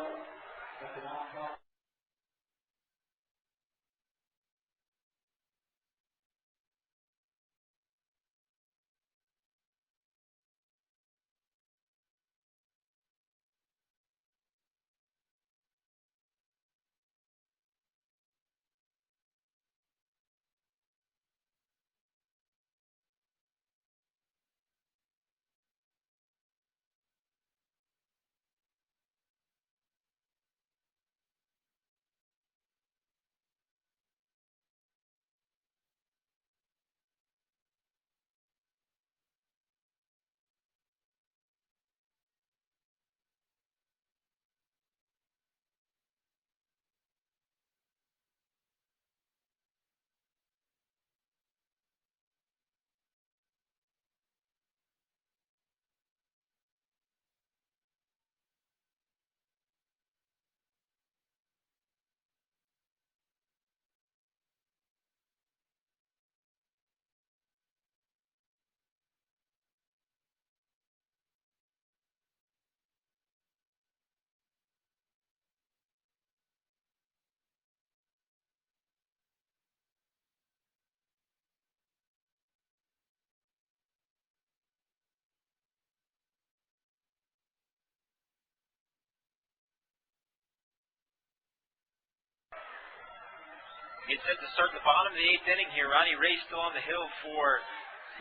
Speaker 1: It's set to start the bottom of the 8th inning here. Ronnie Ray still on the hill for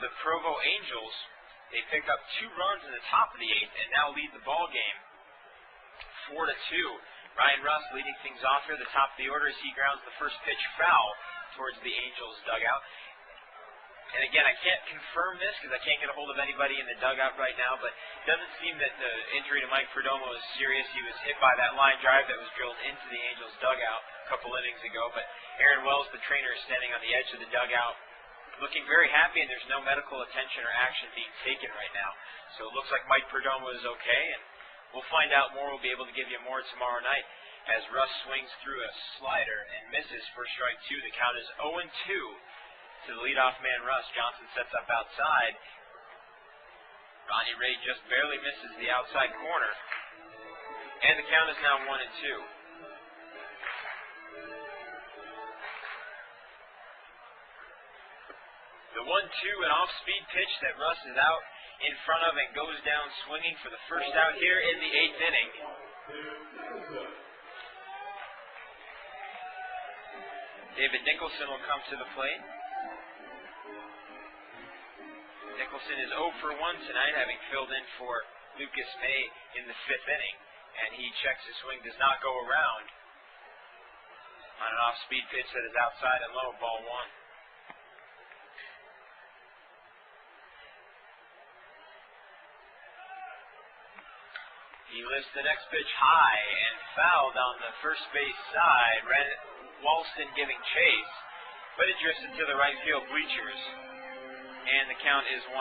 Speaker 1: the Provo Angels. They pick up 2 runs in the top of the 8th and now lead the ball game 4-2. Ryan Russ leading things off here at the top of the order as he grounds the first pitch foul towards the Angels dugout. And again, I can't confirm this because I can't get a hold of anybody in the dugout right now, but it doesn't seem that the injury to Mike Perdomo is serious. He was hit by that line drive that was drilled into the Angels dugout a couple innings ago, but Aaron Wells, the trainer, is standing on the edge of the dugout looking very happy, and there's no medical attention or action being taken right now. So it looks like Mike Perdomo is okay, and we'll find out more. We'll be able to give you more tomorrow night as Russ swings through a slider and misses for strike 2. The count is 0-2 to the leadoff man, Russ. Johnson sets up outside. Ronnie Ray just barely misses the outside corner. And the count is now 1-2. The 1-2, an off-speed pitch that Russ is out in front of and goes down swinging for the first out here in the 8th inning. David Nicholson will come to the plate. Nicholson is 0 for 1 tonight, having filled in for Lucas May in the 5th inning. And he checks his swing, does not go around on an off-speed pitch that is outside and low, ball 1. He lifts the next pitch high and fouled on the first base side. Walston giving chase, but it drifts into the right field bleachers. And the count is 1-1.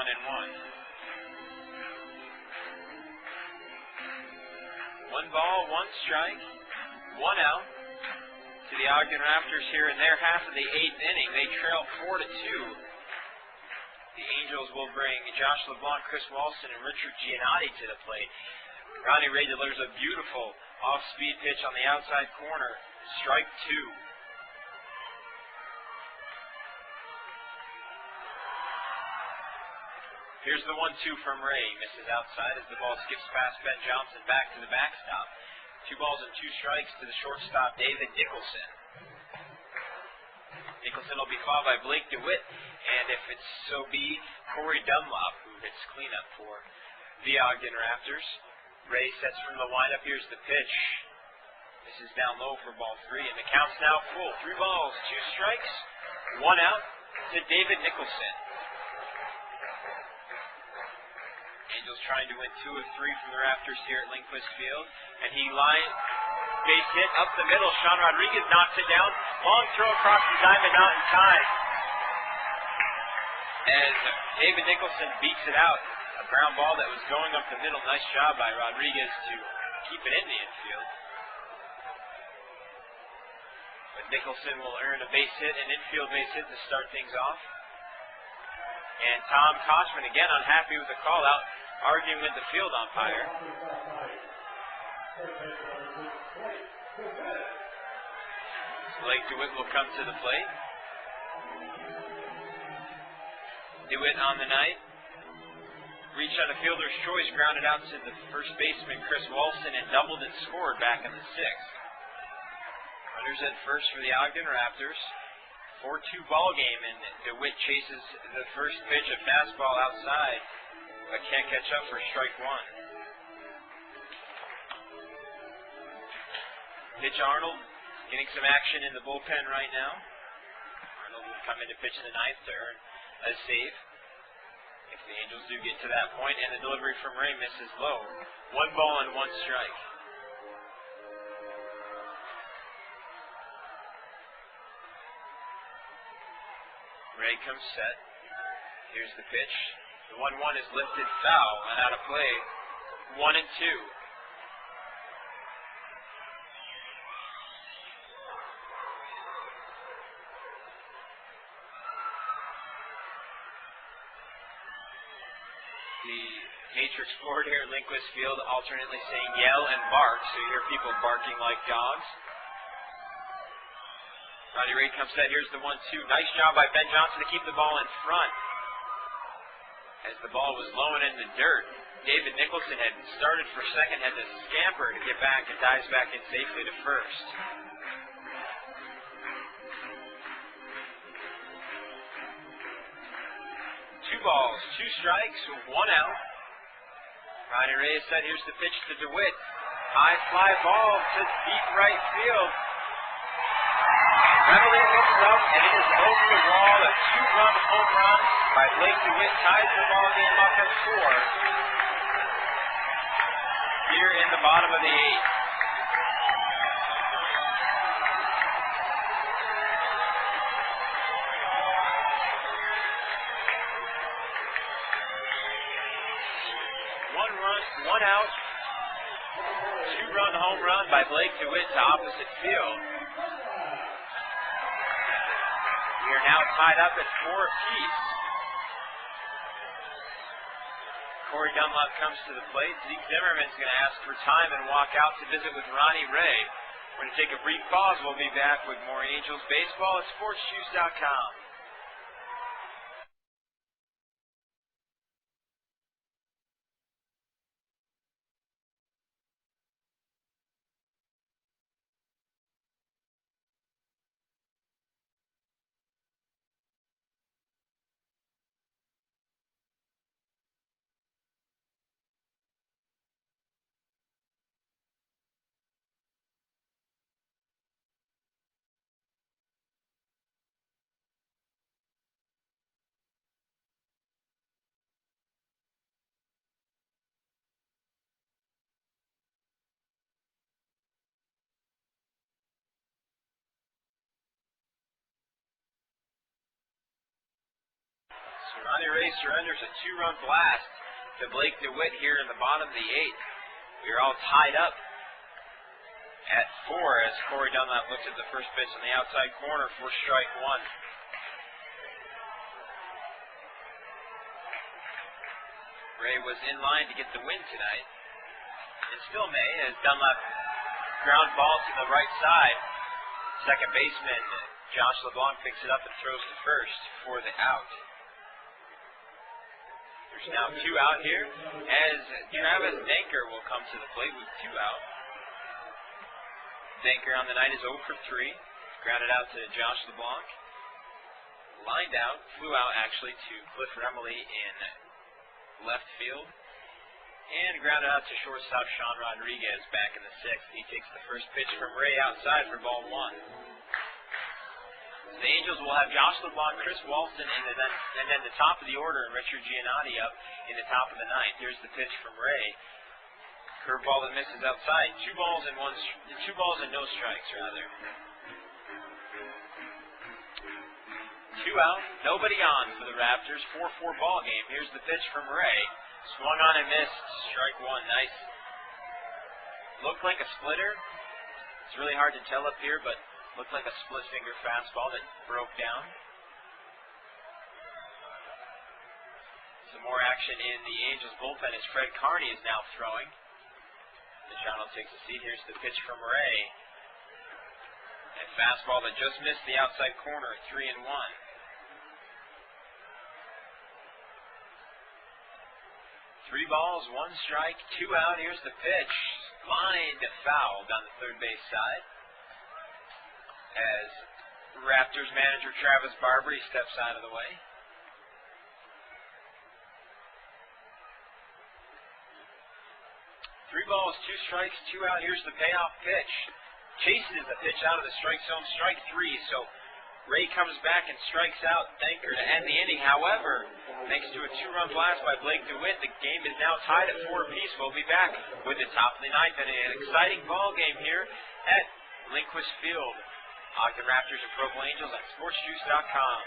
Speaker 1: 1 ball, 1 strike, 1 out to the Ogden Raptors here in their half of the 8th inning. They trail 4-2. The Angels will bring Josh LeBlanc, Chris Walston, and Richard Giannotti to the plate. Ronnie Ray delivers a beautiful off-speed pitch on the outside corner. Strike 2. Here's the 1-2 from Ray. Misses outside as the ball skips past Ben Johnson back to the backstop. 2 balls and 2 strikes to the shortstop, David Nicholson. Nicholson will be followed by Blake DeWitt, and if it's so be, Corey Dunlop, who hits cleanup for the Ogden Raptors. Ray sets from the lineup. Here's the pitch. This is down low for ball 3, and the count's now full. 3 balls, 2 strikes, 1 out to David Nicholson. Angels trying to win 2 of 3 from the Raptors here at Lindquist Field, and he base hit up the middle. Sean Rodriguez knocks it down. Long throw across the diamond, not in time. As David Nicholson beats it out. A ground ball that was going up the middle. Nice job by Rodriguez to keep it in the infield. But Nicholson will earn a base hit, an infield base hit to start things off. And Tom Koshman, again unhappy with the call out, arguing with the field umpire. Blake DeWitt will come to the plate. DeWitt on the night. Reached on a fielder's choice, grounded out to the first baseman, Chris Walston, and doubled and scored back in the 6th. Runners at first for the Ogden Raptors. 4-2 ball game, and DeWitt chases the first pitch, a fastball outside, but can't catch up for strike 1. Pitch Arnold, getting some action in the bullpen right now. Arnold will come in to pitch in the 9th to earn a save. If the Angels do get to that point, and the delivery from Ray misses low. 1 ball and 1 strike. Ray comes set. Here's the pitch. The 1-1 is lifted foul and out of play. 1-2. The Matrix board here at Lindquist Field alternately saying yell and bark, so you hear people barking like dogs. Ronnie Ray comes set. Here's the 1-2. Nice job by Ben Johnson to keep the ball in front. As the ball was low and in the dirt, David Nicholson had started for second, had to scamper to get back, and dives back in safely to first. Two balls, 2 strikes, 1 out. Ronnie Ray is set. Here's the pitch to DeWitt. High fly ball to deep right field. Remley picks it up, and it is over the wall. A two-run home run by Blake DeWitt ties the ball game up at 4. Here in the bottom of the 8th. One out. Two-run home run by Blake DeWitt to opposite field. We are now tied up at 4 apiece. Corey Dunlop comes to the plate. Zeke Zimmerman's going to ask for time and walk out to visit with Ronnie Ray. We're going to take a brief pause. We'll be back with more Angels baseball at SportsJuice.com. Ronnie Ray surrenders a two-run blast to Blake DeWitt here in the bottom of the 8th. We are all tied up at 4 as Corey Dunlap looks at the first pitch on the outside corner for strike 1. Ray was in line to get the win tonight, and still may, as Dunlap ground ball to the right side. Second baseman Josh LeBlanc picks it up and throws to first for the out. There's now 2 out here as Travis Denker will come to the plate with 2 out. Denker on the night is 0 for 3. Grounded out to Josh LeBlanc. Lined out, flew out actually to Cliff Remley in left field. And grounded out to shortstop Sean Rodriguez back in the 6th. He takes the first pitch from Ray outside for ball 1. The Angels will have Josh LeBlanc, Chris Walston, and then the top of the order, and Richard Giannotti up in the top of the 9th. Here's the pitch from Ray. Curveball that misses outside. 2 balls and no strikes, rather. 2 out, nobody on for the Raptors. 4-4 ball game. Here's the pitch from Ray. Swung on and missed. Strike 1. Nice. Looked like a splitter. It's really hard to tell up here, but looked like a split-finger fastball that broke down. Some more action in the Angels bullpen as Fred Carney is now throwing. Machado takes a seat. Here's the pitch from Ray. A fastball that just missed the outside corner, 3-1. 3 balls, 1 strike, 2 out. Here's the pitch. Line to foul down the third base side. As Raptors manager Travis Barbary steps out of the way. 3 balls, 2 strikes, 2 out. Here's the payoff pitch. Chases the pitch out of the strike zone, strike 3. So Ray comes back and strikes out Denker to end the inning. However, thanks to a 2-run blast by Blake DeWitt, the game is now tied at 4 apiece. We'll be back with the top of the 9th and an exciting ball game here at Lindquist Field. Ogden Raptors and Provo Angels at SportsJuice.com.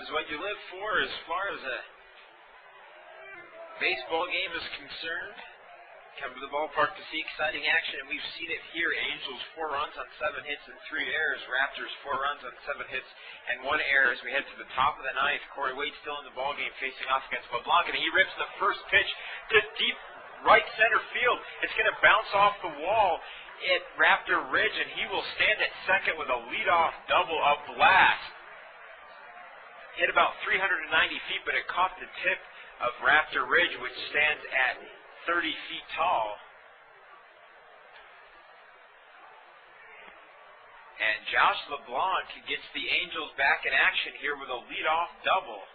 Speaker 1: is what you live for as far as a baseball game is concerned. Come to the ballpark to see exciting action, and we've seen it here. Angels 4 runs on 7 hits and 3 errors. Raptors 4 runs on 7 hits and 1 error as we head to the top of the ninth. Corey Wade's still in the ballgame facing off against LeBlanc, and he rips the first pitch to deep right center field. It's going to bounce off the wall at Raptor Ridge, and he will stand at second with a leadoff double, a blast. Hit about 390 feet, but it caught the tip of Raptor Ridge, which stands at 30 feet tall. And Josh LeBlanc gets the Angels back in action here with a leadoff double.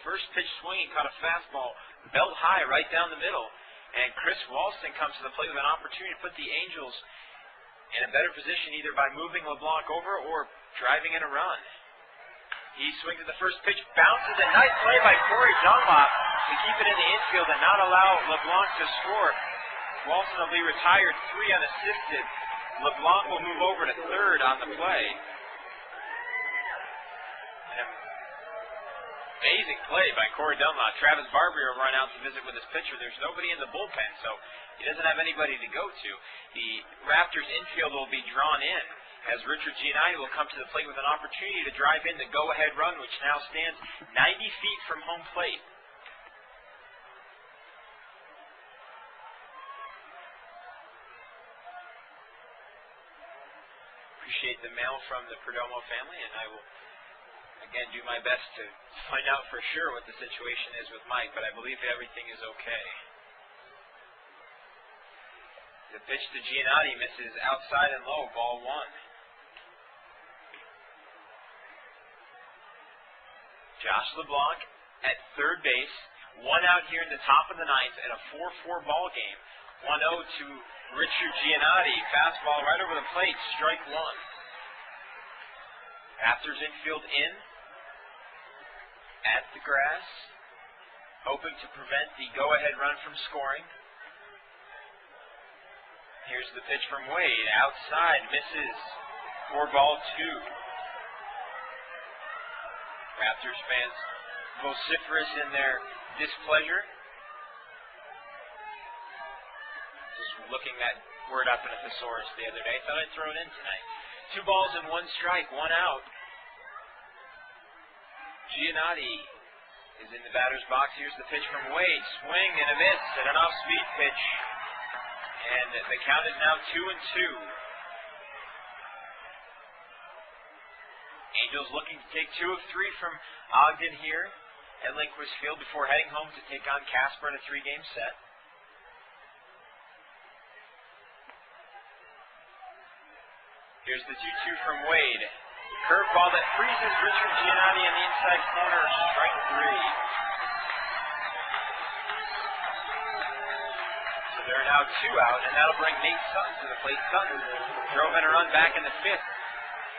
Speaker 1: First pitch swinging, caught a fastball belt high right down the middle. And Chris Walston comes to the plate with an opportunity to put the Angels in a better position either by moving LeBlanc over or driving in a run. He swings at the first pitch, bounces, a nice play by Corey Dunlop to keep it in the infield and not allow LeBlanc to score. Walston will be retired, 3 unassisted. LeBlanc will move over to third on the play. An amazing play by Corey Dunlop. Travis Barber will run out to visit with his pitcher. There's nobody in the bullpen, so he doesn't have anybody to go to. The Raptors infield will be drawn in, as Richard Giannitti will come to the plate with an opportunity to drive in the go-ahead run, which now stands 90 feet from home plate. Appreciate the mail from the Perdomo family, and I will, again, do my best to find out for sure what the situation is with Mike, but I believe everything is okay. The pitch to Giannitti misses outside and low, ball 1. Josh LeBlanc at third base, 1 out here in the top of the ninth, and a 4-4 ball game. 1-0 to Richard Giannitti. Fastball right over the plate, strike 1. Raptors infield in at the grass, hoping to prevent the go-ahead run from scoring. Here's the pitch from Wade, outside, misses for ball 2. Raptors fans vociferous in their displeasure. Just looking that word up in a thesaurus the other day. Thought I'd throw it in tonight. 2 balls and 1 strike, 1 out. Giannitti is in the batter's box. Here's the pitch from Wade. Swing and a miss and an off-speed pitch. And the count is now 2-2. Angels looking to take 2 of 3 from Ogden here at Lindquist Field before heading home to take on Casper in a 3-game set. Here's the 2-2 from Wade. Curveball that freezes Richard Giannitti in the inside corner. Strike 3. So there are now 2 out, and that'll bring Nate Sutton to the plate. Sutton drove in a run back in the 5th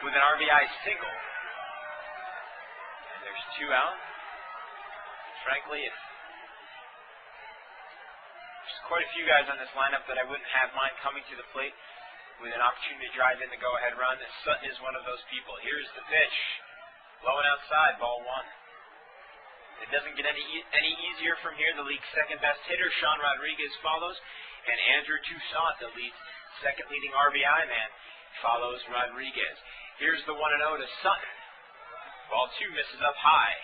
Speaker 1: with an RBI single. And there's 2 out. Frankly, there's quite a few guys on this lineup that I wouldn't have mind coming to the plate with an opportunity to drive in the go-ahead run. Sutton is one of those people. Here's the pitch. Low and outside, ball 1. It doesn't get any easier from here. The league's second-best hitter, Sean Rodriguez, follows. And Andrew Toussaint, the league's second-leading RBI man, follows Rodriguez. Here's the 1-0 to Sutton. Ball 2 misses up high.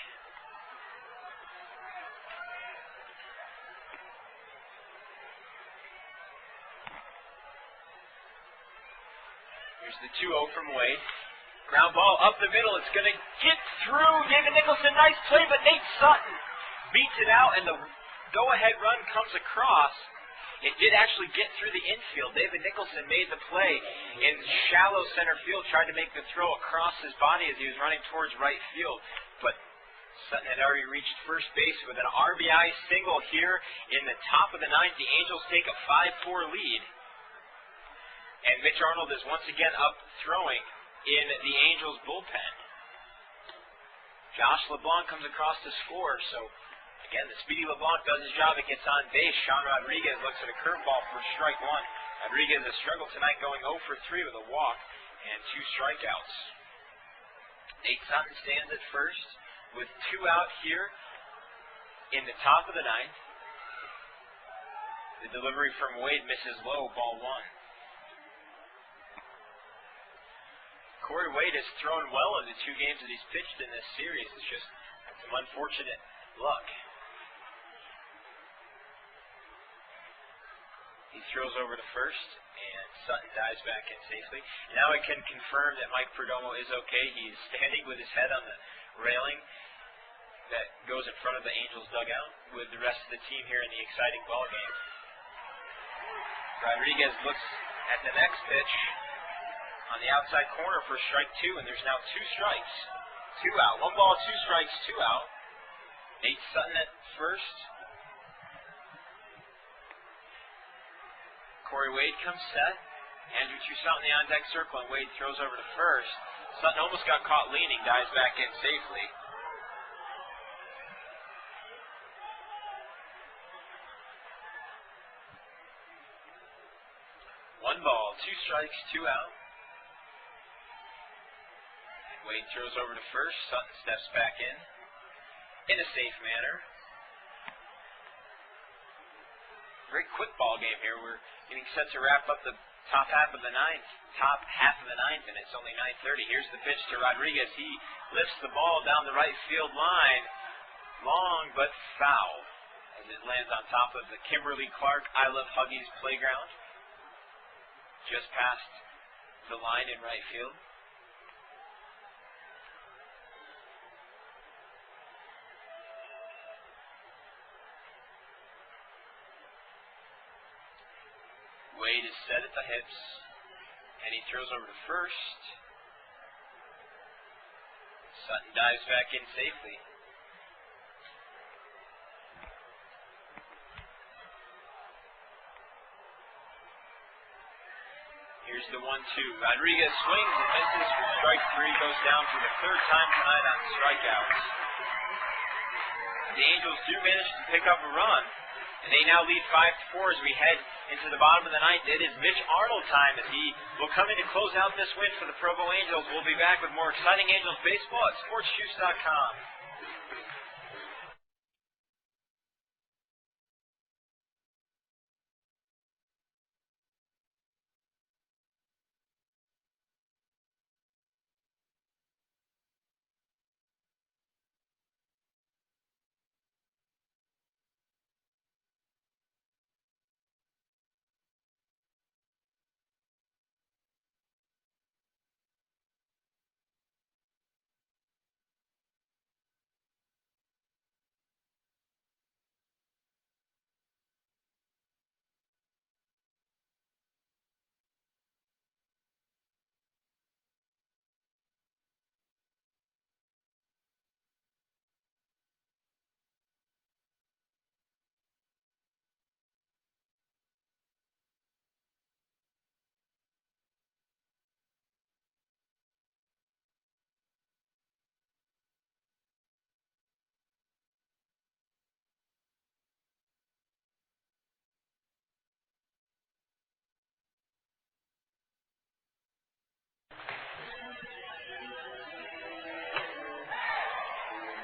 Speaker 1: Here's the 2-0 from Wade. Ground ball up the middle. It's going to get through. David Nicholson, nice play, but Nate Sutton beats it out, and the go-ahead run comes across. It did actually get through the infield. David Nicholson made the play in shallow center field, tried to make the throw across his body as he was running towards right field. But Sutton had already reached first base with an RBI single here in the top of the ninth. The Angels take a 5-4 lead. And Mitch Arnold is once again up throwing in the Angels bullpen. Josh LeBlanc comes across to score, so again, the speedy LeBlanc does his job. It gets on base. Sean Rodriguez looks at a curveball for strike 1. Rodriguez has struggled tonight, going 0 for 3 with a walk and 2 strikeouts. Nate Sutton stands at first with 2 out here in the top of the 9th. The delivery from Wade misses low, ball 1. Corey Wade has thrown well in the 2 games that he's pitched in this series. It's just some unfortunate luck. He throws over to first, and Sutton dives back in safely. Now I can confirm that Mike Perdomo is okay. He's standing with his head on the railing that goes in front of the Angels dugout with the rest of the team here in the exciting ball game. Rodriguez looks at the next pitch on the outside corner for strike 2, and there's now 2 strikes. 2 out. 1 ball, 2 strikes, 2 out. Nate Sutton at first. Corey Wade comes set. Andrew Toussaint in the on-deck circle, and Wade throws over to first. Sutton almost got caught leaning, dives back in safely. One ball, 2 strikes, 2 out. And Wade throws over to first. Sutton steps back in a safe manner. Very quick ball game here. We're getting set to wrap up the top half of the 9th, and it's only 9:30. Here's the pitch to Rodriguez. He lifts the ball down the right field line, long but foul, as it lands on top of the Kimberly Clark I Love Huggies playground, just past the line in right field. Wade is set at the hips, and he throws over to first. Sutton dives back in safely. Here's the 1-2. Rodriguez swings and misses for strike 3, goes down for the 3rd time tonight on strikeouts. The Angels do manage to pick up a run, and they now lead 5-4 as we head into the bottom of the 9th. It is Mitch Arnold time as he will come in to close out this win for the Provo Angels. We'll be back with more exciting Angels baseball at sportsjuice.com.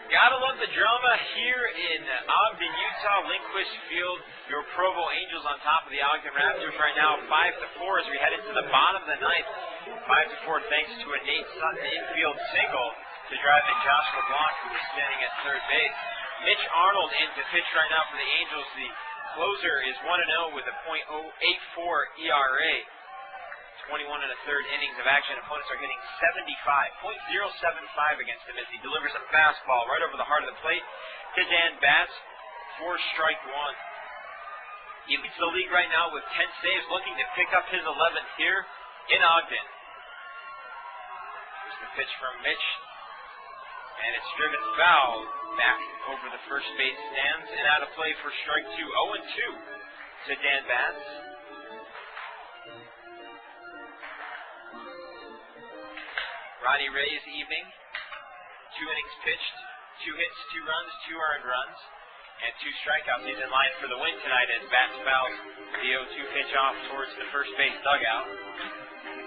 Speaker 1: Gotta love the drama here in Ogden, Utah, Lindquist Field. Your Provo Angels on top of the Ogden Raptors right now, 5-4 as we head into the bottom of the 9th. 5-4 thanks to a Nate Sutton infield single to drive in Josh LeBlanc, who was standing at third base. Mitch Arnold in to pitch right now for the Angels. The closer is 1-0 with a .084 ERA. 21 and a third innings of action. Opponents are hitting 0.75 against him as he delivers a fastball right over the heart of the plate to Dan Batts for strike 1. He leads the league right now with 10 saves, looking to pick up his 11th here in Ogden. Here's the pitch from Mitch, and it's driven foul back over the first base stands and out of play for strike 2. 0-2 to Dan Batts. Ronnie Ray's evening, 2 innings pitched, 2 hits, 2 runs, 2 earned runs, and 2 strikeouts. He's in line for the win tonight as Batts fouls the 0-2 pitch off towards the first base dugout.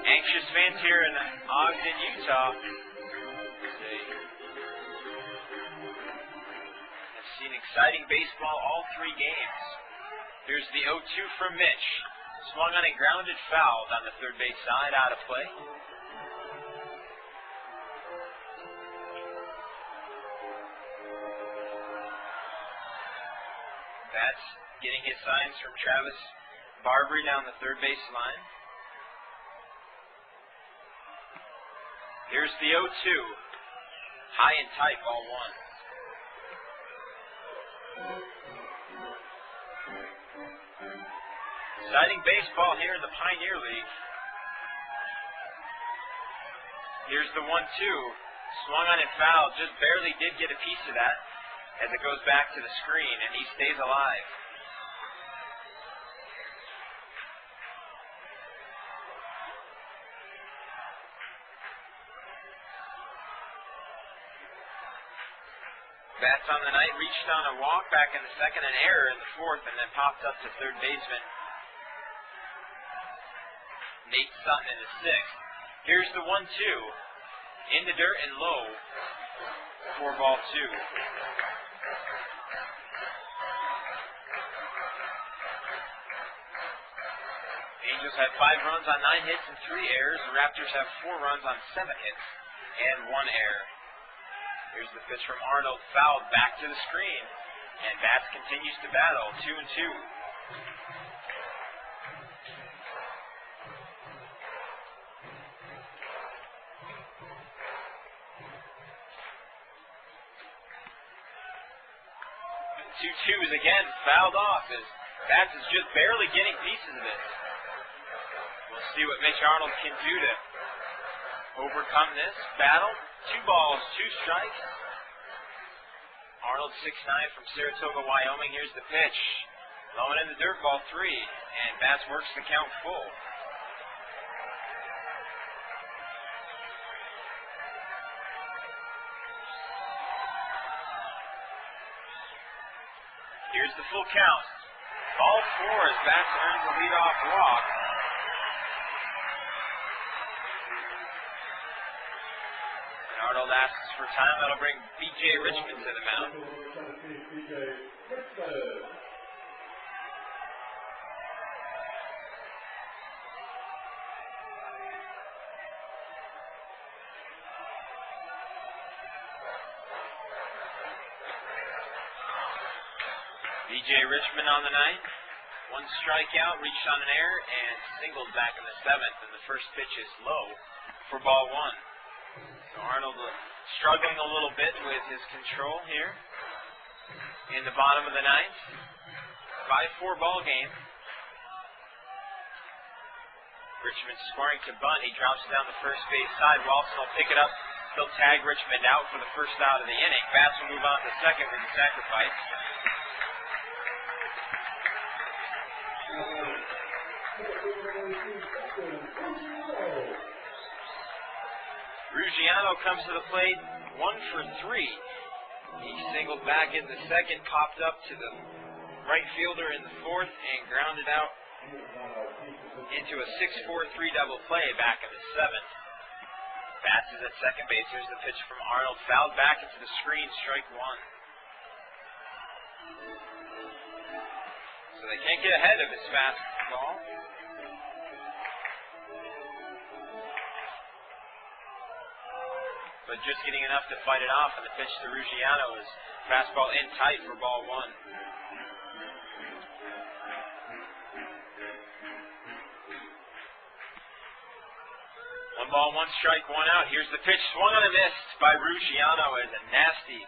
Speaker 1: Anxious fans here in Ogden, Utah, exciting baseball all three games. Here's the 0-2 from Mitch. Swung on and grounded, fouled on the third base side, out of play. Bats getting his signs from Travis Barbary down the third base line. Here's the 0-2. High and tight, ball one. Exciting baseball here in the Pioneer League. Here's the 1-2. Swung on and fouled. Just barely did get a piece of that as it goes back to the screen, and he stays alive. Bats on the night, reached on a walk back in the second, an error in the fourth, and then popped up to third baseman Nate Sutton in the sixth. Here's the 1-2. In the dirt and low for ball two. Angels have 5 runs on 9 hits and 3 errors. The Raptors have 4 runs on 7 hits and 1 error. Here's the pitch from Arnold, fouled back to the screen, and Bats continues to battle, 2-2. Two is again fouled off as Bats is just barely getting pieces of it. We'll see what Mitch Arnold can do to overcome this battle. 2 balls, 2 strikes. Arnold 6'9" from Saratoga, Wyoming. Here's the pitch. Low and in the dirt, ball 3. And Bats works the count full. Here's the full count. Ball 4 as Bats earns the leadoff walk. Arnold asks for time. That'll bring B.J. Richmond to the mound. B.J. Richmond on the night. 1 strikeout, reached on an error, and singled back in the 7th. And the first pitch is low for ball 1. So Arnold struggling a little bit with his control here in the bottom of the 9th. 5-4 ball game. Richmond scoring to bunt. He drops down the first base side. Walton will pick it up. He'll tag Richmond out for the first out of the inning. Bats will move on to second with the sacrifice. Ruggiano comes to the plate, 1 for 3. He singled back in the second, popped up to the right fielder in the 4th, and grounded out into a 6-4-3 double play back in the 7th. Bats is at second base. Here's the pitch from Arnold, fouled back into the screen, strike 1. So they can't get ahead of his fastball. But just getting enough to fight it off, and the pitch to Ruggiano is fastball in tight for ball 1. 1 ball, 1 strike, 1 out. Here's the pitch, swung on and missed by Ruggiano as a nasty,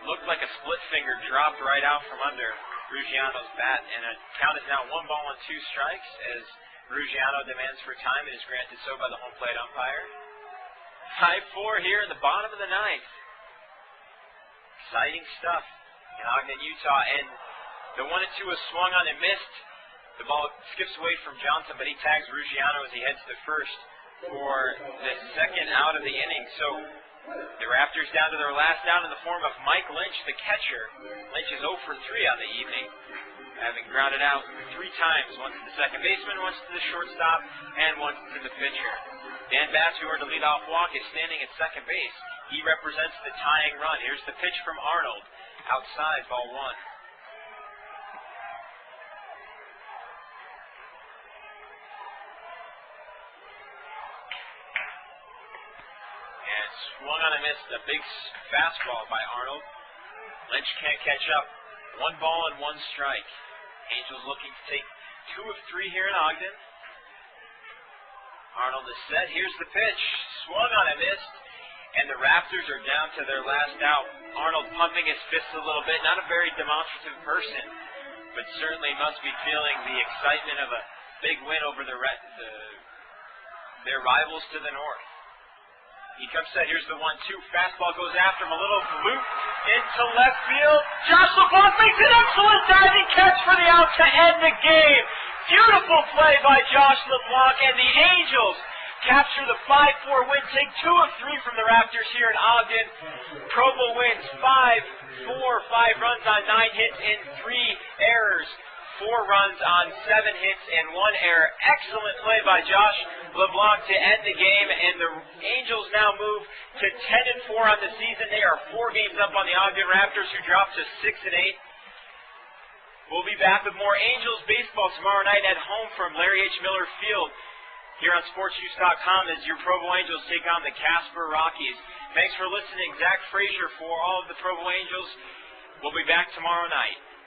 Speaker 1: looked like a split finger dropped right out from under Ruggiano's bat, and a count is now 1 ball and 2 strikes as Ruggiano demands for time and is granted so by the home plate umpire. 5-4 here in the bottom of the 9th. Exciting stuff in Ogden, Utah. And the 1-2 is swung on and missed. The ball skips away from Johnson, but he tags Ruggiano as he heads to first for the second out of the inning. So the Raptors down to their last out in the form of Mike Lynch, the catcher. Lynch is 0 for 3 on the evening, having grounded out 3 times. Once to the second baseman, once to the shortstop, and once to the pitcher. Dan Bass, who earned a leadoff walk, is standing at second base. He represents the tying run. Here's the pitch from Arnold. Outside, ball one. And swung on and missed. A big fastball by Arnold. Lynch can't catch up. 1 ball and 1 strike. Angels looking to take 2 of 3 here in Ogden. Arnold is set. Here's the pitch. Swung on and missed. And the Raptors are down to their last out. Arnold pumping his fists a little bit. Not a very demonstrative person, but certainly must be feeling the excitement of a big win over their rivals to the north. He comes set. Here's the 1-2. Fastball goes after him. A little loop into left field. Josh LeBlanc makes an excellent diving catch for the out to end the game. Beautiful play by Josh LeBlanc, and the Angels capture the 5-4 win, take 2 of 3 from the Raptors here in Ogden. Provo wins 5-4, 5 runs on 9 hits and 3 errors. 4 runs on 7 hits and 1 error. Excellent play by Josh LeBlanc to end the game, and the Angels now move to 10-4 on the season. They are 4 games up on the Ogden Raptors, who dropped to 6-8. We'll be back with more Angels baseball tomorrow night at home from Larry H. Miller Field here on SportsJuice.com as your Provo Angels take on the Casper Rockies. Thanks for listening. Zach Frazier for all of the Provo Angels. We'll be back tomorrow night.